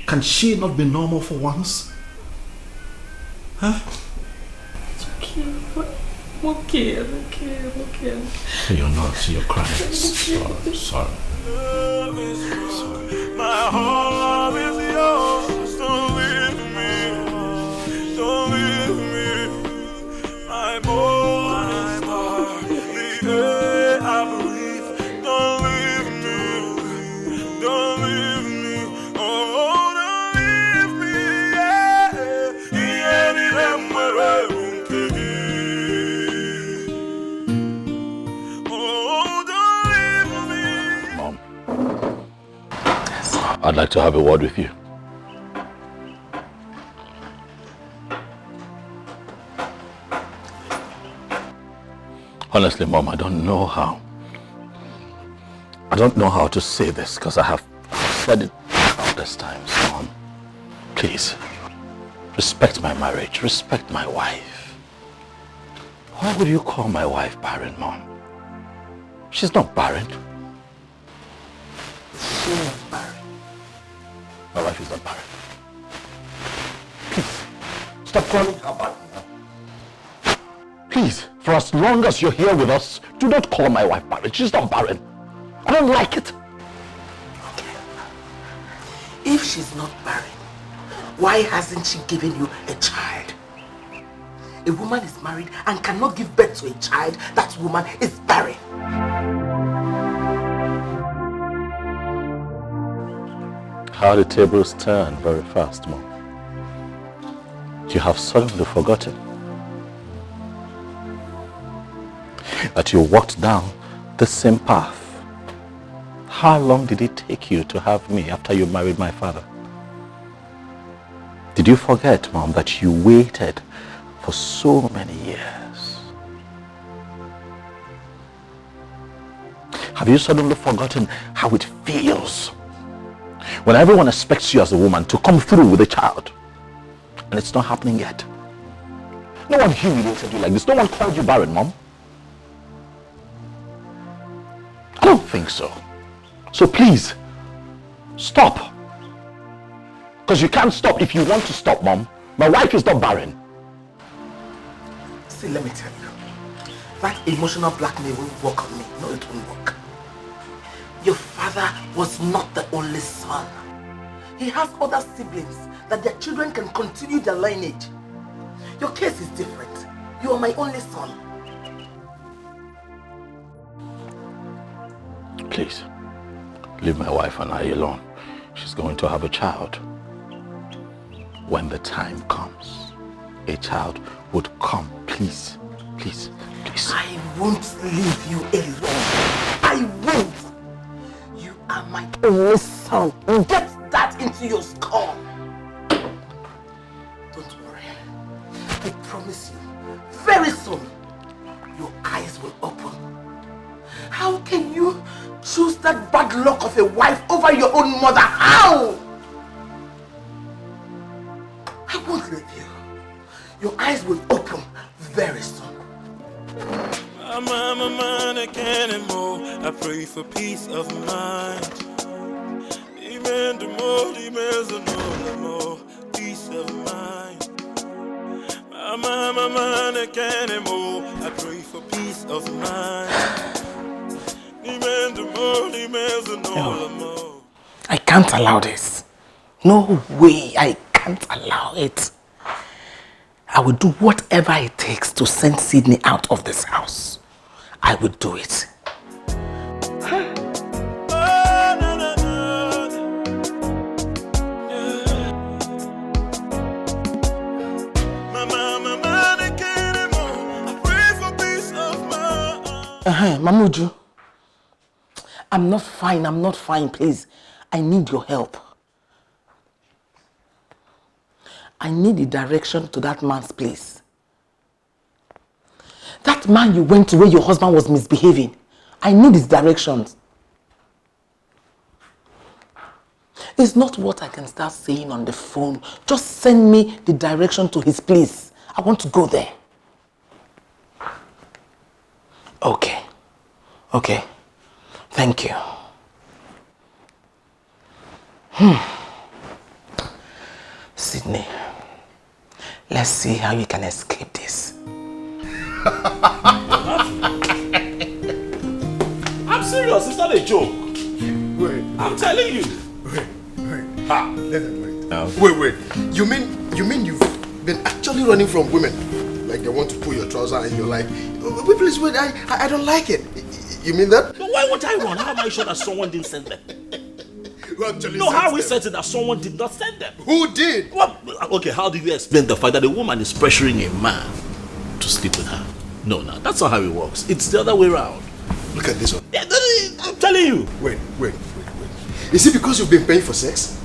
Can she not be normal for once? Huh? It's okay. I'm okay. You're not. You're crying. Sorry. My heart is yours. Don't leave me. Don't leave me. My morning star. The day I believe. Don't leave me. Don't leave me. Oh, don't leave me. Yeah. Anywhere I won't take it. Oh, don't leave me. Mom. I'd like to have a word with you. Honestly, Mom, I don't know how. I don't know how to say this because I have said it countless times, Mom. Please, respect my marriage, respect my wife. Why would you call my wife barren, Mom? She's not barren. She's not barren. My wife is not barren. Please, stop calling her barren. Please, for as long as you're here with us, do not call my wife barren. She's not barren. I don't like it. Okay. If she's not barren, why hasn't she given you a child? A woman is married and cannot give birth to a child. That woman is barren. How the tables turn very fast, Mom. You have suddenly forgotten that you walked down the same path. How long did it take you to have me after you married my father? Did you forget, Mom, that you waited for so many years? Have you suddenly forgotten how it feels when everyone expects you as a woman to come through with a child and it's not happening yet? No one humiliated you like this. No one called you barren, Mom. I don't think so. So please, stop. Because you can't stop if you want to stop, Mom. My wife is not barren. See, let me tell you. That emotional blackmail won't work on me. No, it won't work. Your father was not the only son. He has other siblings that their children can continue their lineage. Your case is different. You are my only son. Please, leave my wife and I alone. She's going to have a child. When the time comes, a child would come. Please, please, please. I won't leave you alone. I won't. You are my only son. Get that into your skull. Don't worry. I promise you, very soon, your eyes will open. How can you choose that bad luck of a wife over your own mother? How? I won't leave you. Your eyes will open very soon. I'm a man, I can't anymore. I pray for peace of mind. Even the more, peace of mind. I'm a man, I can't anymore. I pray for peace of mind. Even the more, I can't allow this. No way, I can't allow it. I will do whatever it takes to send Sydney out of this house. I will do it. Mamuju, I'm not fine, please. I need your help. I need the direction to that man's place. That man you went to where your husband was misbehaving. I need his directions. It's not what I can start saying on the phone. Just send me the direction to his place. I want to go there. Okay. Okay. Thank you. Sydney, let's see how you can escape this. I'm serious, it's not a joke. Wait. I'm telling you. Wait. Wait. You mean you've been actually running from women? Like they want to pull your trouser and you're like, wait, please, wait, I don't like it. You mean that? But why would I run? How am I sure that someone didn't send them? No, how are we certain that someone did not send them? Who did? What? Okay, how do you explain the fact that a woman is pressuring a man to sleep with her? No, that's not how it works. It's the other way around. Look at this one. Yeah, I'm telling you. Wait. Is it because you've been paying for sex?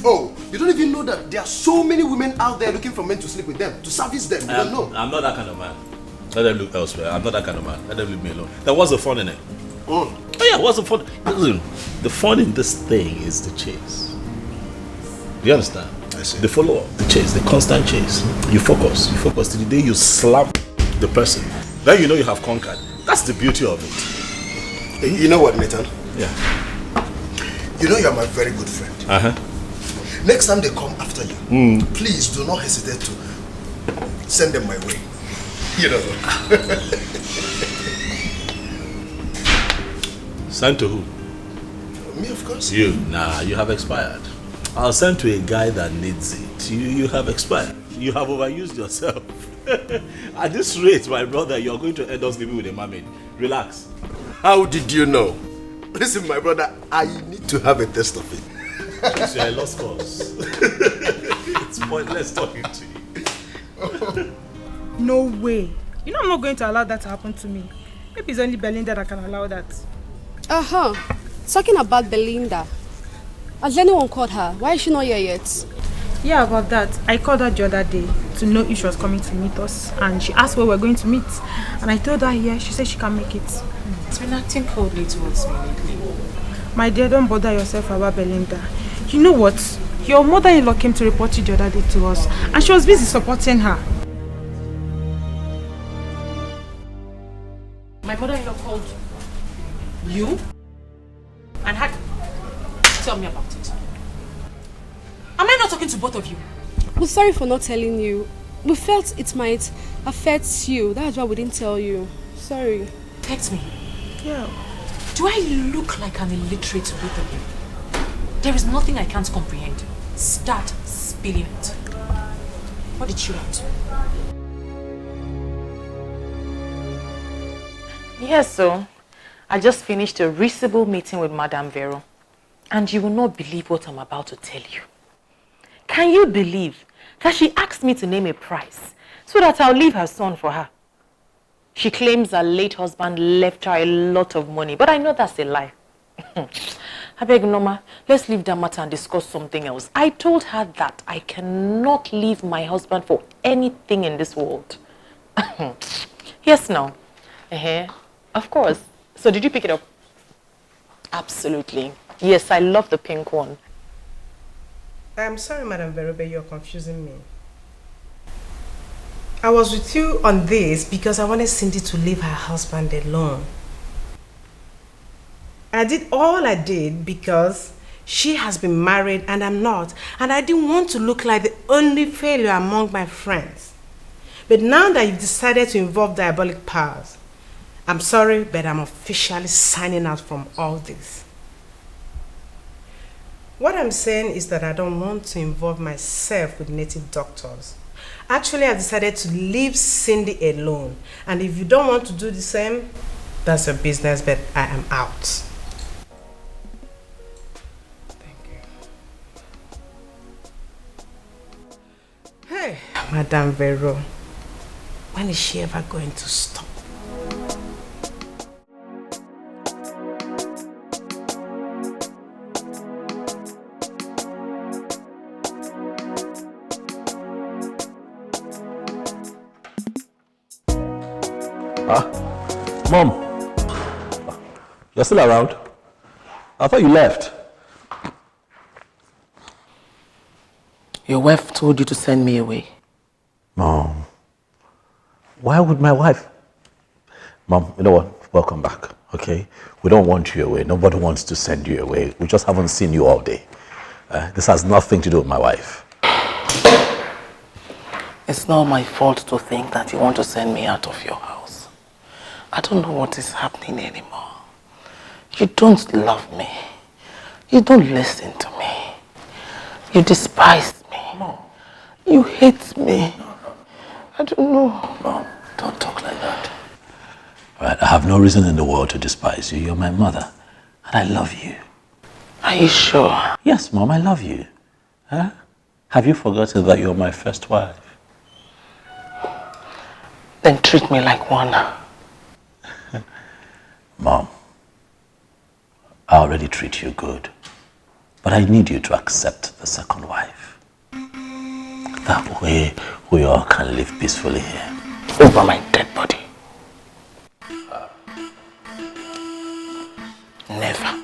Oh, you don't even know that there are so many women out there looking for men to sleep with them, to service them. You don't know. I'm not that kind of man. Let them look elsewhere. I'm not that kind of man. Let them leave me alone. There was the fun in it. Oh yeah, what's the fun? Listen, the fun in this thing is the chase. Do you understand? I see. The follow-up, the chase, the constant chase. You focus to the day you slap the person. Then you know you have conquered. That's the beauty of it. You know what, Nathan? Yeah. You know you're my very good friend. Next time they come after you, please do not hesitate to send them my way. You know. Send to who? Me, of course. You? Nah, you have expired. I'll send to a guy that needs it. You have expired. You have overused yourself. At this rate, my brother, you're going to end up sleeping with a mermaid. Relax. How did you know? Listen, my brother, I need to have a test of it. You're a lost cause. It's pointless talking to you. No way. You know I'm not going to allow that to happen to me. Maybe it's only Belinda that can allow that. Talking about Belinda. Has anyone called her? Why is she not here yet? Yeah, about that. I called her the other day to know if she was coming to meet us. And she asked where we're going to meet. And I told her, yeah, she said she can't make it. It's been acting coldly towards me lately. My dear, don't bother yourself about Belinda. You know what? Your mother-in-law came to report you the other day to us. And she was busy supporting her. My mother-in-law called you and had... Tell me about it. Am I not talking to both of you? We're sorry for not telling you. We felt it might affect you. That's why we didn't tell you. Sorry. Text me. Yeah. Do I look like I'm illiterate to both of you? There is nothing I can't comprehend. Start spilling it. What did she write? Yes, so I just finished a reasonable meeting with Madame Vero. And you will not believe what I'm about to tell you. Can you believe that she asked me to name a price so that I'll leave her son for her? She claims her late husband left her a lot of money, but I know that's a lie. I beg, Norma, let's leave that matter and discuss something else. I told her that I cannot leave my husband for anything in this world. Yes, no. Of course. So did you pick it up? Absolutely. Yes, I love the pink one. I'm sorry, Madam Verobe, you're confusing me. I was with you on this because I wanted Cindy to leave her husband alone. I did all I did because she has been married and I'm not, and I didn't want to look like the only failure among my friends. But now that you've decided to involve diabolic powers, I'm sorry, but I'm officially signing out from all this. What I'm saying is that I don't want to involve myself with native doctors. Actually, I've decided to leave Cindy alone. And if you don't want to do the same, that's your business, but I am out. Hey, Madame Vero, when is she ever going to stop? Mom, you're still around? I thought you left. Your wife told you to send me away. Mom, why would my wife? Mom, you know what? Welcome back, okay? We don't want you away. Nobody wants to send you away. We just haven't seen you all day. This has nothing to do with my wife. It's not my fault to think that you want to send me out of your house. I don't know what is happening anymore. You don't love me. You don't listen to me. You despise me. Mom. You hate me. I don't know. Mom, don't talk like that. All right, I have no reason in the world to despise you. You're my mother, and I love you. Are you sure? Yes, Mom, I love you. Huh? Have you forgotten that you're my first wife? Then treat me like one. Mom, I already treat you good, but I need you to accept the second wife. That way, we all can live peacefully here. Over my dead body. Never.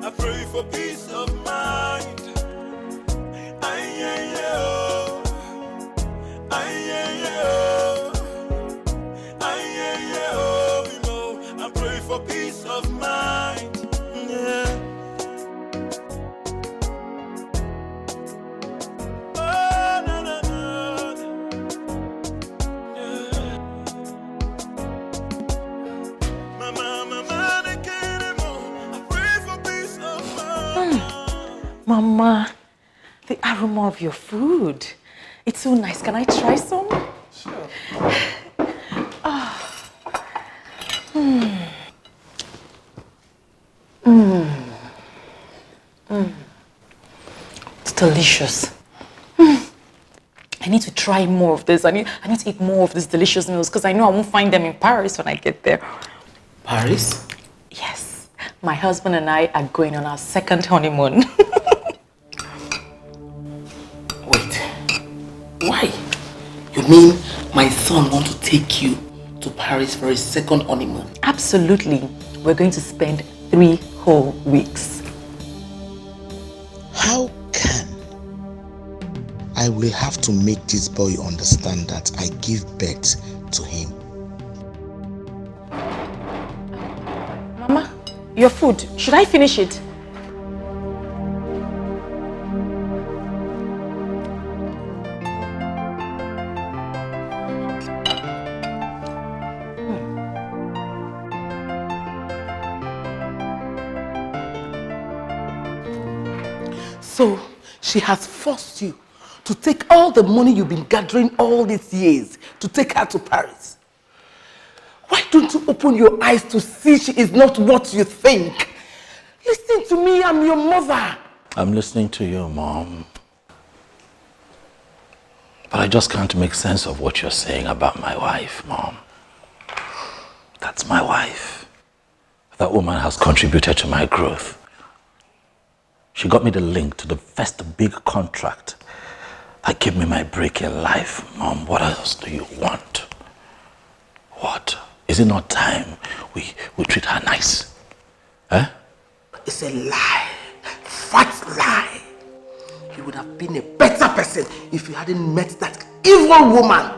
I pray for peace of mind. I pray for peace of mind. Yeah. Oh, no, no, no. Yeah. Mama, they can't anymore. I pray for peace of mind. Mama, the aroma of your food. It's so nice. Can I try some? Sure. Oh. Mm. Mm. Mm. It's delicious. Mm. I need to try more of this. I need to eat more of these delicious meals because I know I won't find them in Paris when I get there. Paris? Yes. My husband and I are going on our second honeymoon. Wait. Why? You mean my son wants to take you to Paris for his second honeymoon? Absolutely. We're going to spend 3 whole weeks. How can I will have to make this boy understand that I give birth to him? Mama, your food. Should I finish it? So she has forced you to take all the money you've been gathering all these years to take her to Paris. Why don't you open your eyes to see she is not what you think? Listen to me, I'm your mother. I'm listening to you, Mom. But I just can't make sense of what you're saying about my wife, Mom. That's my wife. That woman has contributed to my growth. She got me the link to the first big contract that gave me my break in life. Mom, what else do you want? What? Is it not time we treat her nice? Eh? It's a lie. Fat lie. You would have been a better person if you hadn't met that evil woman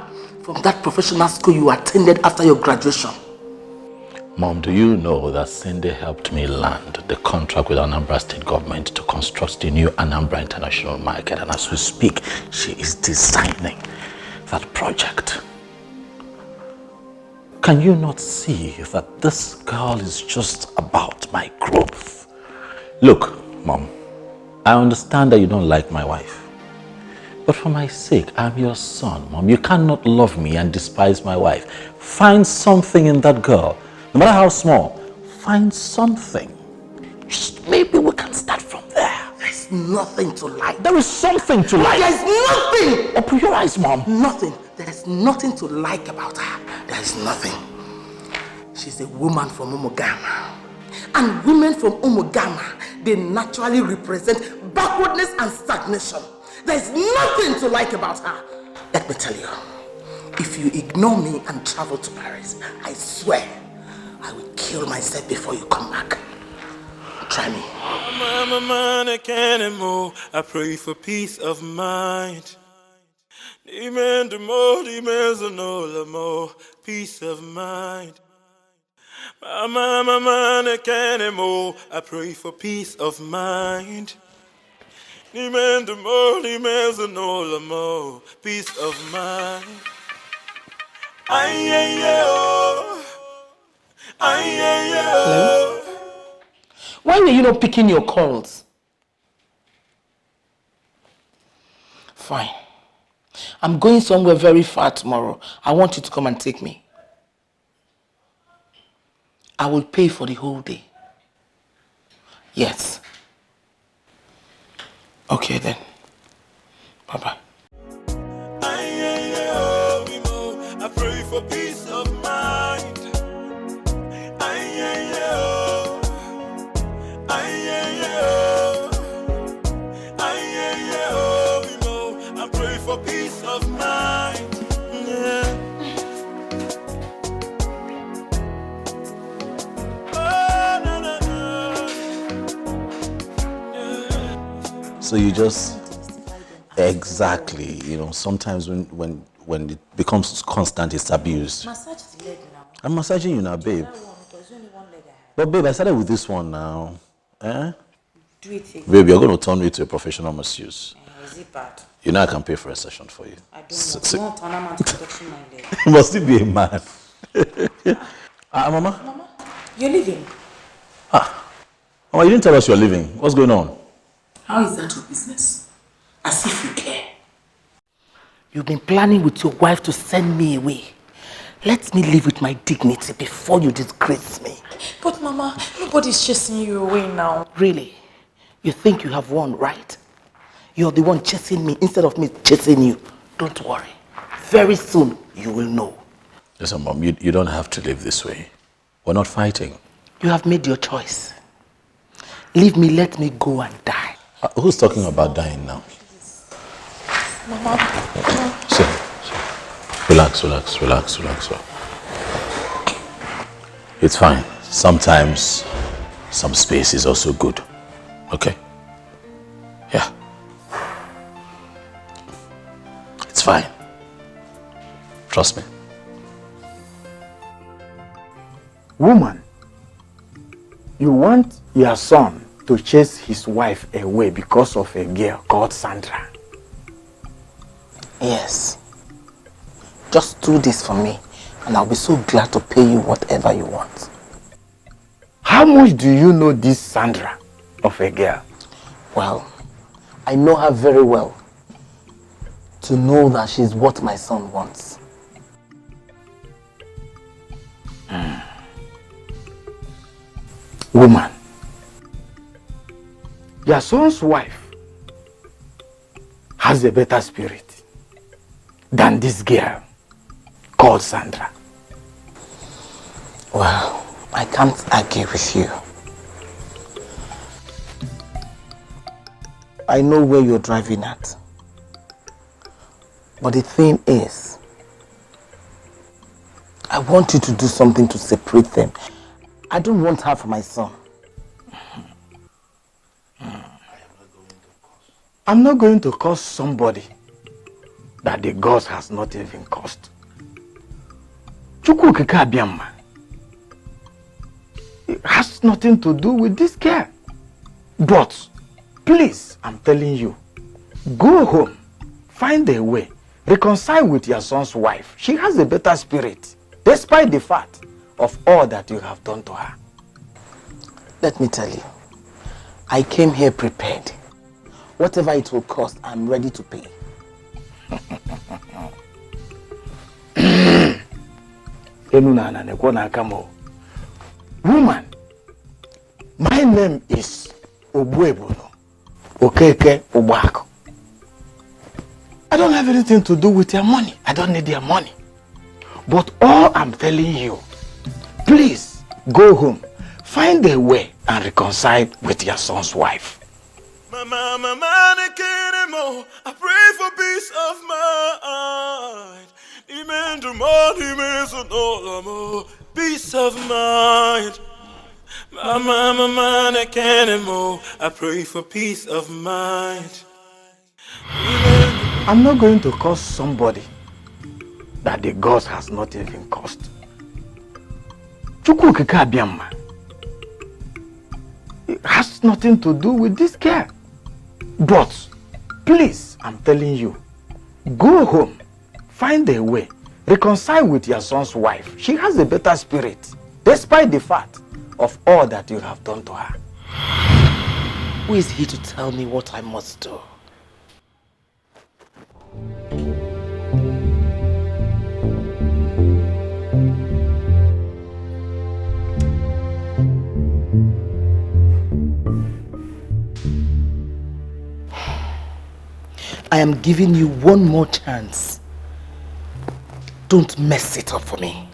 from that professional school you attended after your graduation. Mom, do you know that Cindy helped me land the contract with Anambra State Government to construct the new Anambra International Market? And as we speak, she is designing that project. Can you not see that this girl is just about my growth? Look, Mom, I understand that you don't like my wife. But for my sake, I'm your son, Mom. You cannot love me and despise my wife. Find something in that girl. No matter how small, find something. Just maybe we can start from there. There's nothing to like. There is something to like. There's nothing! Open your eyes, Mom. Nothing. There is nothing to like about her. There is nothing. She's a woman from Umugama. And women from Umugama, they naturally represent backwardness and stagnation. There's nothing to like about her. Let me tell you, if you ignore me and travel to Paris, I swear, I will kill myself before you come back. Try me. I'm a man, I can't anymore. I pray for peace of mind. Demand the more, demands the more, peace of mind. I'm a man, I can't anymore. I pray for peace of mind. Demand the more, demands the more, peace of mind. Hello? Why were you not picking your calls? Fine. I'm going somewhere very far tomorrow. I want you to come and take me. I will pay for the whole day. Yes. Okay then. Bye-bye. I pray for peace of mind. I pray for peace of mind. Yeah. So you just exactly, you know, sometimes when it becomes constant, it's abused. Massage the leg now. I'm massaging you now, babe. But babe, I started with this one now. Eh? Do it again. Babe, you're going to turn me to a professional masseuse. Is it bad? You know I can pay for a session for you. I don't know. I want to turn a man to touching my leg. You must still be a man. Mama? Mama, you're leaving. Mama, you didn't tell us you're leaving. What's going on? How is that your business? As if you care. You've been planning with your wife to send me away. Let me live with my dignity before you disgrace me. But Mama, nobody's chasing you away now. Really? You think you have won, right? You're the one chasing me instead of me chasing you. Don't worry. Very soon, you will know. Listen, Mom, you don't have to live this way. We're not fighting. You have made your choice. Leave me, let me go and die. Who's talking about dying now? Mama. Sit. Relax. It's fine. Sometimes some space is also good. Okay? Yeah. It's fine. Trust me. Woman, you want your son to chase his wife away because of a girl called Sandra? Yes. Just do this for me, and I'll be so glad to pay you whatever you want. How much do you know this Sandra of a girl? Well, I know her very well to know that she's what my son wants. Woman, your son's wife has a better spirit than this girl called Sandra. Well, I can't argue with you. I know where you're driving at. But the thing is, I want you to do something to separate them. I don't want her for my son. I'm not going to curse somebody that the gods has not even cursed. Chukwu Okike Abiama. It has nothing to do with this girl. But, please, I'm telling you, go home, find a way, reconcile with your son's wife. She has a better spirit, despite the fact of all that you have done to her. Let me tell you, I came here prepared. Whatever it will cost, I'm ready to pay. Woman, my name is Obuebono Okeke Obako. I don't have anything to do with your money. I don't need your money. But all I'm telling you, please go home, find a way and reconcile with your son's wife. I pray for peace of mind. Peace of mind. I pray for peace of mind. I'm not going to curse somebody that the gods has not even cursed. Chukwu Okike Abiama. It has nothing to do with this girl. But, please, I'm telling you, go home, find a way, reconcile with your son's wife. She has a better spirit, despite the fact of all that you have done to her. Who is he to tell me what I must do? I am giving you one more chance. Don't mess it up for me.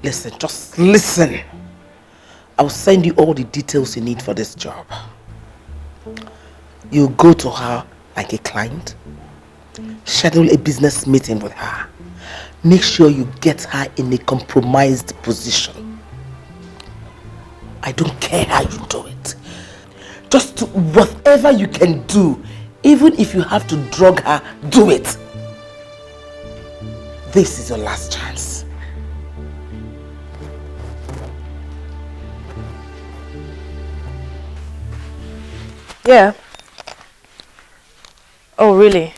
Listen, just listen. I'll send you all the details you need for this job. You go to her like a client, schedule a business meeting with her. Make sure you get her in a compromised position. I don't care how you do it. Just do whatever you can do. Even if you have to drug her, do it. This is your last chance. Yeah. Oh, really?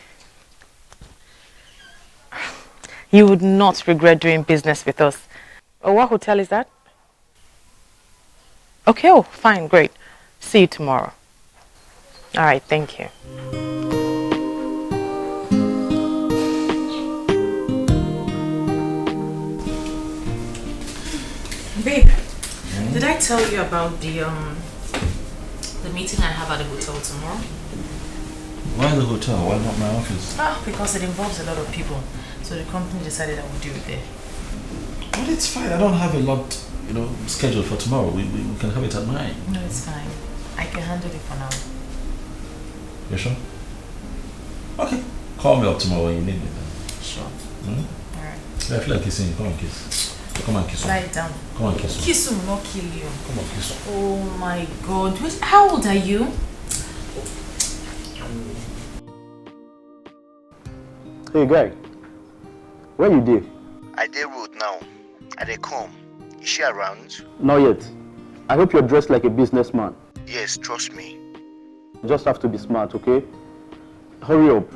You would not regret doing business with us. Oh, what hotel is that? Okay, oh, fine, great. See you tomorrow. All right, thank you. Babe, did I tell you about the meeting I have at the hotel tomorrow? Why the hotel? Why not my office? Because it involves a lot of people. So the company decided I would do it there. But it's fine. I don't have a lot, scheduled for tomorrow. We can have it at 9. No, it's fine. I can handle it for now. You sure? Okay. Call me up tomorrow when you need me then. Sure. Mm-hmm. Alright. Yeah, I feel like kissing you. Come on, kiss. Come on, kiss him. Lie it down. Come on, kiss him. Kiss him will not kill you. Come on, kiss him. Oh my God. Wait, how old are you? Hey guy, where you dey? I dey road now. I dey come. Is she around? Not yet. I hope you're dressed like a businessman. Yes, trust me. You just have to be smart, okay? Hurry up.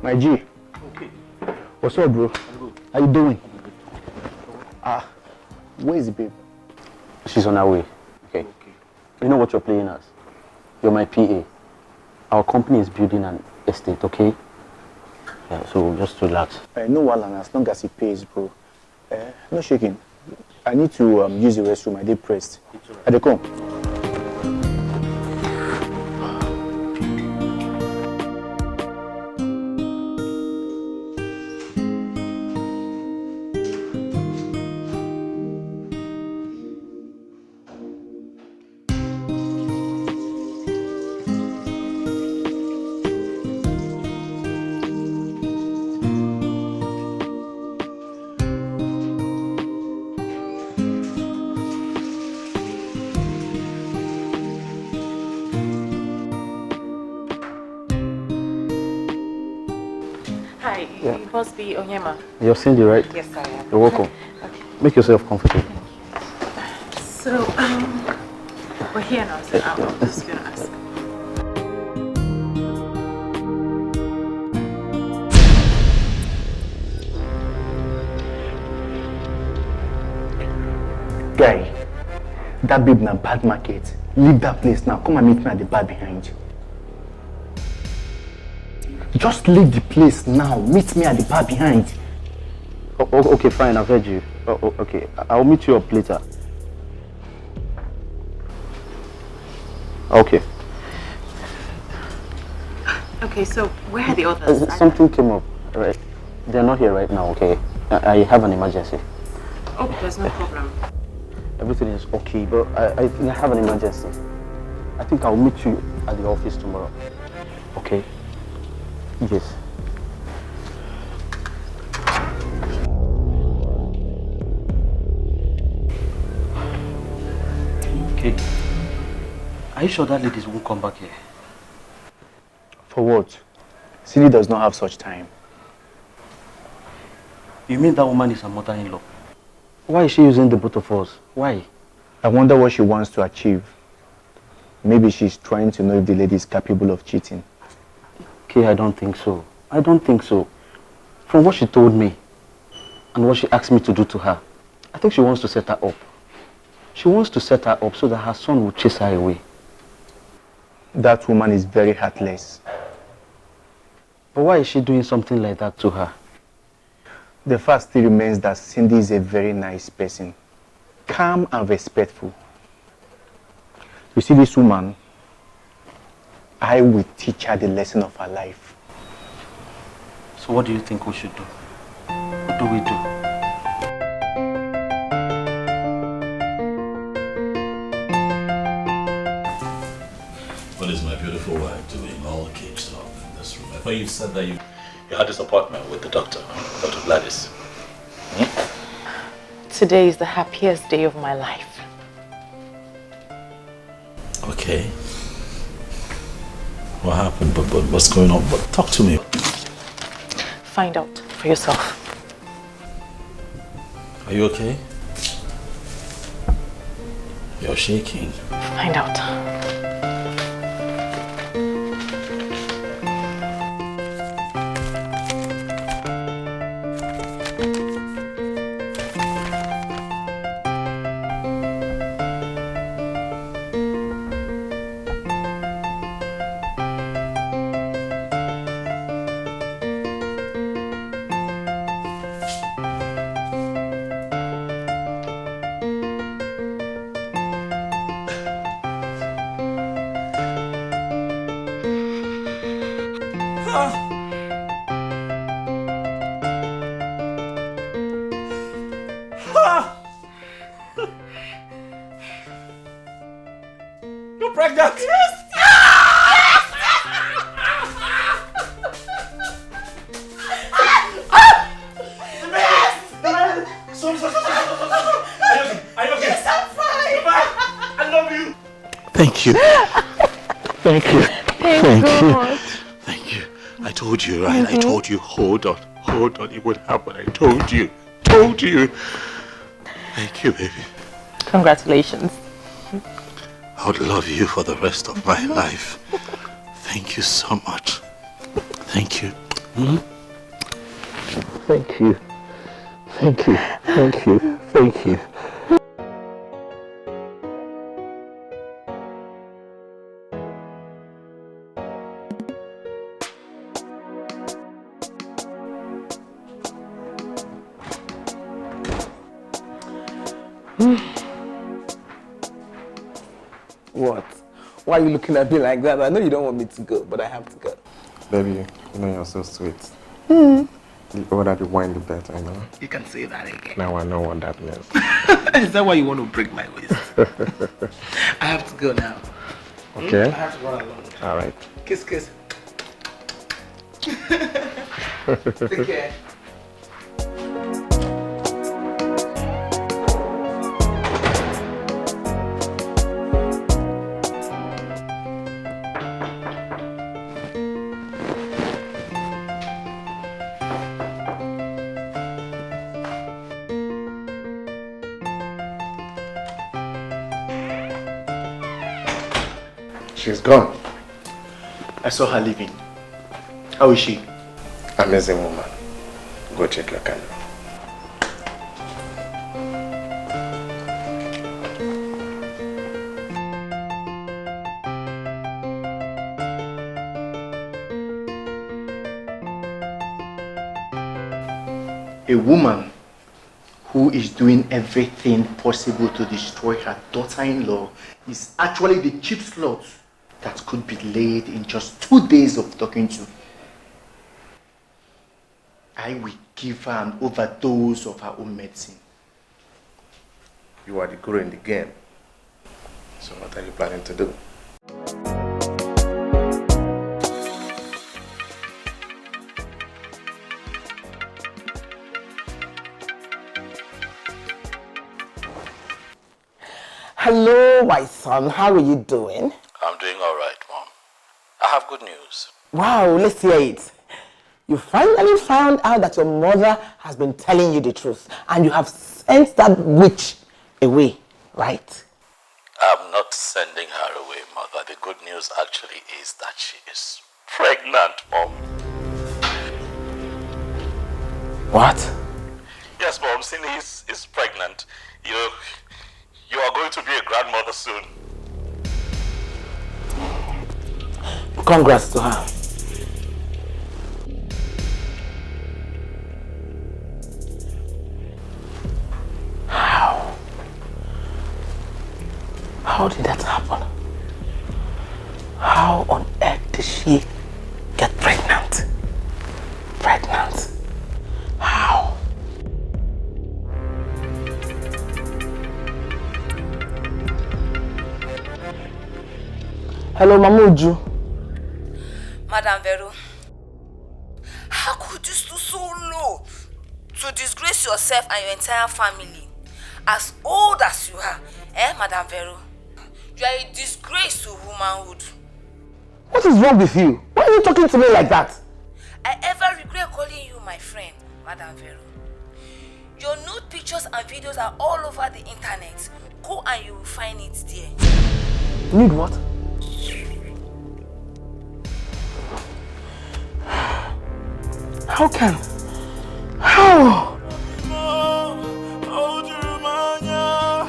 My G. Okay. What's up, bro? I'm good. How you doing? Where is the babe? She's on her way. Okay. You know what you're playing as? You're my PA. Our company is building an estate, okay? Yeah, so just relax. No wahala, as long as he pays, bro. No shaking. I need to use the restroom. I did pressed. I dey come. Hi, Yeah. you must be Onyema. You're Cindy, right? Yes, I am. You're welcome. Okay. Make yourself comfortable. So, we're here now, so I'm just gonna ask. Guy, that babe na bad market. Leave that place now. Come and meet me at the bar behind. Just leave the place now. Meet me at the bar behind. Okay, fine. I've heard you. Okay. I'll meet you up later. Okay. Okay, so where are the others? Something came up, right? They're not here right now, okay? I have an emergency. Oh, there's no problem. Everything is okay, but I think I have an emergency. I think I'll meet you at the office tomorrow. Okay? Yes. Okay. Are you sure that ladies won't come back here? For what? Cindy does not have such time. You mean that woman is her mother-in-law? Why is she using the both of us? Why? I wonder what she wants to achieve. Maybe she's trying to know if the lady is capable of cheating. Okay, I don't think so. I don't think so. From what she told me and what she asked me to do to her, I think she wants to set her up. She wants to set her up so that her son will chase her away. That woman is very heartless. But why is she doing something like that to her? The fact still remains that Cindy is a very nice person. Calm and respectful. You see this woman? I will teach her the lesson of her life. So what do you think we should do? What do we do? What is my beautiful wife doing all caged up in this room? I thought you said that you had this appointment with the doctor, Dr. Gladys. Today is the happiest day of my life. Okay. What happened? But what's going on? But talk to me. Find out for yourself. Are you okay? You're shaking. Find out. You're pregnant! Yes! Yes, I'm fine! I love you! Thank you. Thank you. Thank God. Thank you. I told you, right? I told you, hold on, it would happen. I told you. Thank you, baby. Congratulations. I would love you for the rest of my life. Thank you so much. Thank you. Thank you. Thank you. Thank you. Thank you. What? Why are you looking at me like that? I know you don't want me to go, but I have to go. Baby, you know you're so sweet. Hmm. The older the wine, the better, you know? You can say that again. Now I know what that means. Is that why you want to break my waist? I have to go now. Okay. I have to run along. All right. Kiss, kiss. Take care. She's gone. I saw her leaving. How is she? Amazing woman. Go check your camera. A woman who is doing everything possible to destroy her daughter-in-law is actually the cheap slot that could be laid in just 2 days of talking to. I will give her an overdose of her own medicine. You are the guru in the game. So what are you planning to do? Hello, my son. How are you doing? I'm doing all right, Mom. I have good news. Wow, let's hear it. You finally found out that your mother has been telling you the truth and you have sent that witch away, right? I'm not sending her away, Mother. The good news actually is that she is pregnant, Mom. What? Yes, Mom. Cindy is pregnant. You are going to be a grandmother soon. Congrats to her. How? How did that happen? How on earth did she get pregnant? Pregnant? How? Hello, Mamuju. Madam Vero, how could you stoop so low to disgrace yourself and your entire family? As old as you are, Madam Vero? You are a disgrace to womanhood. What is wrong with you? Why are you talking to me like that? I ever regret calling you my friend, Madam Vero. Your nude pictures and videos are all over the internet. Go and you will find it there. Nude what? How can? How?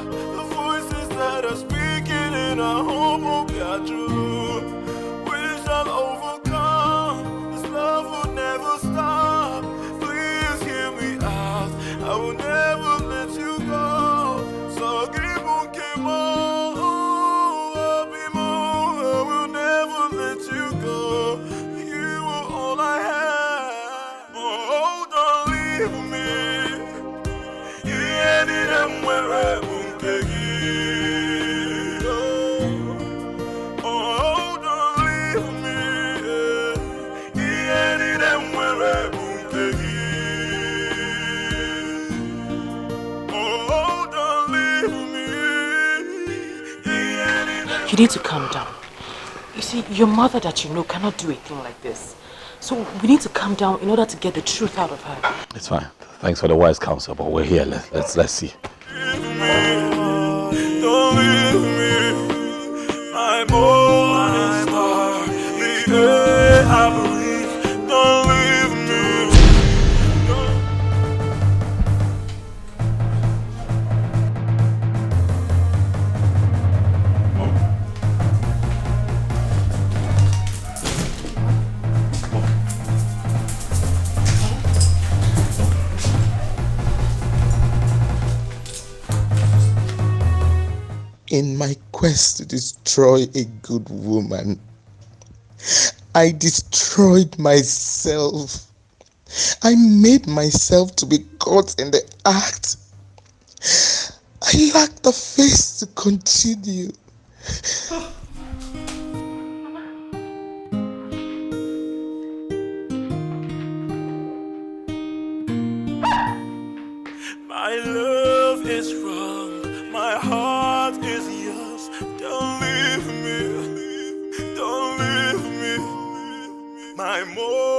The voices that are speaking in our home will be true. We shall overcome. This love will never stop. Please hear me out. I will never let you go. So keep on, keep on. I will never let you go. You are all I have. Oh, don't leave me. Yeah, them where I won't take you. Oh, don't leave me. Yeah, them where I won't take you. Oh, don't leave me. You need to calm down. You see, your mother that you know cannot do a thing like this. So we need to calm down in order to get the truth out of her. It's fine. Thanks for the wise counsel, but we're here. Let's see. Don't leave me. My morning star, the air I breathe. Don't leave me. In my quest to destroy a good woman, I destroyed myself. I made myself to be caught in the act. I lack the face to continue. My love is wrong, my heart is yours. Don't leave me, don't leave me. My more